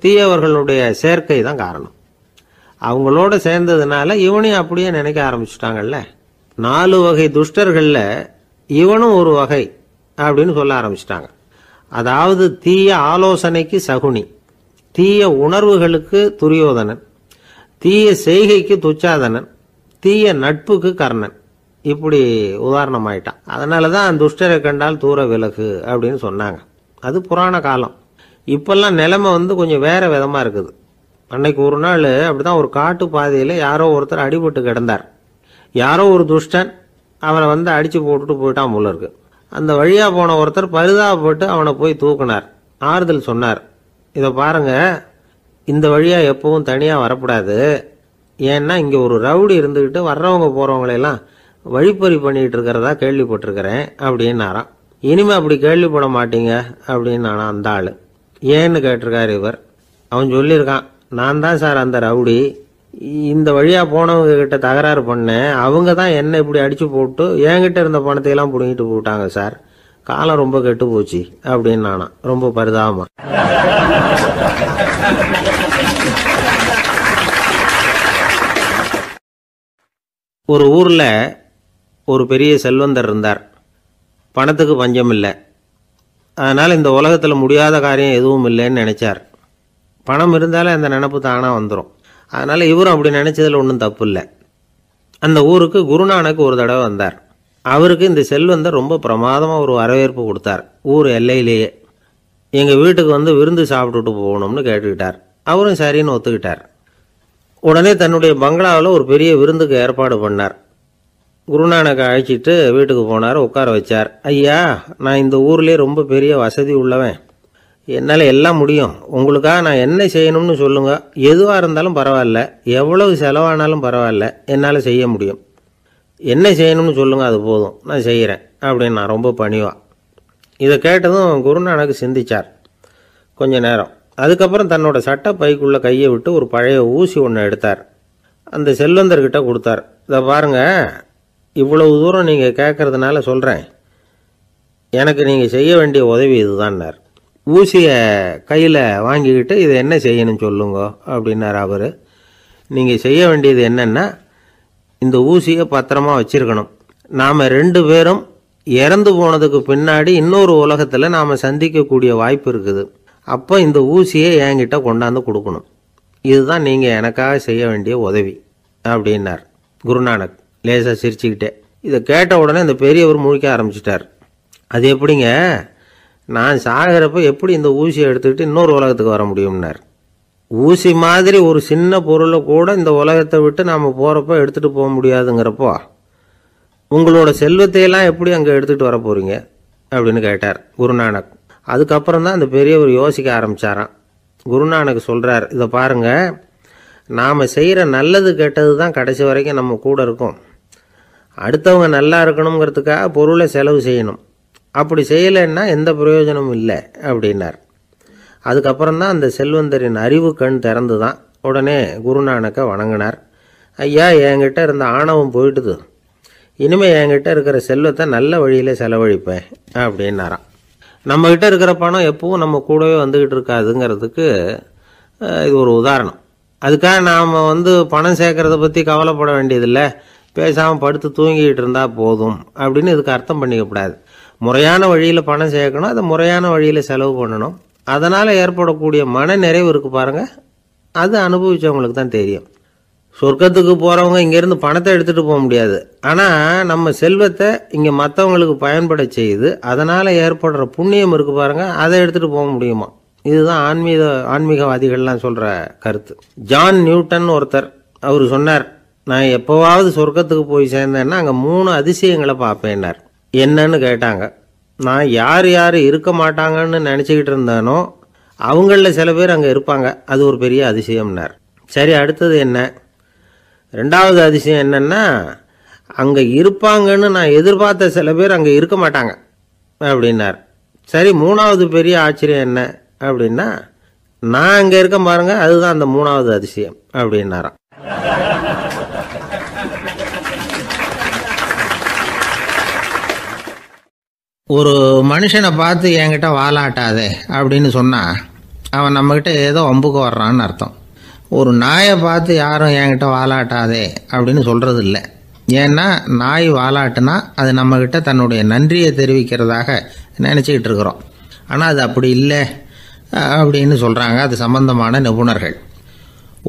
தீயவர்களுடைய சேர்க்கை தான் காரணம். அவங்களோட சேர்ந்ததுனால இவனையும் அப்படியே நினைக்க ஆரம்பிச்சுட்டாங்கல்ல. 4 வகை துஷ்டர்கள்ல இவனும் ஒரு வகை அப்படின்னு சொல்ல ஆரம்பிச்சிட்டாங்க. அதாவது தீய ஆலோசனைக்கு சகுனி, தீய உணர்வுகளுக்கு துரியோதனன், தீய செய்கைக்கு துச்சாதனன், தீய நட்புக்கு கர்ணன். இப்படி உதாரணமாயிட்டான். அதனாலதான் துஷ்டரை கண்டால் தூர விலகு அப்படின்னு சொன்னாங்க. அது புராண காலம். இப்பெல்லாம் நிலைமை கொஞ்சம் வேற விதமா இருக்குது. அன்னைக்கு ஒரு நாள் அப்படிதான் ஒரு காட்டு பாதையில யாரோ ஒருத்தர் அடிபட்டு கிடந்தார். யாரோ ஒரு துஷ்டன் அவனை அடிச்சு போட்டுட்டு போயிட்டான் போல இருக்கு. அந்த வழியா போன ஒருத்தர் பரிதாபப்பட்டு அவனை போய் தூக்கினார். ஆறுதல் சொன்னார், இதை பாருங்க, இந்த வழியா எப்பவும் தனியா வரக்கூடாது. ஏன்னா இங்க ஒரு ரவுடி இருந்துகிட்டு வர்றவங்க போறவங்களெல்லாம் வழிப்பறி பண்ணிட்டு இருக்கிறதா கேள்விப்பட்டிருக்கிறேன் அப்படின்னாராம். இனிமே அப்படி கேள்விப்பட மாட்டீங்க அப்படின்னு அந்த ஆளு. ஏன்னு கேட்டிருக்காரு இவர். அவன் சொல்லியிருக்கான், நான் தான் சார் அந்த ரவுடி. இந்த வழியா போனவங்க கிட்ட தகராறு பண்ணேன். அவங்க தான் என்ன இப்படி அடிச்சு போட்டு என்கிட்ட இருந்த பணத்தையெல்லாம் பிடுங்கிட்டு போட்டாங்க சார். காலம் ரொம்ப கெட்டு போச்சு அப்படின்னு நானா ரொம்ப பரிதாபமா. ஒரு ஊர்ல ஒரு பெரிய செல்வந்தர் இருந்தார். பணத்துக்கு பஞ்சம் இல்லை. அதனால இந்த உலகத்துல முடியாத காரியம் எதுவும் இல்லைன்னு நினைச்சார். பணம் இருந்தாலே அந்த நினைப்பு தானா வந்துடும். அதனால இவரும் அப்படி நினைச்சதுல ஒன்றும் தப்பு இல்லை. அந்த ஊருக்கு குருநானக் ஒரு தடவை வந்தார். அவருக்கு இந்த செல்வந்தர் ரொம்ப பிரமாதமாக ஒரு வரவேற்பு கொடுத்தார். ஊர் எல்லையிலேயே எங்கள் வீட்டுக்கு வந்து விருந்து சாப்பிட்டுட்டு போகணும்னு கேட்டுக்கிட்டார். அவரும் சரின்னு ஒத்துக்கிட்டார். உடனே தன்னுடைய பங்களாவில் ஒரு பெரிய விருந்துக்கு ஏற்பாடு பண்ணார். குருநானக்கை அழைச்சிட்டு வீட்டுக்கு போனார். உட்கார வச்சார். ஐயா, நான் இந்த ஊர்லேயே ரொம்ப பெரிய வசதி உள்ளவன், என்னால் எல்லாம் முடியும். உங்களுக்காக நான் என்ன செய்யணும்னு சொல்லுங்கள். எதுவாக இருந்தாலும் பரவாயில்ல, எவ்வளவு செலவானாலும் பரவாயில்ல, என்னால் செய்ய முடியும். என்ன செய்யணும்னு சொல்லுங்கள், அது போதும், நான் செய்கிறேன் அப்படின்னு நான் ரொம்ப பணிவான். இதை கேட்டதும் குருநானக் சிந்திச்சார் கொஞ்ச நேரம். அதுக்கப்புறம் தன்னோட சட்டை பைக்குள்ளே கையை விட்டு ஒரு பழைய ஊசி ஒன்று எடுத்தார். அந்த செல்வந்தர்கிட்ட கொடுத்தார். இதை பாருங்கள், இவ்வளவு தூரம் நீங்கள் கேட்கறதுனால சொல்கிறேன், எனக்கு நீங்கள் செய்ய வேண்டிய உதவி இதுதான்னார். ஊசியை கையில் வாங்கிக்கிட்டு இதை என்ன செய்யணும்னு சொல்லுங்க அப்படின்னார் அவர். நீங்கள் செய்ய வேண்டியது என்னென்னா, இந்த ஊசியை பத்திரமா வச்சிருக்கணும். நாம் 2 பேரும் இறந்து போனதுக்கு பின்னாடி இன்னொரு உலகத்தில் நாம் சந்திக்கக்கூடிய வாய்ப்பு இருக்குது. அப்போ இந்த ஊசியை என்கிட்ட கொண்டாந்து கொடுக்கணும். இதுதான் நீங்கள் எனக்காக செய்ய வேண்டிய உதவி அப்படின்னார் குருநானக் லேசாக சிரிச்சுக்கிட்டே. இதை கேட்ட உடனே இந்த பெரியவர் முழிக்க ஆரம்பிச்சிட்டார். அது எப்படிங்க, நான் சாகிறப்ப எப்படி இந்த ஊசியை எடுத்துக்கிட்டு இன்னொரு உலகத்துக்கு வர முடியும்னார். ஊசி மாதிரி ஒரு சின்ன பொருளை கூட இந்த உலகத்தை விட்டு நாம் போகிறப்ப எடுத்துகிட்டு போக முடியாதுங்கிறப்போ உங்களோட செல்வத்தையெல்லாம் எப்படி அங்கே எடுத்துகிட்டு வர போகிறீங்க அப்படின்னு கேட்டார் குருநானக். அதுக்கப்புறம் தான் அந்த பெரியவர் யோசிக்க ஆரம்பித்தாராம். குருநானக் சொல்கிறார், இதை பாருங்கள், நாம் செய்கிற நல்லது கெட்டது தான் கடைசி வரைக்கும் நம்ம கூட இருக்கும். அடுத்தவங்க நல்லா இருக்கணுங்கிறதுக்காக பொருளை செலவு செய்யணும். அப்படி செய்யலைன்னா எந்த பிரயோஜனமும் இல்லை அப்படின்னார். அதுக்கப்புறம் தான் அந்த செல்வந்தரின் அறிவு கண் திறந்து தான். உடனே குருநானக்கை வணங்கினார். ஐயா, என்கிட்ட இருந்த ஆணவம் போயிட்டுது, இனிமேல் என்கிட்ட இருக்கிற செல்வத்தை நல்ல வழியில் செலவழிப்பேன் அப்படின்னாராம். நம்மக்கிட்ட இருக்கிற பணம் எப்பவும் நம்ம கூடவே வந்துக்கிட்டு இருக்காதுங்கிறதுக்கு இது ஒரு உதாரணம். அதுக்காக நாம் பணம் சேர்க்கறத பற்றி கவலைப்பட வேண்டியதில்லை, பேசாமல் படுத்து தூங்கிக்கிட்டு இருந்தால் போதும் அப்படின்னு இதுக்கு அர்த்தம் பண்ணிக்கப்படாது. முறையான வழியில் பணம் சேர்க்கணும், அதை முறையான வழியில் செலவு பண்ணணும். அதனால் ஏற்படக்கூடிய மன நிறைவு இருக்குது பாருங்கள், அது அனுபவித்தவங்களுக்கு தான் தெரியும். சொர்க்கத்துக்கு போகிறவங்க இங்கேருந்து பணத்தை எடுத்துகிட்டு போக முடியாது. ஆனால் நம்ம செல்வத்தை இங்கே மற்றவங்களுக்கு பயன்பட செய்து அதனால் ஏற்படுற புண்ணியம் இருக்குது பாருங்கள், அதை எடுத்துகிட்டு போக முடியுமா. இதுதான் ஆன்மீகவாதிகள்லாம் சொல்கிற கருத்து. ஜான் நியூட்டன் ஒருத்தர், அவர் சொன்னார், நான் எப்போவாவது சொர்க்கத்துக்கு போய் சேர்ந்தேன்னா அங்கே 3 அதிசயங்களை பார்ப்பேன்னார். என்னன்னு கேட்டாங்க. நான் யார் யார் இருக்க மாட்டாங்கன்னு நினச்சிக்கிட்டு இருந்தானோ அவங்களில் சில பேர் அங்கே இருப்பாங்க, அது ஒரு பெரிய அதிசயம்னார். சரி, அடுத்தது என்ன? 2வது அதிசயம் என்னன்னா, அங்கே இருப்பாங்கன்னு நான் எதிர்பார்த்த சில பேர் அங்கே இருக்க மாட்டாங்க அப்படின்னார். சரி, 3வது பெரிய ஆச்சரியம் என்ன அப்படின்னா, நான் அங்கே இருக்க பாருங்க, அதுதான் அந்த 3வது அதிசயம் அப்படின்னாராம். ஒரு மனுஷனை பார்த்து என்கிட்ட வாலாட்டாதே அப்படின்னு சொன்னால் அவன் நம்மக்கிட்ட ஏதோ வம்புக்கு வர்றான்னு அர்த்தம். ஒரு நாயை பார்த்து யாரும் என்கிட்ட வாலாட்டாதே அப்படின்னு சொல்கிறது இல்லை. ஏன்னா நாய் வாலாட்டுனா அது நம்மக்கிட்ட தன்னுடைய நன்றியை தெரிவிக்கிறதாக நினச்சிக்கிட்டு இருக்கிறோம். ஆனால் அது அப்படி இல்லை அப்படின்னு சொல்கிறாங்க அது சம்பந்தமான நிபுணர்கள்.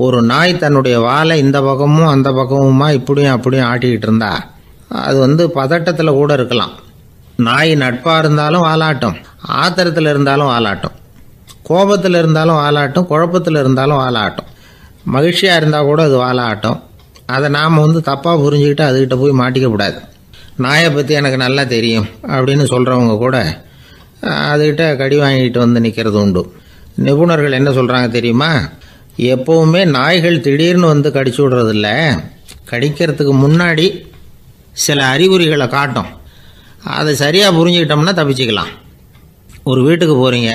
ஒரு நாய் தன்னுடைய வாலை இந்த பக்கமும் அந்த பக்கமுமா இப்படியும் அப்படியும் ஆட்டிக்கிட்டு இருந்தா அது பதட்டத்தில் கூட இருக்கலாம். நாய் நட்பாக இருந்தாலும் வாலாட்டும், ஆத்திரத்தில் இருந்தாலும் வாலாட்டும், கோபத்தில் இருந்தாலும் வாலாட்டும், குழப்பத்தில் இருந்தாலும் வாலாட்டும், மகிழ்ச்சியாக இருந்தால் கூட அது வாலாட்டும். அதை நாம் தப்பாக புரிஞ்சுக்கிட்டு அதுக்கிட்ட போய் மாட்டிக்கக்கூடாது. நாயை பற்றி எனக்கு நல்லா தெரியும் அப்படின்னு சொல்கிறவங்க கூட அதுக்கிட்ட கடி வாங்கிட்டு நிற்கிறது உண்டு. நிபுணர்கள் என்ன சொல்கிறாங்க தெரியுமா? எப்போவுமே நாய்கள் திடீர்னு கடிச்சு விடுறதில்ல, கடிக்கிறதுக்கு முன்னாடி சில அறிகுறிகளை காட்டும். அதை சரியாக புரிஞ்சுக்கிட்டோம்னா தப்பிச்சுக்கலாம். ஒரு வீட்டுக்கு போகிறீங்க,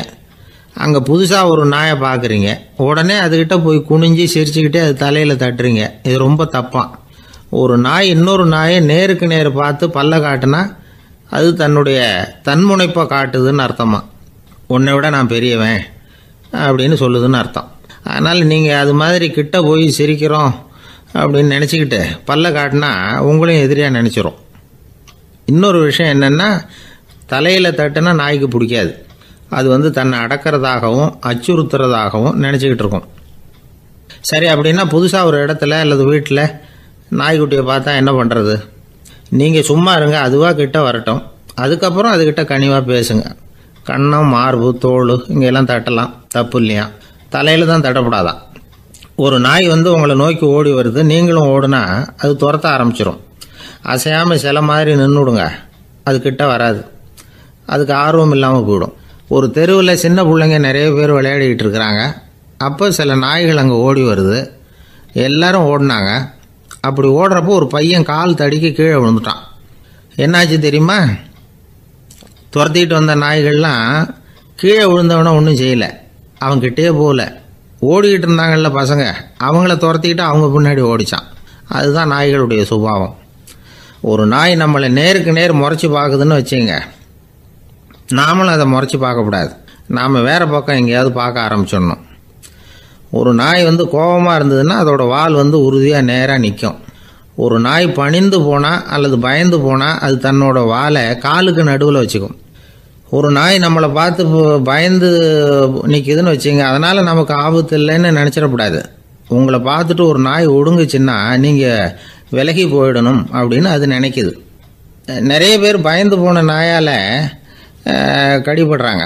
அங்கே புதுசாக ஒரு நாயை பார்க்குறீங்க, உடனே அதுக்கிட்ட போய் குனிஞ்சு சிரிச்சுக்கிட்டே அது தலையில் தட்டுறீங்க. இது ரொம்ப தப்பான். ஒரு நாய் இன்னொரு நாயை நேருக்கு நேர் பார்த்து பல்ல காட்டுனா அது தன்னுடைய தன்முனைப்பை காட்டுதுன்னு அர்த்தமா. உன்னை விட நான் பெரியவன் அப்படின்னு சொல்லுதுன்னு அர்த்தம். அதனால் நீங்கள் அது மாதிரி கிட்ட போய் சிரிக்கிறோம் அப்படின்னு நினச்சிக்கிட்டு பல்ல காட்டினா உங்களையும் எதிரியாக நினச்சிரும். இன்னொரு விஷயம் என்னென்னா, தலையில் தட்டுனா நாய்க்கு பிடிக்காது. அது தன்னை அடக்கிறதாகவும் அச்சுறுத்துறதாகவும் நினச்சிக்கிட்டு இருக்கும். சரி, அப்படின்னா புதுசாக ஒரு இடத்துல அல்லது வீட்டில் நாய்க்குட்டியை பார்த்தா என்ன பண்ணுறது? நீங்கள் சும்மா இருங்க, அதுவாக கிட்ட வரட்டும். அதுக்கப்புறம் அதுக்கிட்ட கனிவாக பேசுங்க. கன்னம், மார்பு, தோல் இங்கெல்லாம் தட்டலாம், தப்பு இல்லையா? தலையில் தான் தட்டப்படாதான். ஒரு நாய் வந்து உங்களை நோக்கி ஓடி வருது, நீங்களும் ஓடுனா அது துரத்த ஆரம்பிச்சிடும். அசையாமல் சில மாதிரி நின்றுடுங்க, அது கிட்ட வராது. அதுக்கு ஆர்வம் இல்லாமல் போயிடும். ஒரு தெருவில் சின்ன பிள்ளைங்க நிறைய பேர் விளையாடிக்கிட்டு இருக்கிறாங்க. அப்போ சில நாய்கள் அங்கே ஓடி வருது. எல்லாரும் ஓடினாங்க. அப்படி ஓடுறப்போ ஒரு பையன் கால் தடிக்க கீழே விழுந்துட்டான். என்னாச்சு தெரியுமா? துரத்திக்கிட்டு வந்த நாய்கள்லாம் கீழே விழுந்தவன ஒன்றும் செய்யலை, அவன்கிட்டே போகல. ஓடிக்கிட்டு இருந்தாங்கல்ல பசங்க, அவங்கள துரத்திக்கிட்டு அவங்க பின்னாடி ஓடிச்சான். அதுதான் நாய்களுடைய சுபாவம். ஒரு நாய் நம்மளை நேருக்கு நேர் முறைச்சி பார்க்குதுன்னு வச்சுங்க, நாமளும் அதை முறைச்சி பார்க்கக்கூடாது. நாம் வேறு பக்கம் எங்கேயாவது பார்க்க ஆரம்பிச்சிடணும். ஒரு நாய் வந்து கோபமாக இருந்ததுன்னா அதோட வால் வந்து உறுதியாக நேராக நிற்கும். ஒரு நாய் பணிந்து போனால் அல்லது பயந்து போனால் அது தன்னோட வாலை காலுக்கு நடுவில் வச்சுக்கும். ஒரு நாய் நம்மளை பார்த்து பயந்து நிற்கிதுன்னு வச்சுங்க, அதனால் நமக்கு ஆபத்து இல்லைன்னு நினச்சிடக்கூடாது. உங்களை பார்த்துட்டு ஒரு நாய் ஒடுங்குச்சுன்னா நீங்கள் விலகி போயிடணும் அப்படின்னு அது நினைக்கிது. நிறைய பேர் பயந்து போன நாயால் கடிபடுறாங்க.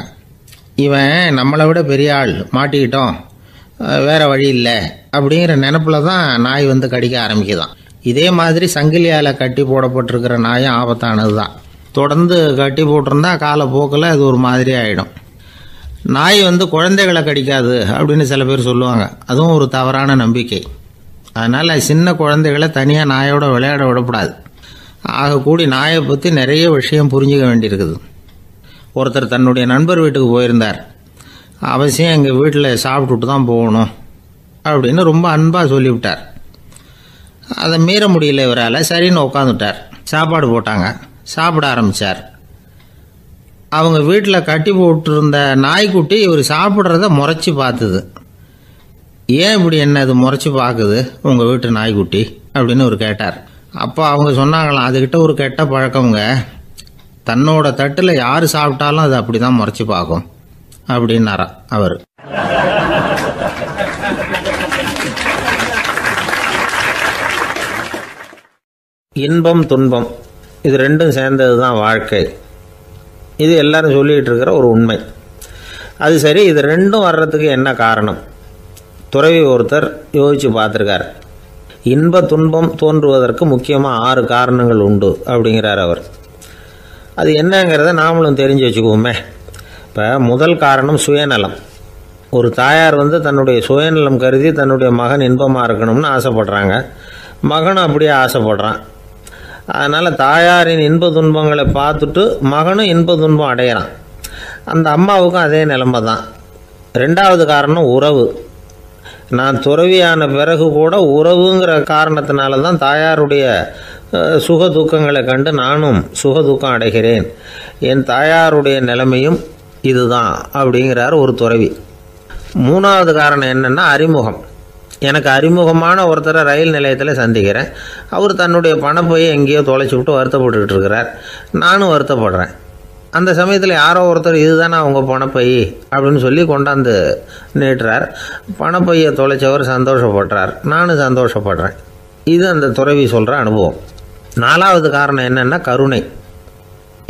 இவன் நம்மளை விட பெரிய ஆள், மாட்டிக்கிட்டோம், வேறு வழி இல்லை அப்படிங்கிற நினப்பில் தான் நாய் வந்து கடிக்க ஆரம்பிக்குதான். இதே மாதிரி சங்கிலியால் கட்டி போடப்பட்டிருக்கிற நாயும் ஆபத்தானது தான். தொடர்ந்து கட்டி போட்டிருந்தா காலப்போக்கில் அது ஒரு மாதிரி ஆகிடும். நாய் வந்து குழந்தைகளை கடிக்காது அப்படின்னு சில பேர் சொல்லுவாங்க. அதுவும் ஒரு தவறான நம்பிக்கை. அதனால் சின்ன குழந்தைகளை தனியாக நாயோட விளையாட விடக்கூடாது. ஆகக்கூடி நாயை பற்றி நிறைய விஷயம் புரிஞ்சுக்க வேண்டியிருக்குது. ஒருத்தர் தன்னுடைய நண்பர் வீட்டுக்கு போயிருந்தார். அவசியம் எங்கள் வீட்டில் சாப்பிட்டுட்டு தான் போகணும் அப்படின்னு ரொம்ப அன்பாக சொல்லிவிட்டார். அதை மீற முடியல இவரால். சரின்னு உட்காந்துட்டார். சாப்பாடு போட்டாங்க, சாப்பிட ஆரம்பித்தார். அவங்க வீட்டில் கட்டி போட்டிருந்த நாய்க்குட்டி இவர் சாப்பிட்றத முறைச்சி பார்த்துது. ஏன் இப்படி என்ன அது முறைச்சி பார்க்குது உங்கள் வீட்டு நாய்க்குட்டி அப்படின்னு அவர் கேட்டார். அப்போ அவங்க சொன்னாங்களாம், அதுக்கிட்ட ஒரு கெட்ட பழக்கங்க, தன்னோட தட்டில் யார் சாப்பிட்டாலும் அது அப்படி தான் முறைச்சி பார்க்கும் அப்படின்னாரா அவர். இன்பம் துன்பம் இது ரெண்டும் சேர்ந்தது தான் வாழ்க்கை. இது எல்லாரும் சொல்லிகிட்டு இருக்கிற ஒரு உண்மை. அது சரி, இது ரெண்டும் வர்றதுக்கு என்ன காரணம்? துறவி ஒருத்தர் யோசித்து பார்த்துருக்கார். இன்ப துன்பம் தோன்றுவதற்கு முக்கியமாக 6 காரணங்கள் உண்டு அப்படிங்கிறார் அவர். அது என்னங்கிறத நாமளும் தெரிஞ்சு வச்சுக்குவோமே. இப்போ முதல் காரணம் சுயநலம். ஒரு தாயார் வந்து தன்னுடைய சுயநலம் கருதி தன்னுடைய மகன் இன்பமாக இருக்கணும்னு ஆசைப்படுறாங்க. மகனும் அப்படியே ஆசைப்படுறான். அதனால் தாயாரின் இன்ப துன்பங்களை பார்த்துட்டு மகனும் இன்ப துன்பம் அடையிறான். அந்த அம்மாவுக்கும் அதே நிலைமை தான். ரெண்டாவது காரணம் உறவு. நான் துறவியான பிறகு கூட உறவுங்கிற காரணத்தினால தான் தாயாருடைய சுக துக்கங்களை கண்டு நானும் சுக துக்கம் அடைகிறேன். என் தாயாருடைய நிலைமையும் இதுதான் அப்படிங்கிறார் ஒரு துறவி. மூணாவது காரணம் என்னென்னா அறிமுகம். எனக்கு அறிமுகமான ஒருத்தரை ரயில் நிலையத்தில் சந்திக்கிறேன். அவர் தன்னுடைய பணப்பையை எங்கேயோ தொலைச்சி விட்டு வருத்தப்பட்டுக்கிட்டு இருக்கிறார். நானும் வருத்தப்படுறேன். அந்த சமயத்தில் யாரோ ஒருத்தர் இதுதானே அவங்க பணப்பை அப்படின்னு சொல்லி கொண்டாந்து நீட்டுறார். பணப்பையை தொலைச்சவர் சந்தோஷப்படுறார், நானும் சந்தோஷப்படுறேன். இது அந்த துறவி சொல்கிற அனுபவம். நாலாவது காரணம் என்னென்னா கருணை.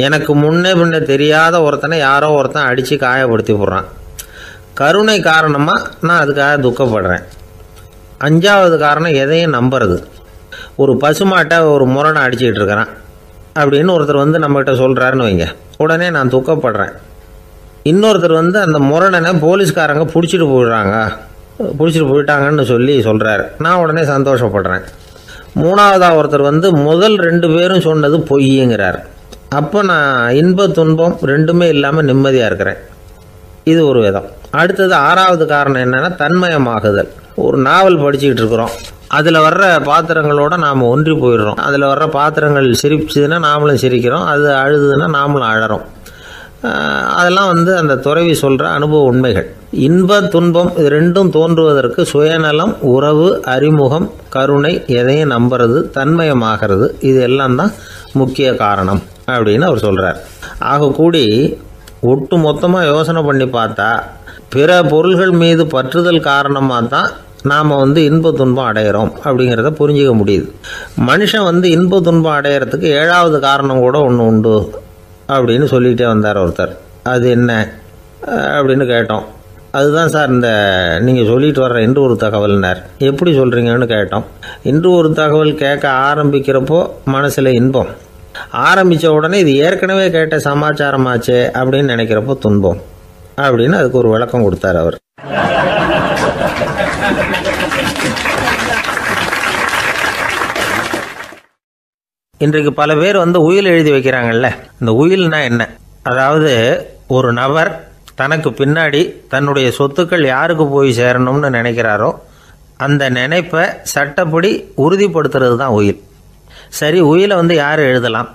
எனக்கு முன்னே பின்ன தெரியாத ஒருத்தனை யாரோ ஒருத்தன் அடித்து காயப்படுத்தி போடுறான். கருணை காரணமாக நான் அதுக்காக துக்கப்படுறேன். அஞ்சாவது காரணம் எதையும் நம்புறது. ஒரு பசுமாட்டை ஒரு முரணை அடிச்சுக்கிட்டு இருக்கிறான் அப்படின்னு ஒருத்தர் வந்து நம்மகிட்ட சொல்கிறாருன்னு வைங்க, உடனே நான் துக்கப்படுறேன். இன்னொருத்தர் வந்து அந்த முரணனை போலீஸ்காரங்க பிடிச்சிட்டு போயிட்டாங்கன்னு சொல்லி சொல்கிறாரு, நான் உடனே சந்தோஷப்படுறேன். மூணாவதாக ஒருத்தர் வந்து முதல் 2 பேரும் சொன்னது பொய்யுங்கிறார். அப்போ நான் இன்ப துன்பம் ரெண்டுமே இல்லாமல் நிம்மதியாக இருக்கிறேன். இது ஒரு விதம். அடுத்தது 6வது காரணம் என்னென்னா தன்மயமாகுதல். ஒரு நாவல் படிச்சுக்கிட்டு இருக்கிறோம், அதில் வர்ற பாத்திரங்களோடு நாம் ஒன்றி போயிடுறோம். அதில் வர்ற பாத்திரங்கள் சிரிச்சுதுன்னா நாமளும் சிரிக்கிறோம், அது அழுதுன்னா நாமளும் அழறோம். அதெல்லாம் வந்து அந்த துறவி சொல்கிற அனுபவ உண்மைகள். இன்ப துன்பம் இது ரெண்டும் தோன்றுவதற்கு சுயநலம், உறவு, அறிமுகம், கருணை, எதையும் நம்புறது, தன்மயமாகிறது, இது எல்லாம் தான் முக்கிய காரணம் அப்படின்னு அவர் சொல்கிறார். ஆகக்கூடி ஒட்டு மொத்தமாக யோசனை பண்ணி பார்த்தா பிற பொருள்கள் மீது பற்றுதல் காரணமாக தான் நாம் இன்ப துன்பம் அடையிறோம் அப்படிங்கிறத புரிஞ்சிக்க முடியுது. மனுஷன் இன்ப துன்பம் அடையிறதுக்கு 7வது காரணம் கூட ஒன்று உண்டு அப்படின்னு சொல்லிகிட்டே வந்தார் ஒருத்தர். அது என்ன அப்படின்னு கேட்டோம். அதுதான் சார் இந்த நீங்கள் சொல்லிட்டு வர்ற இன்று ஒரு தகவல்னார். எப்படி சொல்கிறீங்கன்னு கேட்டோம். இன்று ஒரு தகவல் கேட்க ஆரம்பிக்கிறப்போ மனசில் இன்பம், ஆரம்பித்த உடனே இது ஏற்கனவே கேட்ட சமாச்சாரமாச்சே அப்படின்னு நினைக்கிறப்போ துன்பம் அப்படின்னு அதுக்கு ஒரு விளக்கம் கொடுத்தார் அவர். இன்றைக்கு பல பேர் உயில் எழுதி வைக்கிறாங்கல்ல. இந்த உயில்னா என்ன? அதாவது ஒரு நபர் தனக்கு பின்னாடி தன்னுடைய சொத்துக்கள் யாருக்கு போய் சேரணும்னு நினைக்கிறாரோ அந்த நினைப்பை சட்டப்படி உறுதிப்படுத்துறது தான் உயில். சரி, உயிலை யார் எழுதலாம்?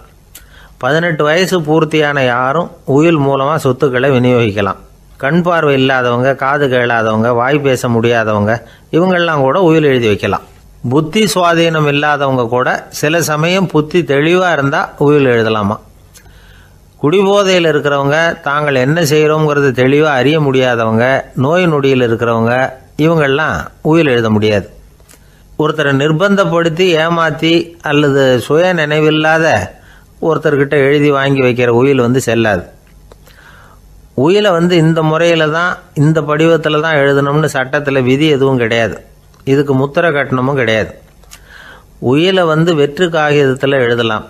18 வயசு பூர்த்தியான யாரும் உயில் மூலமாக சொத்துக்களை விநியோகிக்கலாம். கண் பார்வை இல்லாதவங்க, காது கேளாதவங்க, வாய் பேச முடியாதவங்க, இவங்கெல்லாம் கூட உயில் எழுதி வைக்கலாம். புத்தி சுவாதீனம் இல்லாதவங்க கூட சில சமயம் புத்தி தெளிவாக இருந்தால் உயில் எழுதலாமா. குடிபோதையில் இருக்கிறவங்க, தாங்கள் என்ன செய்கிறோங்கிறது தெளிவாக அறிய முடியாதவங்க, நோய் நொடியில் இருக்கிறவங்க, இவங்கெல்லாம் உயில் எழுத முடியாது. ஒருத்தரை நிர்பந்தப்படுத்தி ஏமாற்றி அல்லது சுய நினைவில்லாத ஒருத்தர்கிட்ட எழுதி வாங்கி வைக்கிற உயில் செல்லாது. உயிலை இந்த முறையில் தான், இந்த படிவத்தில் தான் எழுதணும்னு சட்டத்தில் விதி எதுவும் கிடையாது. இதுக்கு முத்திரை கட்டணமும் கிடையாது. உயிலை வெற்று காகிதத்தில் எழுதலாம்.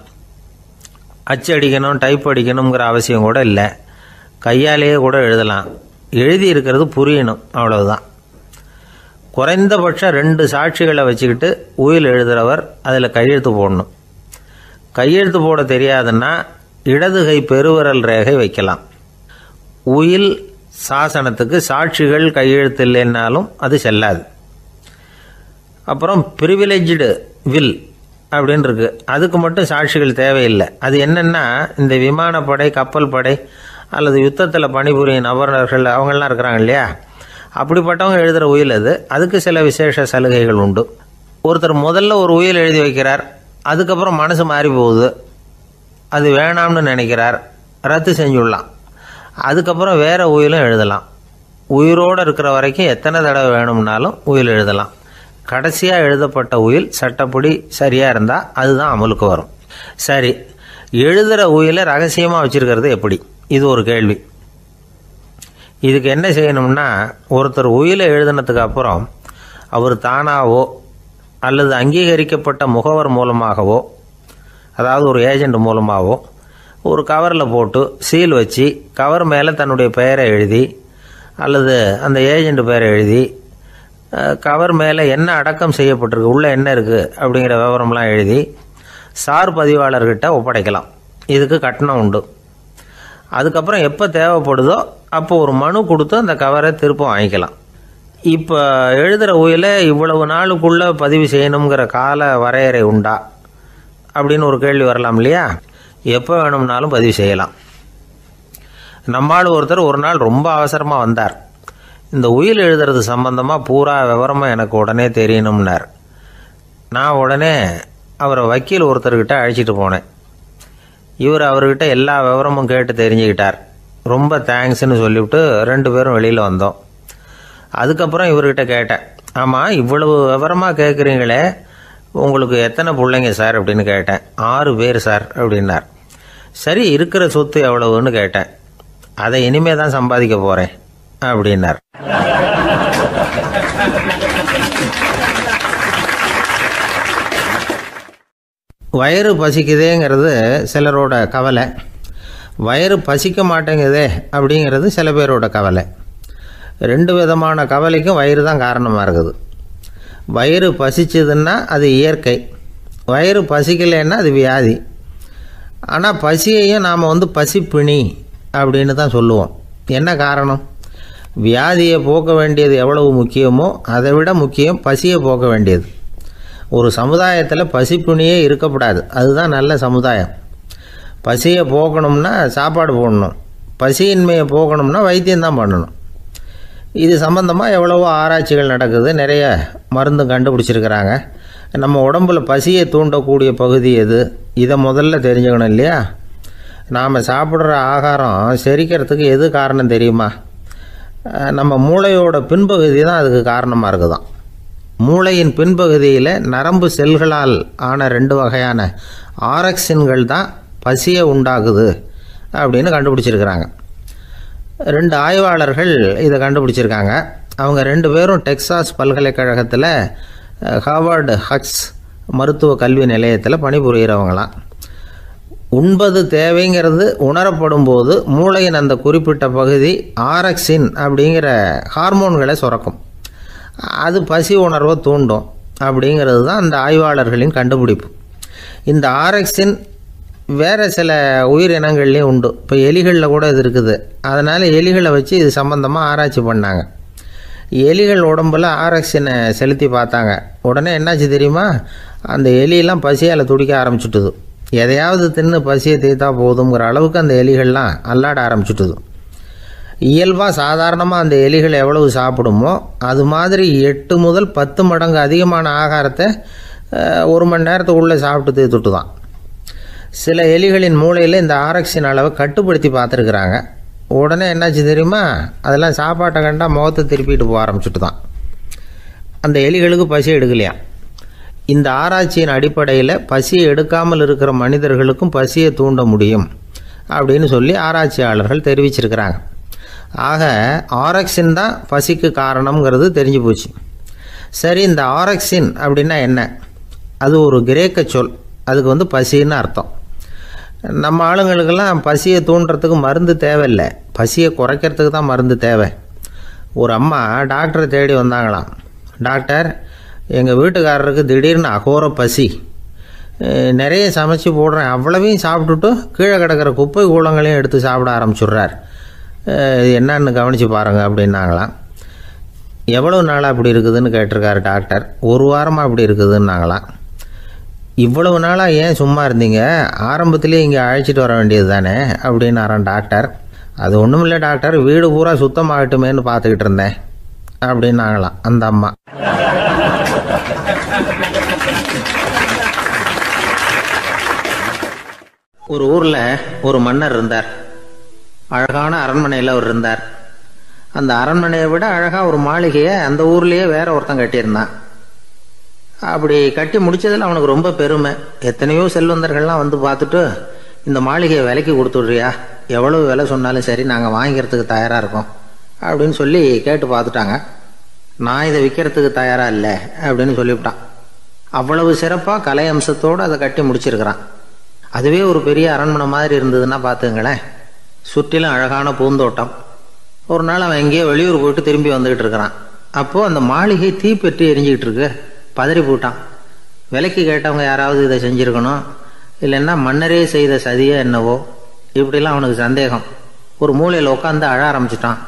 அச்சடிக்கணும், டைப் அடிக்கணுங்கிற அவசியம் கூட இல்லை. கையாலேயே கூட எழுதலாம். எழுதி இருக்கிறது புரியணும், அவ்வளவுதான். குறைந்தபட்சம் 2 சாட்சிகளை வச்சுக்கிட்டு உயில் எழுதுகிறவர் அதில் கையெழுத்து போடணும். கையெழுத்து போட தெரியாதுன்னா இடது கை பெருவிரல் ரேகை வைக்கலாம். உயில் சாசனத்துக்கு சாட்சிகள் கையெழுத்து இல்லைன்னாலும் அது செல்லாது. அப்புறம் பிரிவிலேஜ்டு வில் அப்படின்னு இருக்கு. அதுக்கு மட்டும் சாட்சிகள் தேவையில்லை. அது என்னென்னா, இந்த விமானப்படை, கப்பல் படை அல்லது யுத்தத்தில் பணிபுரியும் நபர்கள் அவங்கெல்லாம் இருக்கிறாங்க இல்லையா, அப்படிப்பட்டவங்க எழுதுகிற உயில் அது. அதுக்கு சில விசேஷ சலுகைகள் உண்டு. ஒருத்தர் முதல்ல ஒரு உயில் எழுதி வைக்கிறார், அதுக்கப்புறம் மனசு மாறி போகுது, அது வேணாம்னு நினைக்கிறார், ரத்து செஞ்சுடலாம். அதுக்கப்புறம் வேற உயிலும் எழுதலாம். உயிரோடு இருக்கிற வரைக்கும் எத்தனை தடவை வேணும்னாலும் உயில் எழுதலாம். கடைசியாக எழுதப்பட்ட உயில் சட்டப்படி சரியாக இருந்தால் அதுதான் அமலுக்கு வரும். சரி, எழுதுகிற உயிலை ரகசியமாக வச்சுருக்கிறது எப்படி? இது ஒரு கேள்வி. இதுக்கு என்ன செய்யணும்னா, ஒருத்தர் உயிலை எழுதினதுக்கு அப்புறம் அவர் தானாவோ அல்லது அங்கீகரிக்கப்பட்ட முகவர் மூலமாகவோ, அதாவது ஒரு ஏஜெண்ட் மூலமாகவோ, ஒரு கவரில் போட்டு சீல் வச்சு கவர் மேலே தன்னுடைய பெயரை எழுதி அல்லது அந்த ஏஜெண்ட் பெயரை எழுதி கவர் மேலே என்ன அடக்கம் செய்யப்பட்டிருக்கு, உள்ளே என்ன இருக்குது அப்படிங்கிற விவரம்லாம் எழுதி சார் பதிவாளர்கிட்ட ஒப்படைக்கலாம். இதுக்கு கட்டணம் உண்டு. அதுக்கப்புறம் எப்போ தேவைப்படுதோ அப்போ ஒரு மனு கொடுத்து அந்த கவரை திரும்ப வாங்கிக்கலாம். இப்போ எழுதுகிற உயிலை இவ்வளவு நாளுக்குள்ளே பதிவு செய்யணுங்கிற கால வரையறை உண்டா அப்படின்னு ஒரு கேள்வி வரலாம் இல்லையா? எப்போ வேணும்னாலும் பதிவு செய்யலாம். நம்மால் ஒருத்தர் ஒரு நாள் ரொம்ப அவசரமாக வந்தார். இந்த உயில் எழுதுறது சம்பந்தமாக பூரா விவரமாக எனக்கு உடனே தெரியணும்னார். நான் உடனே அவரை வக்கீல் ஒருத்தர்கிட்ட அழைச்சிட்டு போனேன். இவர் அவர்கிட்ட எல்லா விவரமும் கேட்டு தெரிஞ்சுக்கிட்டார். ரொம்ப தேங்க்ஸ்ன்னு சொல்லிவிட்டு 2 பேரும் வெளியில் வந்தோம். அதுக்கப்புறம் இவர்கிட்ட கேட்டேன், ஆமாம் இவ்வளவு விவரமாக கேட்குறீங்களே, உங்களுக்கு எத்தனை பிள்ளைங்க சார் அப்படின்னு கேட்டேன். 6 பேர் சார் அப்படின்னார். சரி, இருக்கிற சொத்து எவ்வளவுன்னு கேட்டேன். அதை இனிமே தான் சம்பாதிக்க போகிறேன் அப்படின்னார். வயிறு பசிக்குதேங்கிறது சிலரோட கவலை, வயிறு பசிக்க மாட்டேங்குதே அப்படிங்கிறது சில பேரோட கவலை. 2 விதமான கவலைக்கும் வயிறு தான் காரணமாக இருக்குது. வயிறு பசிச்சதுன்னா அது இயற்கை, வயிறு பசிக்கலைன்னா அது வியாதி. ஆனால் பசியையும் நாம் பசிப்பிணி அப்படின்னு தான் சொல்லுவோம். என்ன காரணம்? வியாதியை போக்க வேண்டியது எவ்வளவு முக்கியமோ அதை விட முக்கியம் பசியை போக்க வேண்டியது. ஒரு சமுதாயத்தில் பசிப்பிணியே இருக்கக்கூடாது, அதுதான் நல்ல சமுதாயம். பசியை போக்கணும்னா சாப்பாடு போடணும், பசியின்மையை போக்கணும்னா வைத்தியம்தான் பண்ணணும். இது சம்பந்தமாக எவ்வளவோ ஆராய்ச்சிகள் நடக்குது, நிறைய மருந்து கண்டுபிடிச்சிருக்கிறாங்க. நம்ம உடம்பில் பசியை தூண்டக்கூடிய பகுதி எது, இதை முதல்ல தெரிஞ்சுக்கணும் இல்லையா? நாம் சாப்பிட்ற ஆகாரம் செரிக்கிறதுக்கு எது காரணம் தெரியுமா? நம்ம மூளையோட பின்பகுதி தான் அதுக்கு காரணமாக இருக்குதான். மூளையின் பின்பகுதியில் நரம்பு செல்களால் ஆன 2 வகையான ஆரக்சின்கள் தான் பசியை உண்டாகுது அப்படின்னு கண்டுபிடிச்சிருக்கிறாங்க. 2 ஆய்வாளர்கள் இதை கண்டுபிடிச்சிருக்காங்க. அவங்க 2 பேரும் டெக்சாஸ் பல்கலைக்கழகத்தில் ஹார்வர்டு ஹக்ஸ் மருத்துவ கல்வி நிலையத்தில் பணிபுரிகிறவங்களாம். உண்பது தேவைங்கிறது உணரப்படும் போது மூளையின் அந்த குறிப்பிட்ட பகுதி ஆரக்சின் அப்படிங்கிற ஹார்மோன்களை சுரக்கும். அது பசி உணர்வை தூண்டும் அப்படிங்கிறது தான் அந்த ஆய்வாளர்களின் கண்டுபிடிப்பு. இந்த ஆரக்சின் வேறு சில உயிரினங்கள்லேயும் உண்டு. இப்போ எலிகளில் கூட இது இருக்குது. அதனால் எலிகளை வச்சு இது சம்மந்தமாக ஆராய்ச்சி பண்ணாங்க. எலிகள் உடம்பில் ஆரக்சினை செலுத்தி பார்த்தாங்க. உடனே என்னாச்சு தெரியுமா? அந்த எலியெல்லாம் பசியால் துடிக்க ஆரம்பிச்சுட்டுது. எதையாவது தின்னு பசியை தீர்த்தா போதுங்கிற அளவுக்கு அந்த எலிகள்லாம் அல்லாட ஆரம்பிச்சுட்டுது. இயல்பாக சாதாரணமாக அந்த எலிகள் எவ்வளவு சாப்பிடுமோ அது மாதிரி 8 முதல் 10 மடங்கு அதிகமான ஆகாரத்தை 1 மணி நேரத்துக்குள்ளே சாப்பிட்டு தீர்த்துட்டு தான். சில எலிகளின் மூளையில் இந்த ஆரக்சின் அளவை கட்டுப்படுத்தி பார்த்துருக்குறாங்க. உடனே என்னாச்சு தெரியுமா? அதெல்லாம் சாப்பாட்டை கண்டா முகத்தை திருப்பிட்டு போக ஆரம்பிச்சுட்டு தான். அந்த எலிகளுக்கு பசி எடுக்கலையா. இந்த ஆராய்ச்சியின் அடிப்படையில் பசியை எடுக்காமல் இருக்கிற மனிதர்களுக்கும் பசியை தூண்ட முடியும் அப்படின்னு சொல்லி ஆராய்ச்சியாளர்கள் தெரிவிச்சிருக்கிறாங்க. ஆக ஆரக்சின் தான் பசிக்கு காரணம்ங்கிறது தெரிஞ்சு போச்சு. சரி, இந்த ஆரக்சின் அப்படின்னா என்ன? அது ஒரு கிரேக்க சொல். அதுக்கு பசின்னு அர்த்தம். நம்ம ஆளுங்களுக்கெல்லாம் பசியை தூண்டுறதுக்கு மருந்து தேவையில்லை, பசியை குறைக்கிறதுக்கு தான் மருந்து தேவை. ஒரு அம்மா டாக்டரை தேடி வந்தாங்களாம். டாக்டர், எங்கள் வீட்டுக்காரருக்கு திடீர்னு அகோர பசி, நிறைய சமைச்சு போடுறேன், அவ்வளவையும் சாப்பிட்டுட்டு கீழே கிடக்கிற குப்பை கூலங்களையும் எடுத்து சாப்பிட ஆரம்பிச்சுட்றார், என்னன்னு கவனித்து பாருங்கள் அப்படின்னாங்களாம். எவ்வளோ நாளாக அப்படி இருக்குதுன்னு கேட்டிருக்காரு டாக்டர். 1 வாரமாக அப்படி இருக்குதுன்னாங்களாம். இவ்வளவு நாளாக ஏன் சும்மா இருந்தீங்க? ஆரம்பத்திலே இங்கே அழைச்சிட்டு வர வேண்டியது தானே அப்படின்னாரான் டாக்டர். அது ஒன்றும் இல்லை டாக்டர், வீடு பூரா சுத்தமாகட்டுமேன்னு பார்த்துக்கிட்டு இருந்தேன் அப்படின்னாங்களாம் அந்த அம்மா. ஒரு ஊரில் ஒரு மன்னர் இருந்தார். அழகான அரண்மனையில் அவர் இருந்தார். அந்த அரண்மனையை விட அழகாக ஒரு மாளிகையை அந்த ஊர்லேயே வேற ஒருத்தன் கட்டியிருந்தான். அப்படி கட்டி முடித்ததில் அவனுக்கு ரொம்ப பெருமை. எத்தனையோ செல்வந்தர்கள்லாம் வந்து பார்த்துட்டு, இந்த மாளிகையை விலைக்கு கொடுத்துட்றியா, எவ்வளவு விலை சொன்னாலும் சரி நாங்கள் வாங்கிக்கிறதுக்கு தயாராக இருக்கோம் அப்படின்னு சொல்லி கேட்டு பார்த்துட்டாங்க. நான் இதை விற்கிறதுக்கு தயாராக இல்லை அப்படின்னு சொல்லிவிட்டான். அவ்வளவு சிறப்பாக கலை அம்சத்தோடு அதை கட்டி முடிச்சிருக்கிறான். அதுவே ஒரு பெரிய அரண்மனை மாதிரி இருந்ததுன்னா பார்த்துங்களேன். சுற்றிலும் அழகான பூந்தோட்டம். ஒரு நாள் அவன் எங்கேயோ வெளியூர் போயிட்டு திரும்பி வந்துக்கிட்டு இருக்கிறான். அப்போது அந்த மாளிகை தீப்பெட்டி எரிஞ்சிக்கிட்டு இருக்கு. பதறி போட்டான். விலைக்கு கேட்டவங்க யாராவது இதை செஞ்சுருக்கணும், இல்லைன்னா மன்னரே செய்த சதியை என்னவோ, இப்படிலாம் அவனுக்கு சந்தேகம். ஒரு மூலையில் உட்காந்து அழ ஆரம்பிச்சிட்டான்.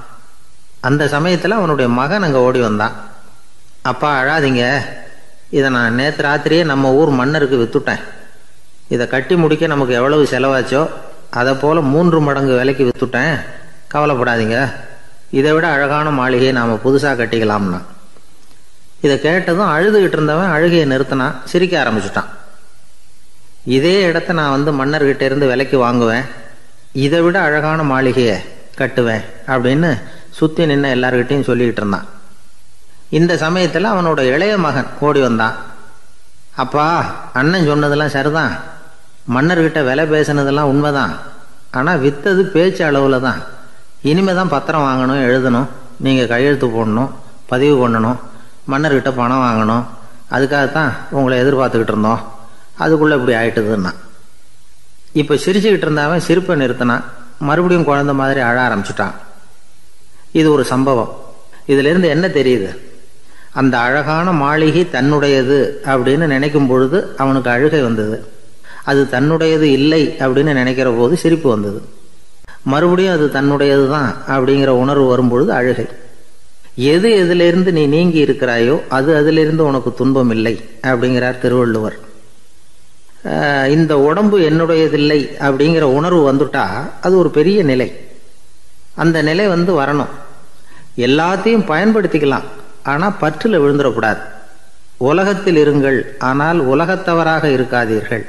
அந்த சமயத்தில் அவனுடைய மகன் அங்கே ஓடி வந்தான். அப்பா அழாதீங்க, இதை நான் நேற்று ராத்திரியே நம்ம ஊர் மன்னருக்கு விற்றுட்டேன். இதை கட்டி முடிக்க நமக்கு எவ்வளவு செலவாச்சோ அதை போல் 3 மடங்கு விலைக்கு விற்றுட்டேன், கவலைப்படாதீங்க, இதை விட அழகான மாளிகையை நாம் புதுசாக கட்டிக்கலாம்னா. இதை கேட்டதும் அழுதுகிட்டு இருந்தவன் அழுகையை நிறுத்தினான், சிரிக்க ஆரம்பிச்சிட்டான். இதே இடத்த நான் மன்னர்கிட்ட இருந்து விலைக்கு வாங்குவேன், இதை விட அழகான மாளிகையை கட்டுவேன் அப்படின்னு சுற்றி நின்று எல்லார்கிட்டையும் சொல்லிக்கிட்டு இருந்தான். இந்த சமயத்தில் அவனோட இளைய மகன் ஓடி வந்தான். அப்பா, அண்ணன் சொன்னதெல்லாம் சரிதான், மன்னர்கிட்ட விலை பேசினதெல்லாம் உண்மைதான், ஆனால் விற்றது பேச்சு அளவில் தான். இனிமே தான் பத்திரம் வாங்கணும், எழுதணும், நீங்கள் கையெழுத்து போடணும், பதிவு பண்ணணும், மன்னர்கிட்ட பணம் வாங்கணும், அதுக்காகத்தான் உங்களை எதிர்பார்த்துக்கிட்டு இருந்தோம், அதுக்குள்ளே இப்படி ஆயிட்டுதுன்னா. இப்போ சிரிச்சுக்கிட்டு இருந்தவன் சிரிப்பை நிறுத்தினான். மறுபடியும் குழந்தை மாதிரி அழ ஆரம்பிச்சுட்டான். இது ஒரு சம்பவம். இதிலிருந்து என்ன தெரியுது? அந்த அழகான மாளிகை தன்னுடையது அப்படின்னு நினைக்கும் பொழுது அவனுக்கு அழுகை வந்தது. அது தன்னுடையது இல்லை அப்படின்னு நினைக்கிற போது சிரிப்பு வந்தது. மறுபடியும் அது தன்னுடையது தான் அப்படிங்கிற உணர்வு வரும்பொழுது அழுகை. எது எதிலிருந்து நீ நீங்கி இருக்கிறாயோ அது அதிலிருந்து உனக்கு துன்பம் இல்லை அப்படிங்கிறார் திருவள்ளுவர். இந்த உடம்பு என்னுடையதில்லை அப்படிங்கிற உணர்வு வந்துட்டா அது ஒரு பெரிய நிலை. அந்த நிலை வரணும். எல்லாத்தையும் பயன்படுத்திக்கலாம், ஆனால் பற்றில் விழுந்துடக்கூடாது. உலகத்தில் இருங்கள், ஆனால் உலகத்தவராக இருக்காதீர்கள்.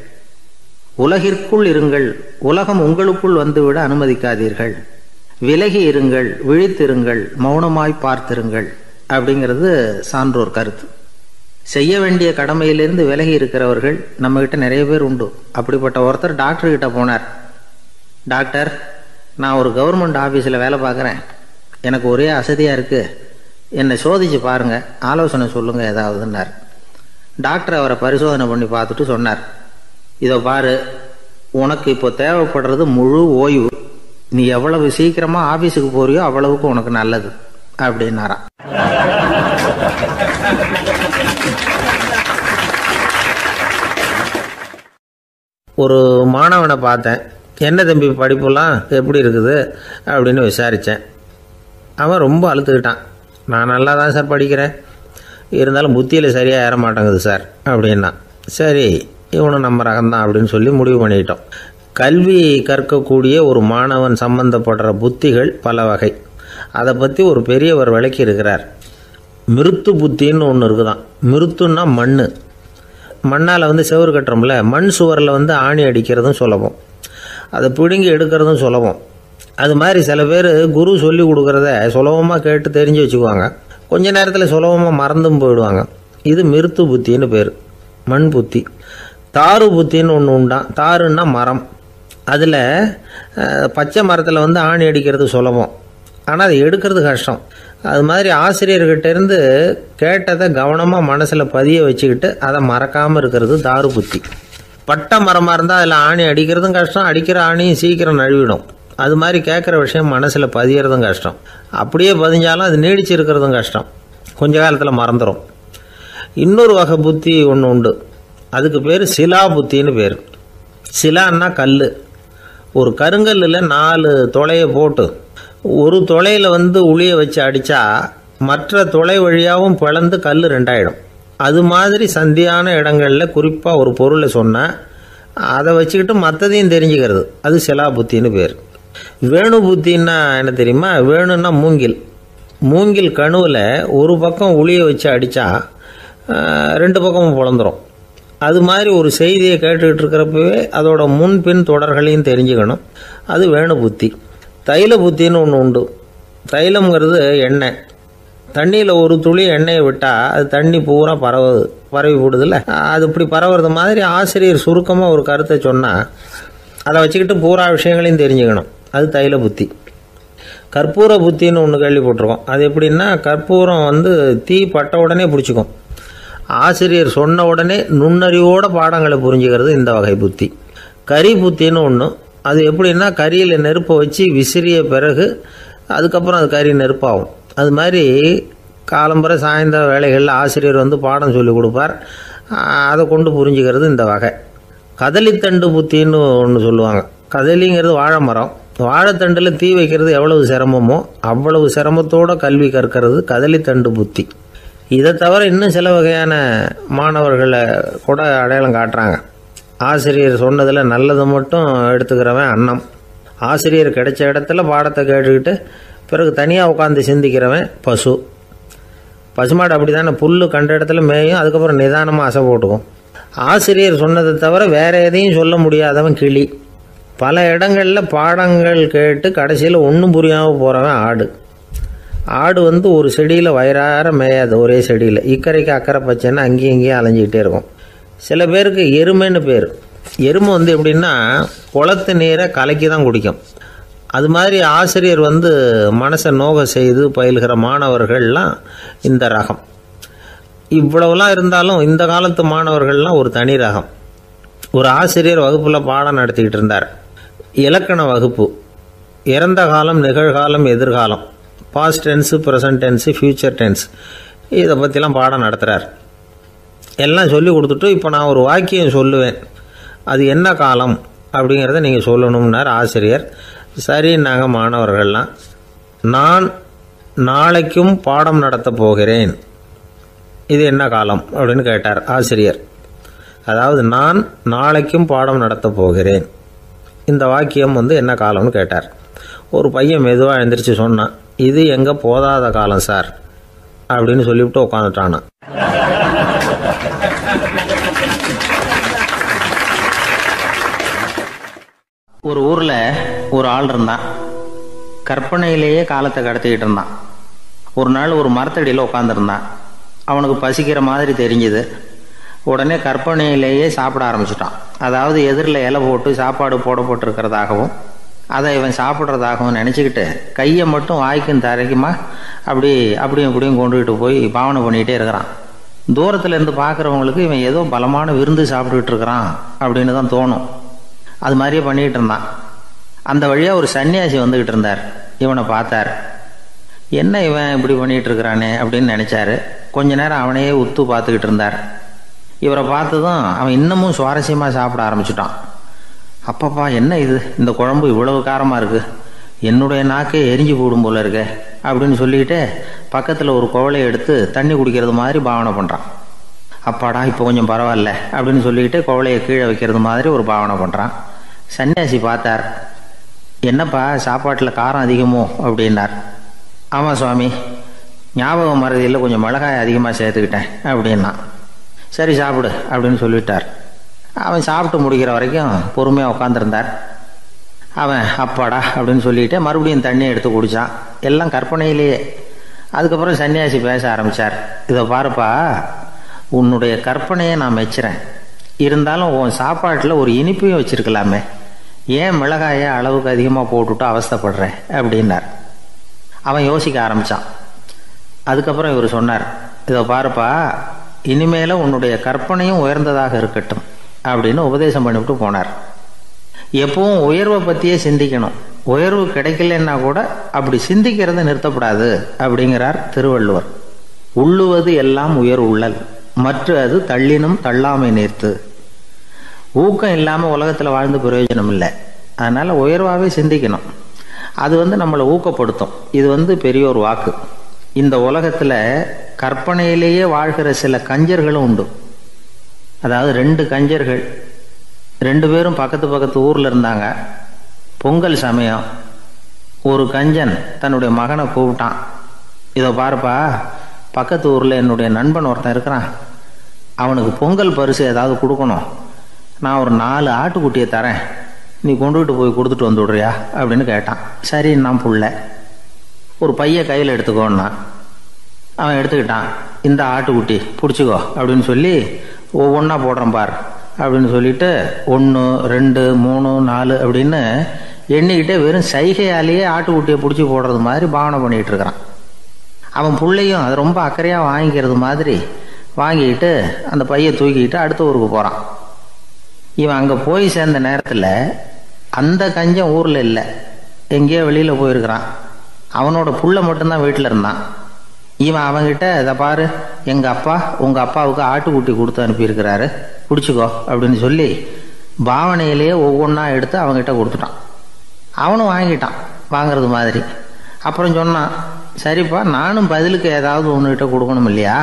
உலகிற்குள் இருங்கள், உலகம் உங்களுக்குள் வந்துவிட அனுமதிக்காதீர்கள். விலகி இருங்கள், விழித்திருங்கள், மௌனமாய் பார்த்திருங்கள் அப்படிங்கிறது சான்றோர் கருத்து. செய்ய வேண்டிய கடமையிலிருந்து விலகி இருக்கிறவர்கள் நம்மகிட்ட நிறைய பேர் உண்டு. அப்படிப்பட்ட ஒருத்தர் டாக்டர்கிட்ட போனார். டாக்டர், நான் ஒரு கவர்மெண்ட் ஆஃபீஸில் வேலை பார்க்குறேன், எனக்கு ஒரே அசதியாக இருக்குது, என்னை சோதிச்சு பாருங்கள், ஆலோசனை சொல்லுங்கள் ஏதாவதுன்னார். டாக்டர் அவரை பரிசோதனை பண்ணி பார்த்துட்டு சொன்னார், இதோ பாரு, உனக்கு இப்போ தேவைப்படுறது முழு ஓய்வு. நீ எவ்வளவு சீக்கிரமாக ஆஃபீஸுக்கு போறியோ அவ்வளவுக்கு உனக்கு நல்லது அப்படின்னாராம். ஒரு மாணவனை பார்த்தேன். என்ன தம்பி படிப்புலாம் எப்படி இருக்குது அப்படின்னு விசாரித்தேன். அவன் ரொம்ப அழுத்துக்கிட்டான். நான் நல்லா தான் சார் படிக்கிறேன், இருந்தாலும் புத்தியில் சரியாக ஏற மாட்டேங்குது சார் அப்படின்னா. சரி, இவனும் நம்ம ரகம்தான் அப்படின்னு சொல்லி முடிவு பண்ணிக்கிட்டோம். கல்வி கற்கக்கூடிய ஒரு மாணவன் சம்பந்தப்படுற புத்திகள் பல வகை. அதை பற்றி ஒரு பெரியவர் விளக்கி இருக்கிறார். மிருத்து புத்தின்னு ஒன்று இருக்குதான். மிருத்துன்னா மண்ணால் செவுறு கட்டுறோம்ல, மண் சுவரில் ஆணி அடிக்கிறதும் சுலபம், அதை பிடுங்கி எடுக்கிறதும் சுலபம். அது மாதிரி சில பேர் குரு சொல்லி கொடுக்குறத சுலபமாக கேட்டு தெரிஞ்சு வச்சுக்குவாங்க, கொஞ்ச நேரத்தில் சுலபமாக மறந்தும் போயிடுவாங்க. இது மிருத்து புத்தின்னு பேர், மண் புத்தி. தாரு புத்தின்னு ஒன்று உண்டான். தாருன்னா மரம். அதில் பச்சை மரத்தில் ஆணி அடிக்கிறது சுலபம், ஆனால் அதை எடுக்கிறது கஷ்டம். அது மாதிரி ஆசிரியர்கிட்டேருந்து கேட்டதை கவனமாக மனசில் பதிய வச்சுக்கிட்டு அதை மறக்காமல் இருக்கிறது தாரு புத்தி. பட்டை மரமாக இருந்தால் அதில் ஆணி அடிக்கிறதும் கஷ்டம், அடிக்கிற ஆணியும் சீக்கிரம் நழுவிடும். அது மாதிரி கேட்குற விஷயம் மனசில் பதியறதும் கஷ்டம். அப்படியே பதிஞ்சாலும் அது நீடிச்சு இருக்கிறதும் கஷ்டம், கொஞ்ச காலத்தில் மறந்துடும். இன்னொரு வகை புத்தி ஒன்று உண்டு, அதுக்கு பேர் சிலா புத்தின்னு பேர். சிலான்னா கல். ஒரு கருங்கல்லில் 4 துளையை போட்டு ஒரு துளையில் உளிய வச்சு அடித்தா மற்ற துளை வழியாகவும் பிளந்து கல் 2 ஆகிடும். அது மாதிரி சந்தியான இடங்களில் குறிப்பாக ஒரு பொருளை சொன்னால் அதை வச்சுக்கிட்டு மற்றதையும் தெரிஞ்சுக்கிறது, அது சிலா புத்தின்னு பேர். வேணு புத்தின்னா என்ன தெரியுமா? வேணுன்னா மூங்கில் கணுவில் ஒரு பக்கம் உளிய வச்சு அடித்தா 2 பக்கமும் பிளந்துடும். அது மாதிரி ஒரு செய்தியை கேட்டுக்கிட்டு இருக்கிறப்பவே அதோட முன்பின் தொடர்களையும் தெரிஞ்சுக்கணும், அது வேணு புத்தி. தைல புத்தின்னு ஒன்று உண்டு. தைலம்ங்கிறது எண்ணெய். தண்ணியில் ஒரு துளி எண்ணெயை விட்டால் அது தண்ணி பூரா பரவி போடுதில்ல, அது இப்படி பரவுறது மாதிரி ஆசிரியர் சுருக்கமாக ஒரு கருத்தை சொன்னால் அதை வச்சுக்கிட்டு பூரா விஷயங்களையும் தெரிஞ்சுக்கணும், அது தைல புத்தி. கற்பூர புத்தின்னு ஒன்று கேள்விப்பட்டிருக்கோம். அது எப்படின்னா, கற்பூரம் தீ பட்ட உடனே பிடிச்சிக்கும். ஆசிரியர் சொன்ன உடனே நுண்ணறிவோட பாடங்களை புரிஞ்சுக்கிறது இந்த வகை புத்தி. கரி புத்தின்னு ஒன்று. அது எப்படின்னா, கரியில் நெருப்பை வச்சு விசிறிய பிறகு அதுக்கப்புறம் அது கறி நெருப்பாகும். அது மாதிரி காலம்பரை சாயந்தர வேலைகளில் ஆசிரியர் பாடம் சொல்லி கொடுப்பார், அதை கொண்டு புரிஞ்சுக்கிறது இந்த வகை. கதலித்தண்டு புத்தின்னு ஒன்று சொல்லுவாங்க. கதலிங்கிறது வாழை மரம். வாழைத்தண்டில் தீ வைக்கிறது எவ்வளவு சிரமமோ அவ்வளவு சிரமத்தோடு கல்வி கற்கிறது கதலித்தண்டு புத்தி. இதை தவிர இன்னும் சில வகையான மாணவர்களை கூட அடையாளம் காட்டுறாங்க. ஆசிரியர் சொன்னதில் நல்லதை மட்டும் எடுத்துக்கிறவன் அன்னம். ஆசிரியர் கிடைச்ச இடத்துல பாடத்தை கேட்டுக்கிட்டு பிறகு தனியாக உட்காந்து சிந்திக்கிறவன் பசுமாடு அப்படி தானே, புல் கண்ட இடத்துல மேயும், அதுக்கப்புறம் நிதானமாக அசை போட்டுக்கும். ஆசிரியர் சொன்னதை தவிர வேறு எதையும் சொல்ல முடியாதவன் கிளி. பல இடங்களில் பாடங்கள் கேட்டு கடைசியில் ஒன்றும் புரியாமல் போகிறவன் ஆடு ஒரு செடியில் வயிறார மேயாது, ஒரே செடியில் இக்கரைக்கு அக்கறை பச்சைன்னா அங்கேயும் இங்கேயும் அலைஞ்சிக்கிட்டே இருக்கும். சில பேருக்கு எருமைன்னு பேர். எருமை எப்படின்னா குளத்து நீரை கலக்கி தான் குடிக்கும். அது மாதிரி ஆசிரியர் மனசை நோக செய்து பயில்கிற மாணவர்கள்லாம் இந்த ரகம். இவ்வளவுலாம் இருந்தாலும் இந்த காலத்து மாணவர்கள்லாம் ஒரு தனி ரகம். ஒரு ஆசிரியர் வகுப்பில் பாடம் நடத்திக்கிட்டு இருந்தார். இலக்கண வகுப்பு. இறந்த காலம், நிகழ்காலம், எதிர்காலம், past tense, present tense, future tense, இதை பற்றிலாம் பாடம் நடத்துகிறார். எல்லாம் சொல்லி கொடுத்துட்டு இப்போ நான் ஒரு வாக்கியம் சொல்லுவேன், அது என்ன காலம் அப்படிங்கிறத நீங்கள் சொல்லணும்னார் ஆசிரியர். சரின்னாங்க மாணவர்கள்லாம். நான் நாளைக்கும் பாடம் நடத்தப் போகிறேன், இது என்ன காலம் அப்படின்னு கேட்டார் ஆசிரியர். அதாவது நான் நாளைக்கும் பாடம் நடத்தப் போகிறேன், இந்த வாக்கியம் என்ன காலம்னு கேட்டார். ஒரு பையன் மெதுவாக எழுந்திரிச்சு சொன்னான், இது எங்கே போதாத காலம் சார் அப்படின்னு சொல்லிவிட்டு உட்காந்துட்டானா. ஒரு ஊரில் ஒரு ஆள் இருந்தான். கற்பனையிலேயே காலத்தை கடத்திக்கிட்டு இருந்தான். ஒரு நாள் ஒரு மரத்தடியில் உட்காந்துருந்தான். அவனுக்கு பசிக்கிற மாதிரி தெரிஞ்சுது. உடனே கற்பனையிலேயே சாப்பிட ஆரம்பிச்சிட்டான். அதாவது எதிரில் இலை போட்டு சாப்பாடு போடப்பட்டிருக்கிறதாகவும் அதை இவன் சாப்பிட்றதாகவும் நினச்சிக்கிட்டு கையை மட்டும் வாய்க்கும் தரைக்குமா அப்படியும் இப்படியும் கொண்டுகிட்டு போய் பாவனை பண்ணிகிட்டே இருக்கிறான். தூரத்தில் இருந்து பார்க்குறவங்களுக்கு இவன் ஏதோ பலமான விருந்து சாப்பிட்டுக்கிட்டு இருக்கிறான் அப்படின்னு தான் தோணும். அது மாதிரியே பண்ணிக்கிட்டு இருந்தான். அந்த வழியாக ஒரு சன்னியாசி வந்துக்கிட்டு இருந்தார். இவனை பார்த்தார். என்ன இவன் இப்படி பண்ணிகிட்டு இருக்கிறானே அப்படின்னு நினச்சாரு. கொஞ்ச நேரம் அவனையே உத்து பார்த்துக்கிட்டு இருந்தார். இவரை பார்த்ததும் அவன் இன்னமும் சுவாரஸ்யமாக சாப்பிட ஆரம்பிச்சுட்டான். அப்பப்பா, என்ன இது, இந்த குழம்பு இவ்வளவு காரமாக இருக்குது, என்னுடைய நாக்கே எரிஞ்சு போடும் போல இருக்க அப்படின்னு சொல்லிக்கிட்டு பக்கத்தில் ஒரு குவளையை எடுத்து தண்ணி குடிக்கிறது மாதிரி பாவனை பண்ணுறான். அப்பாடா, இப்போ கொஞ்சம் பரவாயில்ல அப்படின்னு சொல்லிக்கிட்டு குவளையை கீழே வைக்கிறது மாதிரி ஒரு பாவனை பண்ணுறான். சன்னியாசி பார்த்தார். என்னப்பா, சாப்பாட்டில் காரம் அதிகமோ அப்படின்னார். ஆமாம் சுவாமி, ஞாபகம் மறதியில் கொஞ்சம் மிளகாய் அதிகமாக சேர்த்துக்கிட்டேன் அப்படின்னா. சரி சாப்பிடு அப்படின்னு சொல்லிட்டார். அவன் சாப்பிட்டு முடிக்கிற வரைக்கும் பொறுமையாக உட்காந்துருந்தார். அவன் அப்பாடா அப்படின்னு சொல்லிட்டு மறுபடியும் தண்ணியை எடுத்து குடித்தான். எல்லாம் கற்பனையிலேயே. அதுக்கப்புறம் சன்னியாசி பேச ஆரம்பித்தார். இதை பாருப்பா, உன்னுடைய கற்பனையை நான் மெச்சுறேன். இருந்தாலும் உன் சாப்பாட்டில் ஒரு இனிப்பையும் வச்சிருக்கலாமே, ஏன் மிளகாயை அளவுக்கு அதிகமாக போட்டுவிட்டு அவஸ்தைப்படுறேன் அப்படின்னார். அவன் யோசிக்க ஆரம்பித்தான். அதுக்கப்புறம் இவர் சொன்னார், இதை பாருப்பா, இனிமேல உன்னுடைய கற்பனையும் உயர்ந்ததாக இருக்கட்டும் அப்படின்னு உபதேசம் பண்ணிவிட்டு போனார். எப்பவும் உயர்வை பற்றியே சிந்திக்கணும். உயர்வு கிடைக்கலன்னா கூட அப்படி சிந்திக்கிறத நிறுத்தப்படாது அப்படிங்கிறார் திருவள்ளுவர். உள்ளுவது எல்லாம் உயர் உள்ளல், மற்ற அது தள்ளினும் தள்ளாமை நேர்த்து. ஊக்கம் இல்லாமல் உலகத்தில் வாழ்ந்து பிரயோஜனம் இல்லை. அதனால் உயர்வாகவே சிந்திக்கணும். அது நம்மளை ஊக்கப்படுத்தும். இது பெரிய ஒரு வாக்கு. இந்த உலகத்தில் கற்பனையிலேயே வாழ்கிற சில கஞ்சர்களும் உண்டு. அதாவது 2 கஞ்சர்கள், 2 பேரும் பக்கத்து ஊரில் இருந்தாங்க. பொங்கல் சமயம் ஒரு கஞ்சன் தன்னுடைய மகனை கூப்பிட்டான். இதை பாருப்பா, பக்கத்து ஊரில் என்னுடைய நண்பன் ஒருத்தன் இருக்கிறான், அவனுக்கு பொங்கல் பரிசு ஏதாவது கொடுக்கணும். நான் ஒரு 4 ஆட்டுக்குட்டியை தரேன், நீ கொண்டுகிட்டு போய் கொடுத்துட்டு வந்து விடுறியா அப்படின்னு கேட்டான். சரி, நான் புள்ள ஒரு பைய கையில் எடுத்துக்கோன்னா. அவன் எடுத்துக்கிட்டான். இந்த ஆட்டுக்குட்டி பிடிச்சிக்கோ அப்படின்னு சொல்லி ஒவ்வொன்றா போடுறேன் பார் அப்படின்னு சொல்லிட்டு 1 2 3 4 அப்படின்னு எண்ணிக்கிட்டே வெறும் சைகையாலேயே ஆட்டுக்குட்டியை பிடிச்சி போடுறது மாதிரி பாவனை பண்ணிகிட்டு இருக்கிறான். அவன் பிள்ளையும் அது ரொம்ப அக்கறையாக வாங்கிக்கிறது மாதிரி வாங்கிக்கிட்டு அந்த பையை தூக்கிக்கிட்டு அடுத்த ஊருக்கு போகிறான். இவன் அங்கே போய் சேர்ந்த நேரத்தில் அந்த கஞ்சன் ஊரில் இல்லை, எங்கேயோ வெளியில் போயிருக்கிறான். அவனோட புள்ள மட்டும்தான் வீட்டில் இருந்தான். இவன் அவங்கிட்ட, இதை பாரு, எங்கள் அப்பா உங்கள் அப்பாவுக்கு ஆட்டுக்குட்டி கொடுத்து அனுப்பியிருக்கிறாரு, பிடிச்சிக்கோ அப்படின்னு சொல்லி பாவனையிலேயே ஒவ்வொன்றா எடுத்து அவங்ககிட்ட கொடுத்துட்டான். அவனும் வாங்கிட்டான் வாங்கிறது மாதிரி. அப்புறம் சொன்னான், சரிப்பா, நானும் பதிலுக்கு ஏதாவது ஒன்றுகிட்ட கொடுக்கணும் இல்லையா,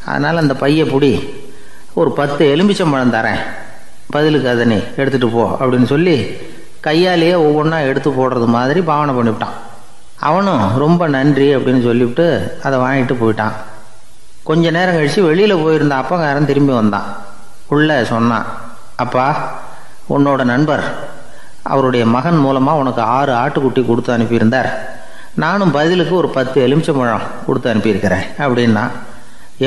அதனால் அந்த பையை பிடி, ஒரு 10 எலுமிச்சம்பழம் தரேன், பதிலுக்கு அதை நீ எடுத்துகிட்டு போ அப்படின்னு சொல்லி கையாலேயே ஒவ்வொன்றா எடுத்து போடுறது மாதிரி பாவனை பண்ணிவிட்டான். அவனும் ரொம்ப நன்றி அப்படின்னு சொல்லிவிட்டு அதை வாங்கிட்டு போயிட்டான். கொஞ்ச நேரம் கழித்து வெளியில் போயிருந்த அப்பங்காரன் திரும்பி வந்தான். உள்ள சொன்னான், அப்பா, உன்னோட நண்பர் அவருடைய மகன் மூலமாக உனக்கு 6 ஆட்டுக்குட்டி கொடுத்து அனுப்பியிருந்தார், நானும் பதிலுக்கு ஒரு 10 எலுமிச்சம்பழம் கொடுத்து அனுப்பியிருக்கிறேன் அப்படின்னா.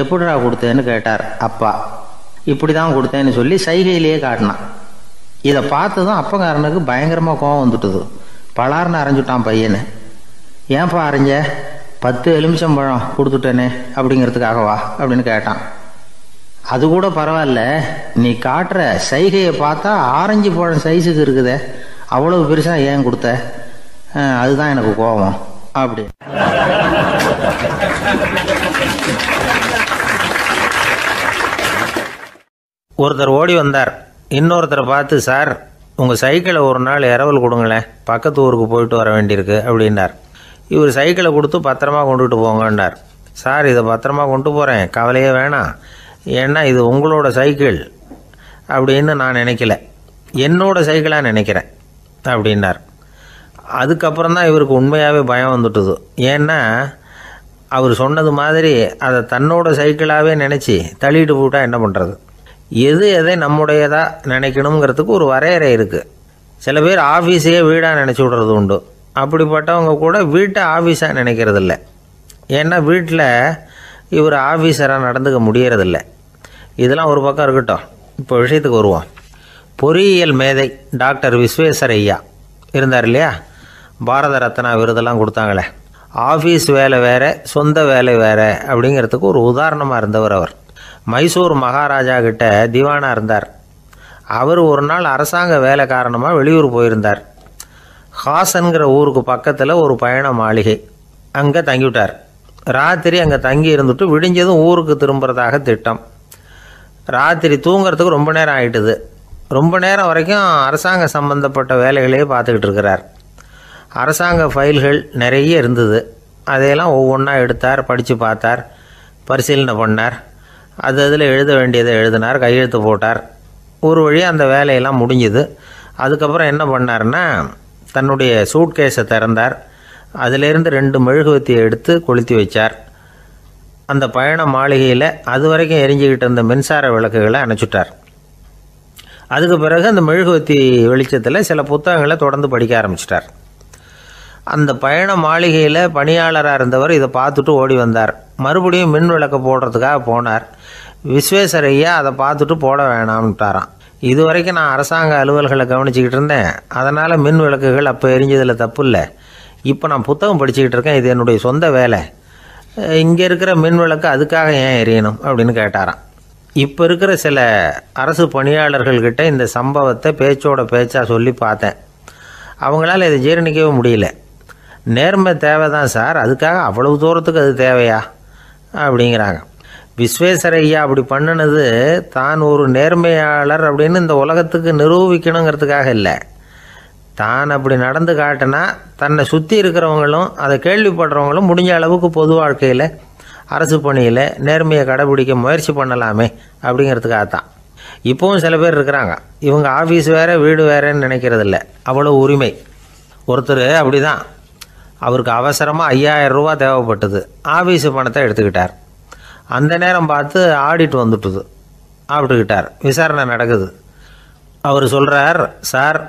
எப்படிடா கொடுத்தேன்னு கேட்டார் அப்பா. இப்படி தான் கொடுத்தேன்னு சொல்லி சைகையிலேயே காட்டினான். இதை பார்த்ததும் அப்பங்காரனுக்கு பயங்கரமாக கோவம் வந்துட்டுது. பலார்னு அரைஞ்சுட்டான் பையனை. ஏன்பா அரைஞ்ச? 10 எலுமிச்சம்பழம் கொடுத்துட்டேனே அப்படிங்கிறதுக்காகவா அப்படின்னு கேட்டான். அது கூட பரவாயில்ல, நீ காட்டுற சைகையை பார்த்தா ஆரஞ்சு பழம் சைஸுக்கு இருக்குதே, அவ்வளவு பெருசாக ஏன் கொடுத்த? அதுதான் எனக்கு கோபம் அப்படி. ஒருத்தர் ஓடி வந்தார். இன்னொருத்தரை பார்த்து, சார், உங்கள் சைக்கிளை ஒரு நாள் இரவல் கொடுங்களேன், பக்கத்து ஊருக்கு போயிட்டு வர வேண்டியிருக்கு அப்படின்னார். இவர் சைக்கிளை கொடுத்து பத்திரமா கொண்டுகிட்டு போங்கன்னார். சார், இதை பத்திரமா கொண்டு போகிறேன், கவலையே வேணாம், ஏன்னா இது உங்களோட சைக்கிள் அப்படின்னு நான் நினைக்கல, என்னோட சைக்கிளாக நினைக்கிறேன் அப்படின்னார். அதுக்கப்புறம் தான் இவருக்கு உண்மையாகவே பயம் வந்துட்டுது. ஏன்னா அவர் சொன்னது மாதிரி அதை தன்னோட சைக்கிளாகவே நினச்சி தள்ளிட்டு போட்டால் என்ன பண்ணுறது? எதை நம்முடையதாக நினைக்கணுங்கிறதுக்கு ஒரு வரையறை இருக்குது. சில பேர் ஆஃபீஸையே வீடாக நினச்சி விடுறது உண்டு. அப்படிப்பட்டவங்க கூட வீட்டை ஆஃபீஸாக நினைக்கிறது இல்லை. ஏன்னா வீட்டில் இவர் ஆஃபீஸராக நடந்துக்க முடியறதில்ல. இதெல்லாம் ஒரு பக்கம் இருக்கட்டும். இப்போ விஷயத்துக்கு வருவோம். பொறியியல் மேதை டாக்டர் விஸ்வேஸ்வரய்யா இருந்தார் இல்லையா, பாரத ரத்னா விருதெல்லாம் கொடுத்தாங்களே. ஆஃபீஸ் வேலை வேறு, சொந்த வேலை வேறு அப்படிங்கிறதுக்கு ஒரு உதாரணமாக இருந்தவர் அவர். மைசூர் மகாராஜா கிட்ட திவானாக இருந்தார். அவர் ஒரு நாள் அரசாங்க வேலை காரணமாக வெளியூர் போயிருந்தார். ஹாசன்கிற ஊருக்கு பக்கத்தில் ஒரு பயண மாளிகை, அங்கே தங்கிவிட்டார். ராத்திரி அங்கே தங்கி இருந்துட்டு விடிஞ்சதும் ஊருக்கு திரும்புறதாக திட்டம். ராத்திரி தூங்கிறதுக்கு ரொம்ப நேரம் ஆகிட்டுது. ரொம்ப நேரம் வரைக்கும் அரசாங்க சம்பந்தப்பட்ட வேலைகளையே பார்த்துக்கிட்டு இருக்கிறார். அரசாங்க ஃபைல்கள் நிறைய இருந்தது. அதையெல்லாம் ஒவ்வொன்றா எடுத்தார், படித்து பார்த்தார், பரிசீலனை பண்ணார். அதில் எழுத வேண்டியதை எழுதினார், கையெழுத்து போட்டார். ஒரு வழியாக அந்த வேலையெல்லாம் முடிஞ்சுது. அதுக்கப்புறம் என்ன பண்ணார்னா, தன்னுடைய சூட்கேஸை திறந்தார். அதிலேருந்து 2 மெழுகுவத்தியை எடுத்து கொளுத்தி வச்சார். அந்த பயண மாளிகையில் அது வரைக்கும் எரிஞ்சிக்கிட்டு இருந்த மின்சார விளக்குகளை அணைச்சிட்டார். அதுக்கு பிறகு அந்த மெழுகுவத்தி வெளிச்சத்தில் சில புத்தகங்களை தொடர்ந்து படிக்க ஆரம்பிச்சிட்டார். அந்த பயண மாளிகையில் பணியாளராக இருந்தவர் இதை பார்த்துட்டு ஓடி வந்தார். மறுபடியும் மின் விளக்கு போடுறதுக்காக போனார். விஸ்வேஸ்வரய்யா அதை பார்த்துட்டு போட வேணாம்ட்டாராம். இது வரைக்கும் நான் அரசாங்க அலுவல்களை கவனிச்சிக்கிட்டு இருந்தேன், அதனால் மின் விளக்குகள் அப்போ எரிஞ்சதில் தப்பு இல்லை. இப்போ நான் புத்தகம் படிச்சுக்கிட்டு இருக்கேன், இது என்னுடைய சொந்த வேலை. இங்கே இருக்கிற மின் விளக்கு அதுக்காக ஏன் எரியணும் அப்படின்னு கேட்டாராம். இப்போ இருக்கிற சில அரசு பணியாளர்கள்கிட்ட இந்த சம்பவத்தை பேச்சோட பேச்சாக சொல்லி பார்த்தேன். அவங்களால இதை ஜீரணிக்கவே முடியல. நேர்மை தேவை தான் சார், அதுக்காக அவ்வளவு தூரத்துக்கு அது தேவையா அப்படிங்கிறாங்க. விஸ்வேஸ்வரய்யா அப்படி பண்ணினது தான் ஒரு நேர்மையாளர் அப்படின்னு இந்த உலகத்துக்கு நிரூபிக்கணுங்கிறதுக்காக இல்லை. தான் அப்படி நடந்து காட்டினா தன்னை சுற்றி இருக்கிறவங்களும் அதை கேள்விப்படுறவங்களும் முடிஞ்ச அளவுக்கு பொது வாழ்க்கையில், அரசு பணியில் நேர்மையை கடைபிடிக்க முயற்சி பண்ணலாமே அப்படிங்கிறதுக்காகத்தான். இப்போவும் சில பேர் இருக்கிறாங்க, இவங்க ஆஃபீஸ் வேறு வீடு வேறேன்னு நினைக்கிறதில்ல, அவ்வளோ உரிமை. ஒருத்தர் அப்படி தான், அவருக்கு அவசரமாக 5000 ரூபா தேவைப்பட்டது. ஆஃபீஸு பணத்தை எடுத்துக்கிட்டார். அந்த நேரம் பார்த்து ஆடிட் வந்துட்டுது. ஆப்பிட்டுக்கிட்டார். விசாரணை நடக்குது. அவர் சொல்கிறார், சார்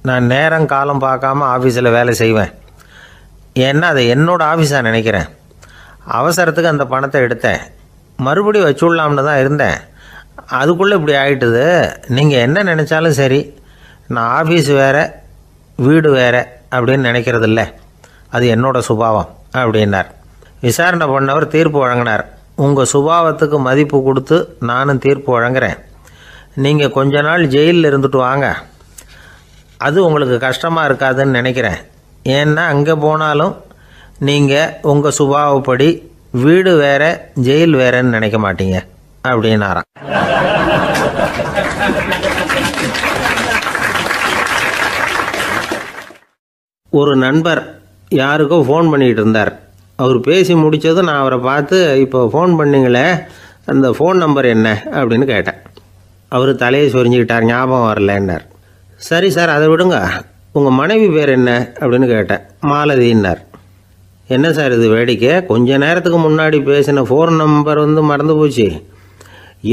நான் நேரம் காலம் பார்க்காம ஆஃபீஸில் வேலை செய்வேன், ஏன்னா அதை என்னோடய ஆஃபீஸாக நினைக்கிறேன். அவசரத்துக்கு அந்த பணத்தை எடுத்தேன், மறுபடியும் வச்சுடலாம்னு தான் இருந்தேன், அதுக்குள்ளே இப்படி ஆகிட்டுது. நீங்கள் என்ன நினச்சாலும் சரி, நான் ஆஃபீஸ் வேறு வீடு வேறு அப்படின்னு நினைக்கிறதில்ல, அது என்னோடய சுபாவம் அப்படின்னார். விசாரணை பண்ணவர் தீர்ப்பு வழங்கினார். உங்கள் சுபாவத்துக்கு மதிப்பு கொடுத்து நானும் தீர்ப்பு வழங்குறேன். நீங்கள் கொஞ்ச நாள் ஜெயிலில் இருந்துட்டு வாங்க, அது உங்களுக்கு கஷ்டமாக இருக்காதுன்னு நினைக்கிறேன். ஏன்னா அங்கே போனாலும் நீங்கள் உங்கள் சுபாவப்படி வீடு வேற ஜெயில் வேறன்னு நினைக்க மாட்டீங்க அப்படின்னாராம். ஒரு நண்பர் யாருக்கோ ஃபோன் பண்ணிகிட்டு இருந்தார். அவர் பேசி முடித்ததும் நான் அவரை பார்த்து, இப்போ ஃபோன் பண்ணிங்களே அந்த ஃபோன் நம்பர் என்ன அப்படின்னு கேட்டேன். அவர் தலையை சொரிஞ்சுக்கிட்டார், ஞாபகம் வரலன்னார். சரி சார் அதை விடுங்க, உங்கள் மனைவி பேர் என்ன அப்படின்னு கேட்டேன். மாலதின்னார். என்ன சார் இது வேடிக்கை, கொஞ்ச நேரத்துக்கு முன்னாடி பேசின ஃபோன் நம்பர் மறந்து போச்சு,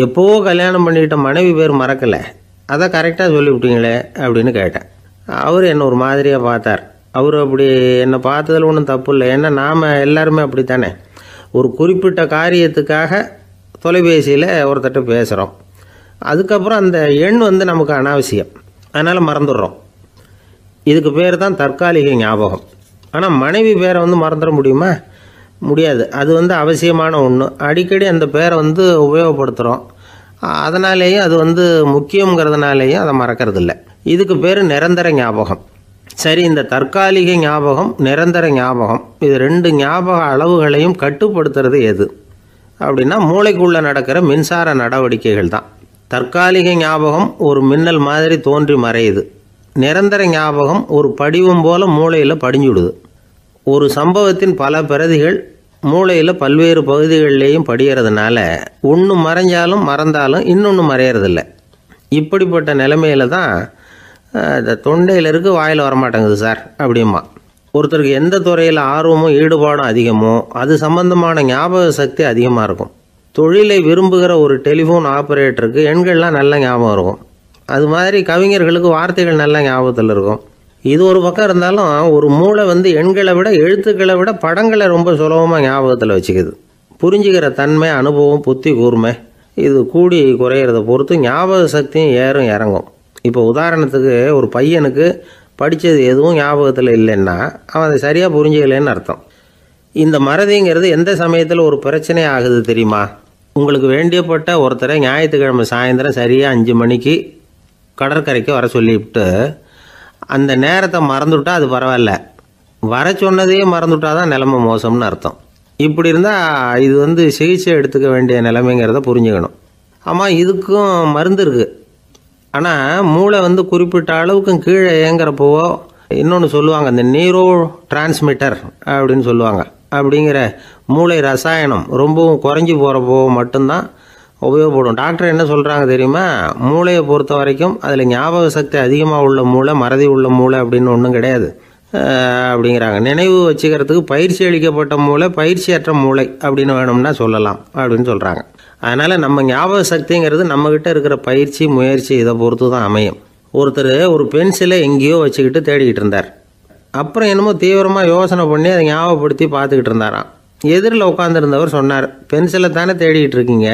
எப்போவோ கல்யாணம் பண்ணிக்கிட்ட மனைவி பேர் மறக்கலை, அதை கரெக்டாக சொல்லிவிட்டீங்களே அப்படின்னு கேட்டேன். அவர் என்னை ஒரு மாதிரியாக பார்த்தார். அவர் அப்படி என்னை பார்த்ததில் ஒன்றும் தப்பு இல்லை, ஏன்னா நாம் எல்லாருமே அப்படித்தானே. ஒரு குறிப்பிட்ட காரியத்துக்காக தொலைபேசியில் ஒருத்தட்ட பேசுகிறோம், அதுக்கப்புறம் அந்த எண் நமக்கு அனாவசியம், அதனால் மறந்துடுறோம். இதுக்கு பேர் தான் தற்காலிக ஞாபகம். ஆனால் மனைவி பேரை மறந்துட முடியுமா? முடியாது. அது அவசியமான ஒன்று. அடிக்கடி அந்த பேரை உபயோகப்படுத்துகிறோம், அதனாலேயும் அது முக்கியங்கிறதுனாலேயும் அதை மறக்கிறதில்ல. இதுக்கு பேர் நிரந்தர ஞாபகம். சரி, இந்த தற்காலிக ஞாபகம், நிரந்தர ஞாபகம், இது 2 ஞாபக அளவுகளையும் கட்டுப்படுத்துறது எது அப்படின்னா மூளைக்குள்ளே நடக்கிற மின்சார நடவடிக்கைகள் தான். தற்காலிக ஞாபகம் ஒரு மின்னல் மாதிரி தோன்றி மறையுது. நிரந்தர ஞாபகம் ஒரு படிவம் போல் மூளையில் படிஞ்சுடுது. ஒரு சம்பவத்தின் பல பிரதிகள் மூளையில் பல்வேறு பகுதிகளிலேயும் படிகிறதுனால ஒன்று மறைஞ்சாலும் மறந்தாலும் இன்னொன்று மறையறதில்லை. இப்படிப்பட்ட நிலைமையில தான் இந்த தொண்டையில் இருக்கு, வாயில் வரமாட்டேங்குது சார் அப்படிமா. ஒருத்தருக்கு எந்த துறையில் ஆர்வமும் ஈடுபாடும் அதிகமோ அது சம்பந்தமான ஞாபக சக்தி அதிகமாக இருக்கும். தொழிலை விரும்புகிற ஒரு டெலிஃபோன் ஆப்ரேட்டருக்கு எண்கள்லாம் நல்ல ஞாபகம் இருக்கும். அது மாதிரி கவிஞர்களுக்கு வார்த்தைகள் நல்ல ஞாபகத்தில் இருக்கும். இது ஒரு பக்கம் இருந்தாலும் ஒரு மூளை எண்களை விட எழுத்துக்களை விட படங்களை ரொம்ப சுலபமாக ஞாபகத்தில் வச்சுக்குது. புரிஞ்சுக்கிற தன்மை, அனுபவம், புத்தி கூர்மை இது கூடி குறையிறத பொறுத்து ஞாபக சக்தியும் ஏறும் இறங்கும். இப்போ உதாரணத்துக்கு ஒரு பையனுக்கு படித்தது எதுவும் ஞாபகத்தில் இல்லைன்னா அவன் அதை சரியாக புரிஞ்சுக்கலைன்னு அர்த்தம். இந்த மறதிங்கிறது எந்த சமயத்தில் ஒரு பிரச்சனை ஆகுது தெரியுமா? உங்களுக்கு வேண்டியப்பட்ட ஒருத்தரை ஞாயிற்றுக்கிழமை சாயந்தரம் சரியாக 5 மணிக்கு கடற்கரைக்கு வர சொல்லிவிட்டு அந்த நேரத்தை மறந்துவிட்டா அது பரவாயில்ல, வர சொன்னதையே மறந்துவிட்டா தான் நிலைமை மோசம்னு அர்த்தம். இப்படி இருந்தால் இது சிகிச்சை எடுத்துக்க வேண்டிய நிலைமைங்கிறத புரிஞ்சுக்கணும். ஆமாம், இதுக்கும் மருந்து இருக்குது. ஆனால் மூளை குறிப்பிட்ட அளவுக்கும் கீழே இயங்குறப்போவோ இன்னொன்று சொல்லுவாங்க, இந்த நியூரோ டிரான்ஸ்மிட்டர் அப்படின்னு சொல்லுவாங்க. அப்படிங்கிற மூளை ரசாயனம் ரொம்பவும் குறைஞ்சி போகிறப்போ மட்டும்தான் உபயோகப்படும். டாக்டர் என்ன சொல்கிறாங்க தெரியுமா? மூளையை பொறுத்த வரைக்கும் அதில் ஞாபக சக்தி அதிகமாக உள்ள மூளை, மறதி உள்ள மூளை அப்படின்னு ஒன்றும் கிடையாது அப்படிங்கிறாங்க. நினைவு வச்சுக்கிறதுக்கு பயிற்சி அளிக்கப்பட்ட மூளை, பயிற்சியற்ற மூளை அப்படின்னு வேணும்னா சொல்லலாம் அப்படின்னு சொல்கிறாங்க. அதனால் நம்ம ஞாபக சக்திங்கிறது நம்மக்கிட்ட இருக்கிற பயிற்சி, முயற்சி இதை பொறுத்து தான் அமையும். ஒருத்தர் ஒரு பென்சிலை எங்கேயோ வச்சுக்கிட்டு தேடிக்கிட்டு இருந்தார். அப்புறம் என்னமோ தீவிரமாக யோசனை பண்ணி அதை ஞாபகப்படுத்தி பார்த்துக்கிட்டு இருந்தாராம். எதிரில் உட்காந்துருந்தவர் சொன்னார், பென்சிலை தானே தேடிக்கிட்டு இருக்கீங்க,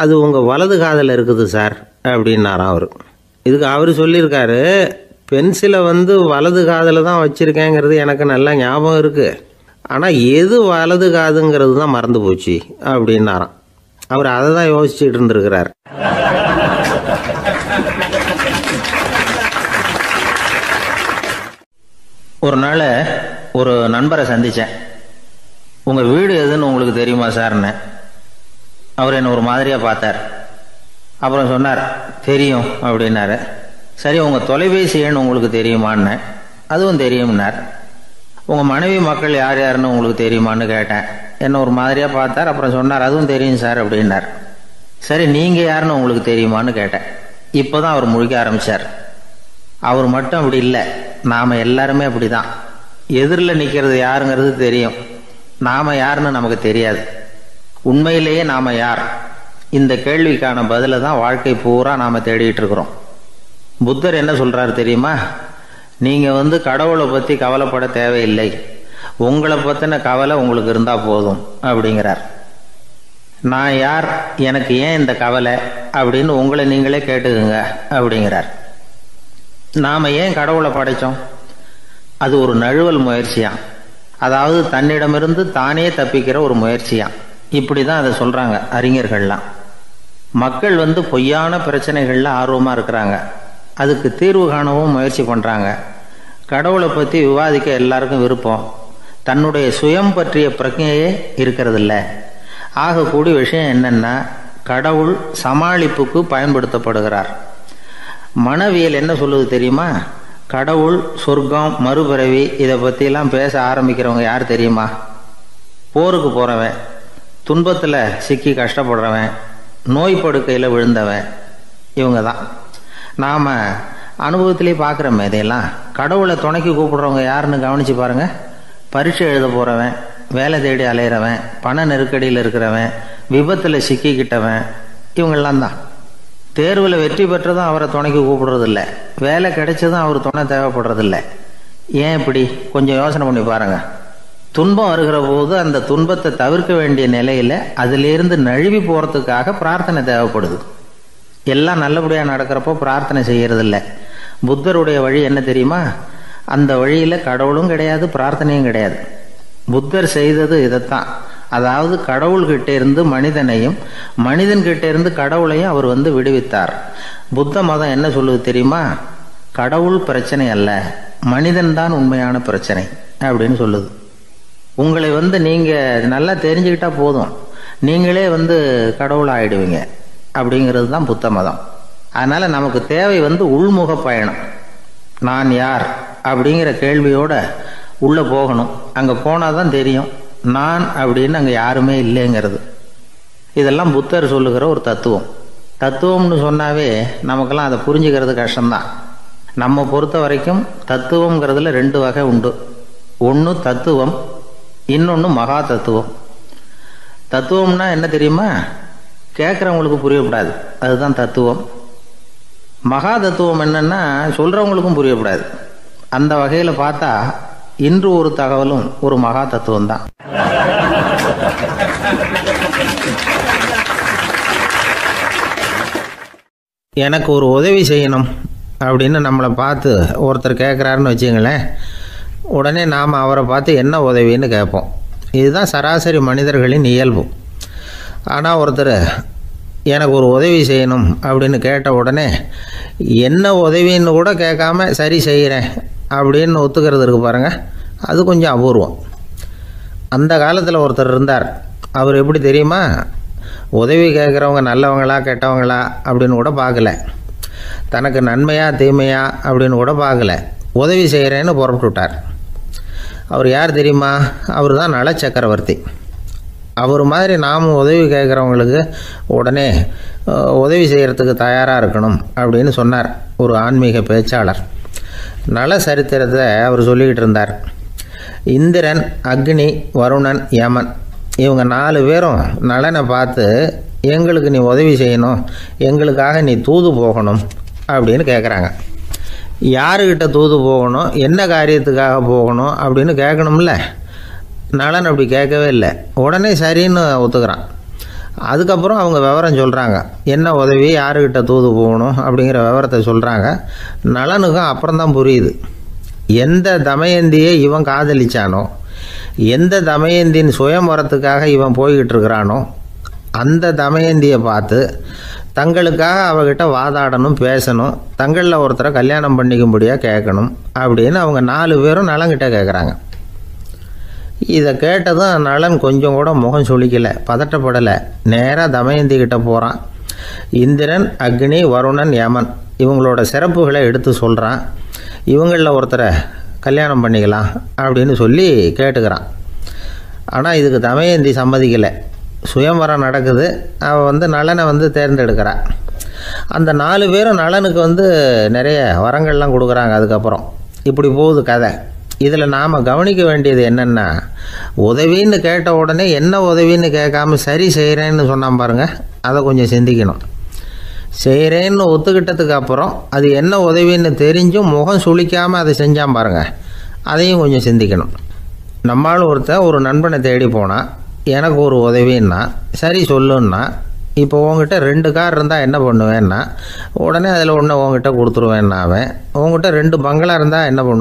அது உங்கள் வலது காதில் இருக்குது சார் அப்படின்னாராம் அவர். இதுக்கு அவர் சொல்லியிருக்காரு, பென்சிலை வலது காதில் தான் வச்சுருக்கேங்கிறது எனக்கு நல்லா ஞாபகம் இருக்குது, ஆனால் எது வலது காதுங்கிறது தான் மறந்து போச்சு அப்படின்னாராம். அவர் அதை தான் யோசிச்சுட்டு இருந்திருக்கிறார். ஒரு நாள் ஒரு நண்பரை சந்தித்தேன். உங்கள் வீடு எதுன்னு உங்களுக்கு தெரியுமா சார்ன்னு. அவர் என்னை ஒரு மாதிரியாக பார்த்தார். அப்புறம் சொன்னார், தெரியும் அப்படின்னாரு. சரி, உங்கள் தொலைபேசி எண் உங்களுக்கு தெரியுமான்னு. அதுவும் தெரியும்னார். உங்கள் மனைவி மக்கள் யார் யாருன்னு உங்களுக்கு தெரியுமான்னு கேட்டேன். என்னை ஒரு மாதிரியாக பார்த்தார். அப்புறம் சொன்னார், அதுவும் தெரியும் சார் அப்படின்னார். சரி, நீங்கள் யாருன்னு உங்களுக்கு தெரியுமான்னு கேட்டேன். இப்போ தான் அவர் முழிக்க ஆரம்பித்தார். அவர் மட்டும் அப்படி இல்லை, நாம் எல்லாருமே அப்படி தான். எதிரில் நிற்கிறது யாருங்கிறது தெரியும், நாம் யாருன்னு நமக்கு தெரியாது. உண்மையிலேயே நாம் யார்? இந்த கேள்விக்கான பதிலை தான் வாழ்க்கை பூரா நாம் தேடிட்டு இருக்கிறோம். புத்தர் என்ன சொல்கிறார் தெரியுமா? நீங்கள் கடவுளை பற்றி கவலைப்பட தேவையில்லை, உங்களை பற்றின கவலை உங்களுக்கு இருந்தால் போதும் அப்படிங்கிறார். நான் யார், எனக்கு ஏன் இந்த கவலை அப்படின்னு உங்களை நீங்களே கேட்டுக்குங்க அப்படிங்கிறார். நாம் ஏன் கடவுளை படைத்தோம்? அது ஒரு நழுவல் முயற்சியாம். அதாவது தன்னிடமிருந்து தானே தப்பிக்கிற ஒரு முயற்சியாம். இப்படி தான் அதை சொல்கிறாங்க அறிஞர்கள்லாம். மக்கள் பொய்யான பிரச்சனைகளில் ஆர்வமாக இருக்கிறாங்க, அதுக்கு தீர்வு காணவும் முயற்சி பண்ணுறாங்க. கடவுளை பற்றி விவாதிக்க எல்லாருக்கும் விருப்பம், தன்னுடைய சுயம் பற்றிய பிரஜையே இருக்கிறதில்ல. ஆகக்கூடிய விஷயம் என்னன்னா, கடவுள் சமாளிப்புக்கு பயன்படுத்தப்படுகிறார். மனவியல் என்ன சொல்லுது தெரியுமா? கடவுள், சொர்க்கம், மறுபிறவி இதை பற்றிலாம் பேச ஆரம்பிக்கிறவங்க யார் தெரியுமா? போருக்கு போகிறவன், துன்பத்தில் சிக்கி கஷ்டப்படுறவன், நோய் படுக்கையில் விழுந்தவன், இவங்க தான். நாம் அனுபவத்திலே பார்க்குறோமே இதையெல்லாம். கடவுளை துணைக்கு கூப்பிடுறவங்க யாருன்னு கவனித்து பாருங்கள். பரீட்சை எழுத போகிறவன், வேலை தேடி அலையிறவன், பண நெருக்கடியில் இருக்கிறவன், விபத்தில் சிக்கிக்கிட்டவன், இவங்கெல்லாம் தான். தேர்வில் வெற்றி பெற்றதும் அவரை துணைக்கு கூப்பிடுறதில்ல, வேலை கிடைச்சதும் அவர் துணை தேவைப்படுறதில்ல. ஏன் இப்படி? கொஞ்சம் யோசனை பண்ணி பாருங்கள். துன்பம் வருகிற போது அந்த துன்பத்தை தவிர்க்க வேண்டிய நிலையில் அதிலிருந்து நழுவி போகிறதுக்காக பிரார்த்தனை தேவைப்படுது. எல்லாம் நல்லபடியாக நடக்கிறப்போ பிரார்த்தனை செய்யறதில்ல. புத்தருடைய வழி என்ன தெரியுமா? அந்த வழியில் கடவுளும் கிடையாது, பிரார்த்தனையும் கிடையாது. புத்தர் செய்தது இதைத்தான். அதாவது கடவுள்கிட்ட இருந்து மனிதனையும், மனிதன்கிட்ட இருந்து கடவுளையும் அவர் விடுவித்தார். புத்த மதம் என்ன சொல்லுது தெரியுமா? கடவுள் பிரச்சனை அல்ல, மனிதன் தான் உண்மையான பிரச்சனை அப்படின்னு சொல்லுது. உங்களை நீங்கள் நல்லா தெரிஞ்சுக்கிட்டா போதும், நீங்களே கடவுள் ஆயிடுவீங்க அப்படிங்கிறது தான் புத்த மதம். அதனால் நமக்கு தேவை உள்முக பயணம். நான் யார் அப்படிங்கிற கேள்வியோட உள்ளே போகணும். அங்கே போனால் தான் தெரியும் நான் அப்படின்னு அங்கே யாருமே இல்லைங்கிறது. இதெல்லாம் புத்தர் சொல்லுகிற ஒரு தத்துவம். தத்துவம்னு சொன்னாவே நமக்கெல்லாம் அதை புரிஞ்சுக்கிறது கஷ்டம்தான். நம்ம பொறுத்த வரைக்கும் தத்துவங்கிறதுல 2 வகை உண்டு. ஒன்று தத்துவம், இன்னொன்று மகா தத்துவம். தத்துவம்னா என்ன தெரியுமா? கேட்குறவங்களுக்கு புரியக்கூடாது, அதுதான் தத்துவம். மகா தத்துவம் என்னன்னா சொல்கிறவங்களுக்கும் புரியக்கூடாது. அந்த வகையில் பார்த்தா இன்று ஒரு தகவலும் ஒரு மகா தத்துவம் தான். எனக்கு ஒரு உதவி செய்யணும் அப்படின்னு நம்மளை பார்த்து ஒருத்தர் கேட்குறாருன்னு வச்சுங்களேன், உடனே நாம் அவரை பார்த்து என்ன உதவின்னு கேட்போம். இதுதான் சராசரி மனிதர்களின் இயல்பு. ஆனால் ஒருத்தர் எனக்கு ஒரு உதவி செய்யணும் அப்படின்னு கேட்ட உடனே என்ன உதவின்னு கூட கேட்காம சரி செய்கிறேன் அப்படின்னு ஒத்துக்கிறது இருக்கு பாருங்கள், அது கொஞ்சம் அபூர்வம். அந்த காலத்தில் ஒருத்தர் இருந்தார். அவர் எப்படி தெரியுமா, உதவி கேட்குறவங்க நல்லவங்களா கெட்டவங்களா அப்படின்னு கூட பார்க்கல, தனக்கு நன்மையா தீமையா அப்படின்னு கூட பார்க்கல, உதவி செய்கிறேன்னு புறப்பட்டு விட்டார். அவர் யார் தெரியுமா, அவர் தான் நல சக்கரவர்த்தி. அவர் மாதிரி நாம் உதவி கேட்குறவங்களுக்கு உடனே உதவி செய்கிறதுக்கு தயாராக இருக்கணும் அப்படின்னு சொன்னார் ஒரு ஆன்மீக பேச்சாளர். நல சரித்திரத்தை அவர் சொல்லிக்கிட்டு இருந்தார். இந்திரன், அக்னி, வருணன், யமன் இவங்க 4 பேரும் நலனை பார்த்து எங்களுக்கு நீ உதவி செய்யணும், எங்களுக்காக நீ தூது போகணும் அப்படின்னு கேட்குறாங்க. யாருக்கிட்ட தூது போகணும், என்ன காரியத்துக்காக போகணும் அப்படின்னு கேட்கணும்ல. நலன் அப்படி கேட்கவே இல்லை, உடனே சரின்னு ஒத்துக்கிறான். அதுக்கப்புறம் அவங்க விவரம் சொல்கிறாங்க, என்ன உதவி, யாருக்கிட்ட தூது போகணும் அப்படிங்கிற விவரத்தை சொல்கிறாங்க. நலனுக்கும் அப்புறம்தான் புரியுது, எந்த தமயந்தியை இவன் காதலிச்சானோ, எந்த தமயந்தின் சுயம்பரத்துக்காக இவன் போய்கிட்டு இருக்கிறானோ அந்த தமயந்தியை பார்த்து தங்களுக்காக அவகிட்ட வாதாடணும், பேசணும், தங்களில் ஒருத்தரை கல்யாணம் பண்ணிக்கும்படியாக கேட்கணும் அப்படின்னு அவங்க 4 பேரும் நலன்கிட்ட கேட்குறாங்க. இதை கேட்டதும் நலன் கொஞ்சம் கூட முகம் சுளிக்கலை, பதட்டப்படலை. நேராக தமயந்தி கிட்ட போகிறான். இந்திரன், அக்னி, வருணன், யமன் இவங்களோட சிறப்புகளை எடுத்து சொல்கிறான். இவங்களில் ஒருத்தரை கல்யாணம் பண்ணிக்கலாம் அப்படின்னு சொல்லி கேட்டுக்கிறான். ஆனால் இதுக்கு தமயந்தி சம்மதிக்கலை. சுயம்வரம் நடக்குது, அவள் நலனை தேர்ந்தெடுக்கிறாள். அந்த 4 பேரும் நலனுக்கு நிறைய வரங்கள்லாம் கொடுக்குறாங்க. அதுக்கப்புறம் இப்படி போகுது கதை. இதில் நாம் கவனிக்க வேண்டியது என்னென்னா, உதவின்னு கேட்ட உடனே என்ன உதவின்னு கேட்காம சரி செய்கிறேன்னு சொன்னான் பாருங்கள், அதை கொஞ்சம் சிந்திக்கணும். செய்கிறேன்னு ஒத்துக்கிட்டதுக்கு அப்புறம் அது என்ன உதவின்னு தெரிஞ்சும் முகம் சுளிக்காமல் அதை செஞ்சான் பாருங்கள், அதையும் கொஞ்சம் சிந்திக்கணும். நம்மளும் ஒரு நண்பனை தேடி போனால் எனக்கு ஒரு உதவின்னா சரி சொல்லுன்னா, இப்போ உங்ககிட்ட 2 கார் இருந்தால் என்ன பண்ணுவேன்னா உடனே அதில் ஒன்று உங்ககிட்ட கொடுத்துருவேன்னா, அவன் உங்ககிட்ட 2 பங்களா இருந்தால் என்ன பண்ணுவேன்?